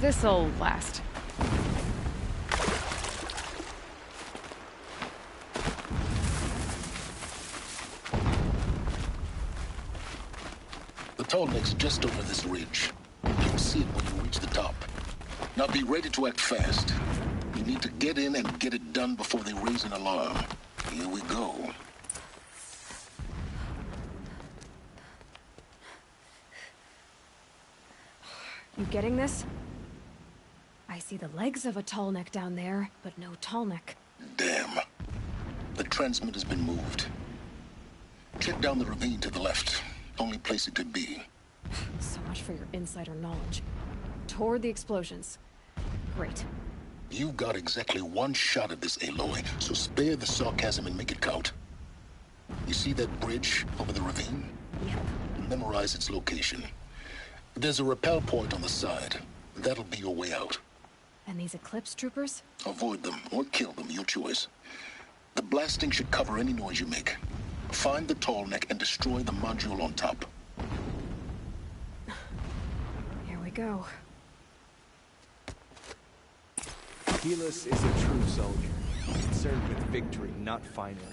This'll last. The Tallneck's just over this ridge. You'll see it when you reach the top. Now be ready to act fast. You need to get in and get it done before they raise an alarm. Here we go. You getting this? I see the legs of a Tallneck down there, but no Tallneck. Damn. The transmitter's been moved. Check down the ravine to the left. Only place it could be. So much for your insider knowledge. Toward the explosions. Great. You've got exactly one shot at this, Aloy, so spare the sarcasm and make it count. You see that bridge over the ravine? Yep. Memorize its location. There's a rappel point on the side. That'll be your way out. And these Eclipse troopers? Avoid them or kill them, your choice. The blasting should cover any noise you make. Find the Tallneck and destroy the module on top. Here we go. Helis is a true soldier, concerned with victory, not finally.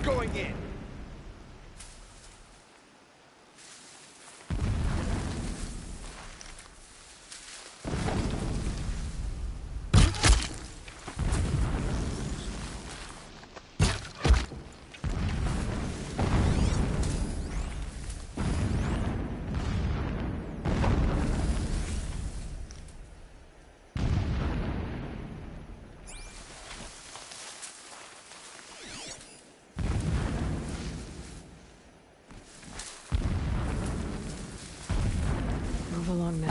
Going in. Move along now.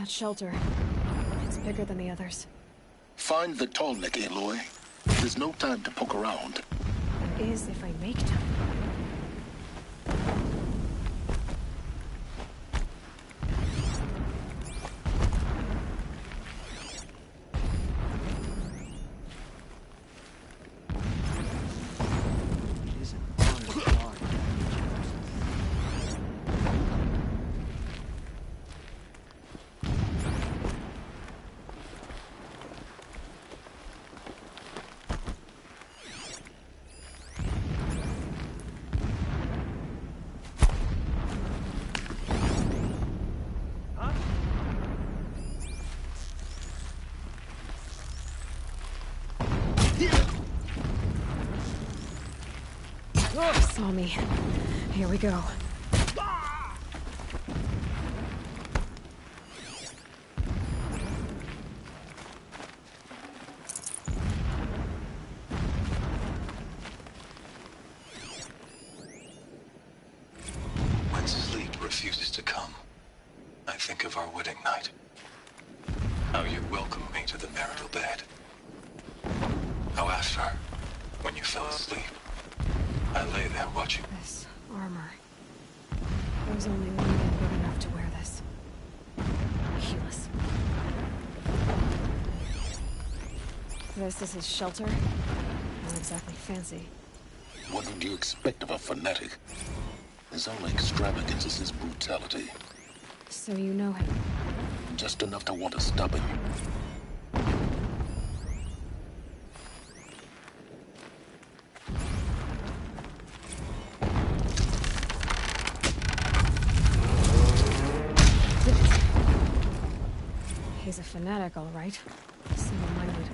That shelter. It's bigger than the others. Find the tall neck, Aloy. There's no time to poke around. There is if I make time. Saw me. Here we go. When sleep refuses to come, I think of our wedding night. How you welcomed me to the marital bed. How after, when you fell asleep, I lay there watching. This armor. There's only one man big enough to wear this. Helis. This is his shelter? Not exactly fancy. What would you expect of a fanatic? His only extravagance is his brutality. So you know him? Just enough to want to stop him. He's a fanatic, all right. Single-minded.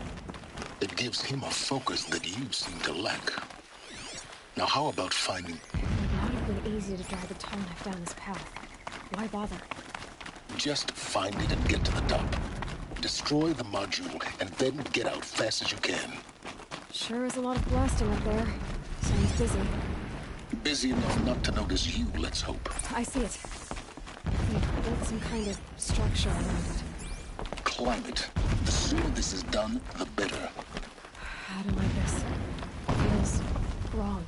It gives him a focus that you seem to lack. Now how about finding... It would not have been easy to drag the tall neck down this path. Why bother? Just find it and get to the top. Destroy the module, and then get out fast as you can. Sure is a lot of blasting up there. Sounds busy. Busy enough not to notice you, let's hope. I see it. They built some kind of structure around it. Climb it. The sooner this is done, the better. I don't like this. Feels wrong.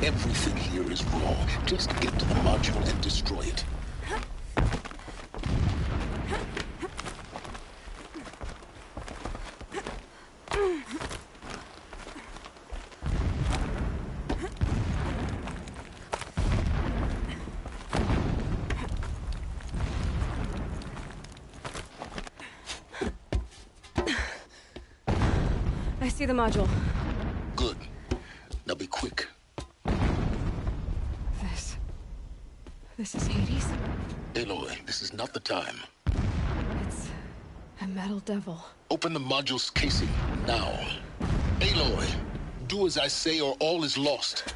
Everything here is wrong. Just get to the module and destroy it. I see the module. Good. Now be quick. This is Hades? Aloy, this is not the time. It's a metal devil. Open the module's casing, now. Aloy, do as I say or all is lost.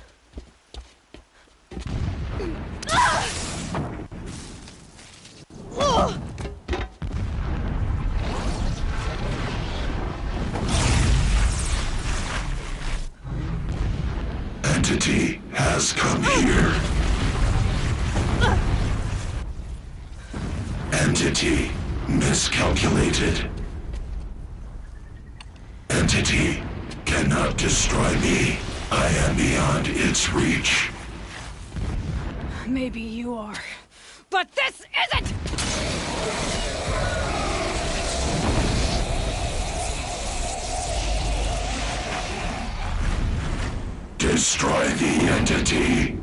Entity has come here. Entity miscalculated. Entity cannot destroy me. I am beyond its reach. Maybe you are, but this isn't! Destroy the entity.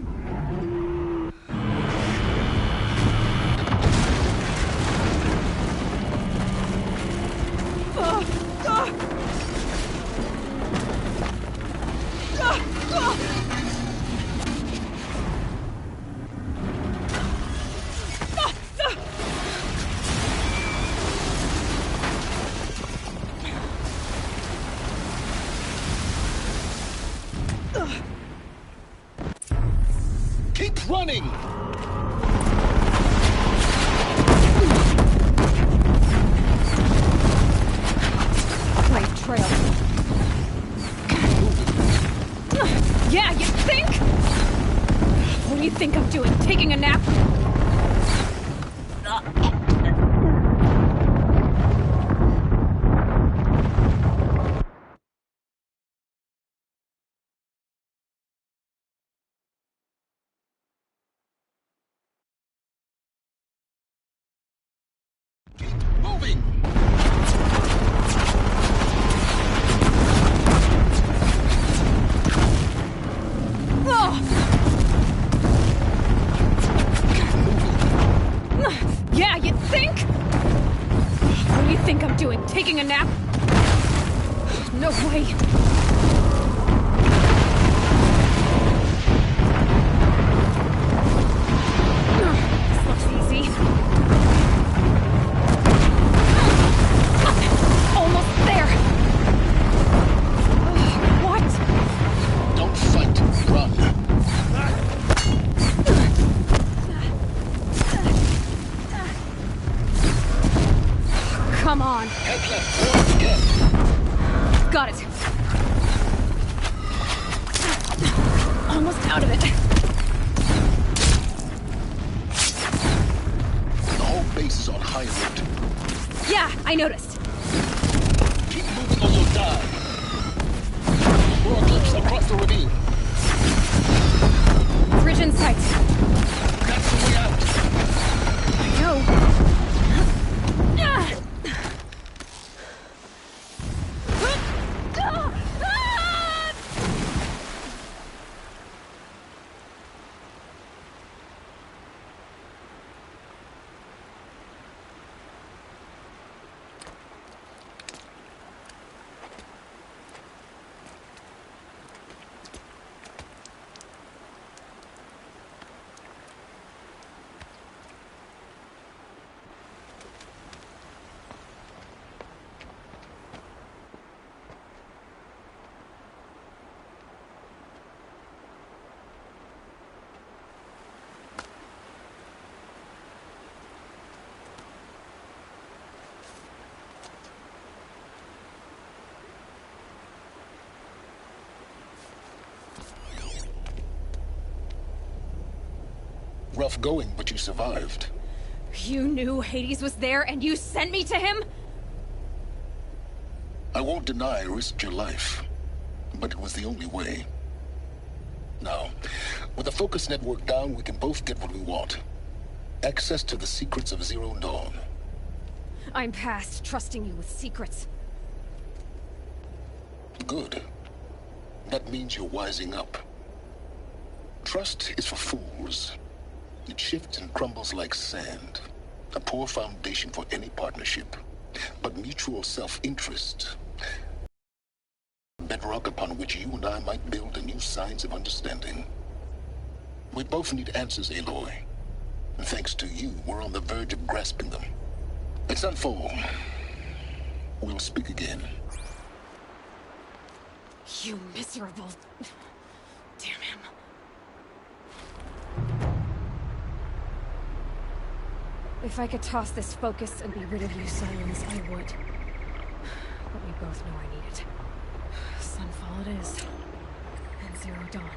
Keep running! Great trail. Yeah, you think? What do you think I'm doing? Taking a nap? a nap? No way. This looks easy. Almost there. What? Don't fight. Run. Come on. Head left. Forward again. Got it. Almost out of it. The whole base is on high alert. Yeah, I noticed. Keep moving or you'll die. More eclipse across the ravine. Bridge in sight. That's the way out. I know. Rough going, but you survived. You knew Hades was there and you sent me to him? I won't deny I risked your life, but it was the only way. Now, with the focus network down, we can both get what we want. Access to the secrets of Zero Dawn. I'm past trusting you with secrets. Good. That means you're wising up. Trust is for fools. It shifts and crumbles like sand. A poor foundation for any partnership. But mutual self-interest, bedrock upon which you and I might build a new science of understanding. We both need answers, Aloy. And thanks to you, we're on the verge of grasping them. It's Sunfall. We'll speak again. You miserable... Damn him. If I could toss this focus and be rid of you, Silence, I would. But we both know I need it. Sunfall it is. And Zero Dawn.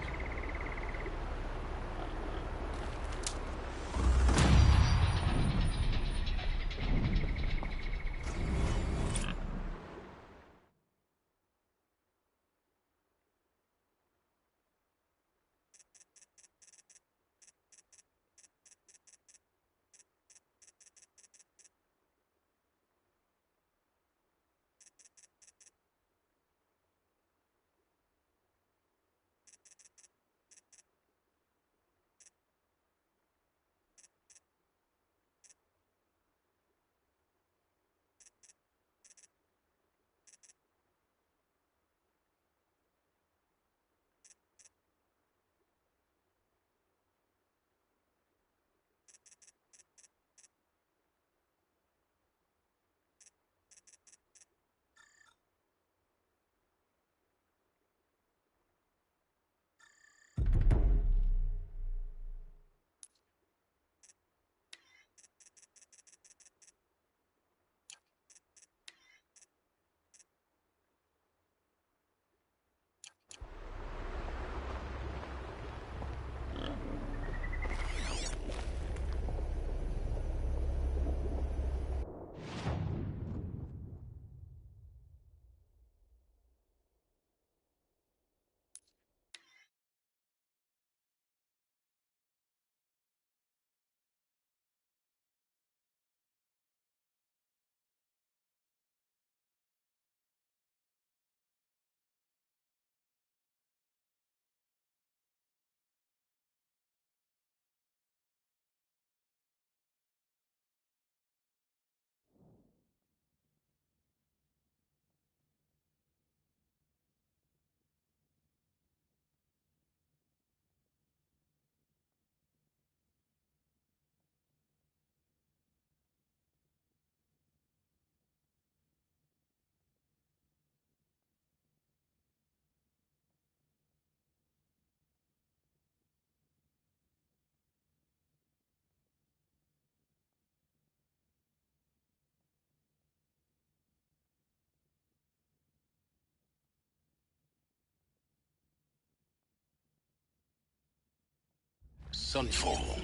Sunfall.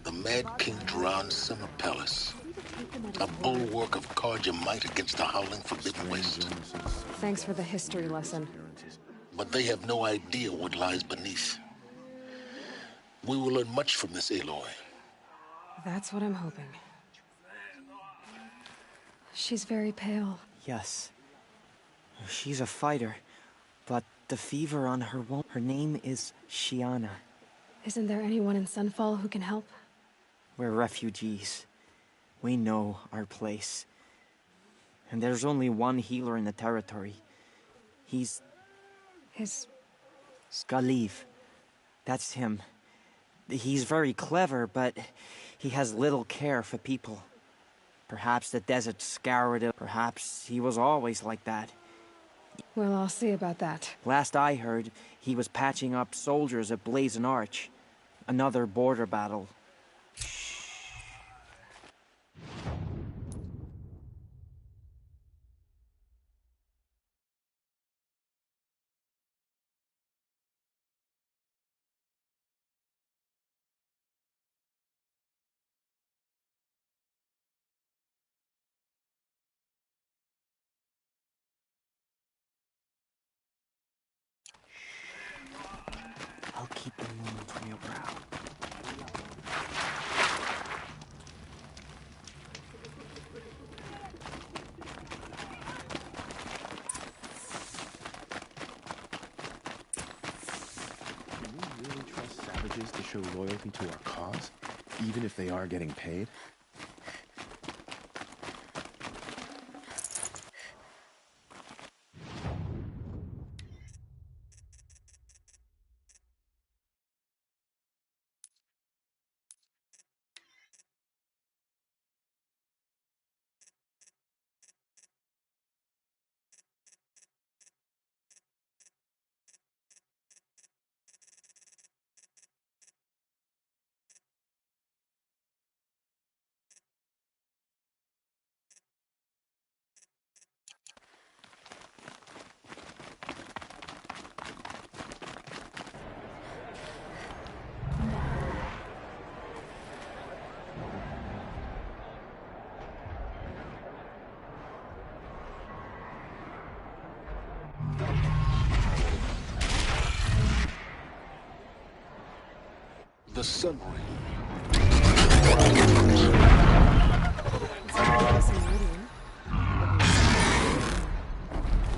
The Mad King Duran's summer palace. A bulwark of Carja might against the howling Forbidden West. Thanks for the history lesson. But they have no idea what lies beneath. We will learn much from this, Aloy. That's what I'm hoping. She's very pale. Yes. She's a fighter, but the fever on her won't. Her name is Shiana. Isn't there anyone in Sunfall who can help? We're refugees. We know our place. And there's only one healer in the territory. He's... Skaliv. That's him. He's very clever, but he has little care for people. Perhaps the desert scoured him. Perhaps he was always like that. Well, I'll see about that. Last I heard, he was patching up soldiers at Blazon Arch. Another border battle. I'll keep the moon from your brow. Can we really trust savages to show loyalty to our cause, even if they are getting paid? The Sun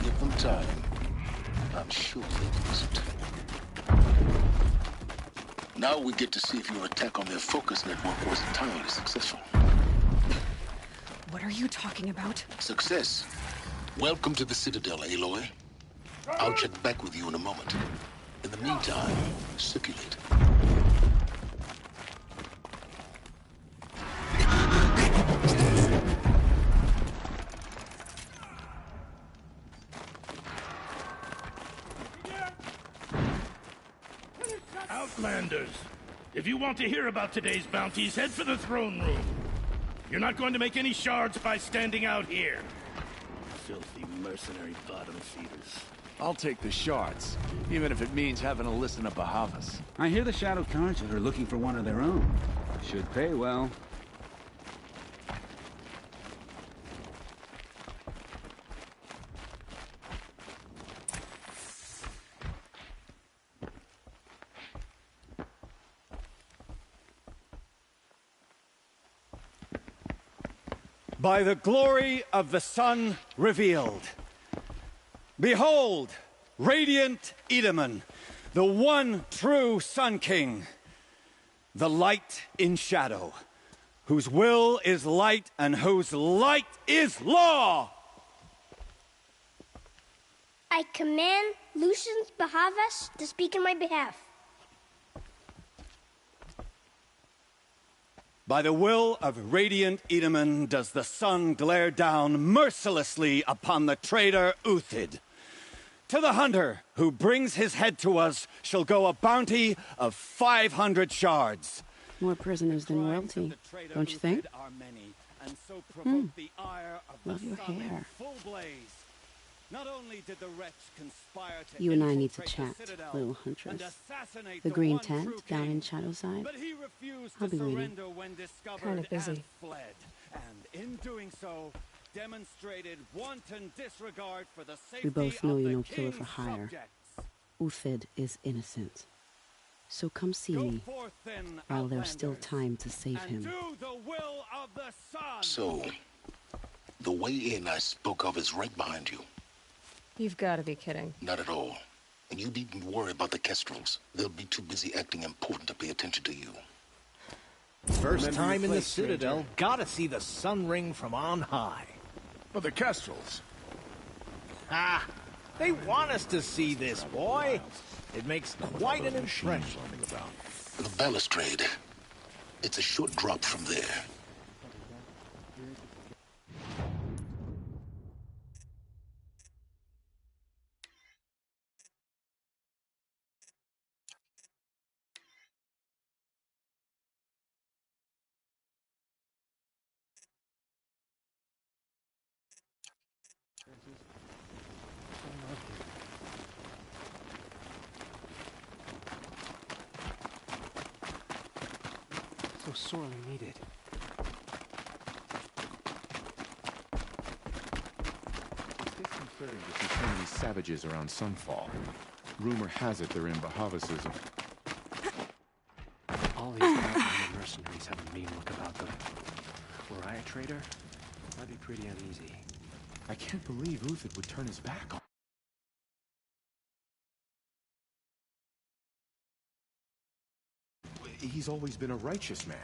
Give them time. I'm sure they'll use it. Now we get to see if your attack on their focus network was entirely successful. What are you talking about? Success. Welcome to the Citadel, Aloy. I'll check back with you in a moment. In the meantime, circulate. Outlanders, if you want to hear about today's bounties, head for the throne room. You're not going to make any shards by standing out here. Filthy mercenary bottom feeders. I'll take the shards, even if it means having to listen to Bahavas. I hear the Shadow Carja are looking for one of their own. Should pay well. By the glory of the sun revealed. Behold, radiant Edaman, the one true Sun King, the light in shadow, whose will is light and whose light is law. I command Lucius Bahavas to speak in my behalf. By the will of radiant Edaman does the sun glare down mercilessly upon the traitor Uthid. To the hunter who brings his head to us shall go a bounty of 500 shards. More prisoners than royalty, don't you think? And so provoke the ire of Love the your sun hair. in Full blaze. Not only did the wretch conspire to You and I need to infiltrate chat, the Citadel little and huntress. assassinate The green one true tent down king, in Shadowside. but he refused I'll to be waiting. surrender when discovered Kinda busy. and fled. And in doing so, demonstrated wanton disregard for the safety We both know of you're the no killer for king's hire. subjects. Uthid is innocent. So come see Go me forth then, while there's still Outlanders, time to save and him. do the will of the sun. So, the way in I spoke of is right behind you. You've got to be kidding. Not at all. And you needn't worry about the Kestrels. They'll be too busy acting important to pay attention to you. First time in the Citadel, gotta see the sun ring from on high. But the Kestrels. Ah, they want us to see this, boy. It makes quite an impression. The balustrade. It's a short drop from there. So sorely needed. It's disconcerting to see so many savages around Sunfall. Rumor has it they're in Bahavasism. All these Outlander mercenaries have a mean look about them. Were I a traitor, I'd be pretty uneasy. I can't believe Uthid would turn his back on. He's always been a righteous man.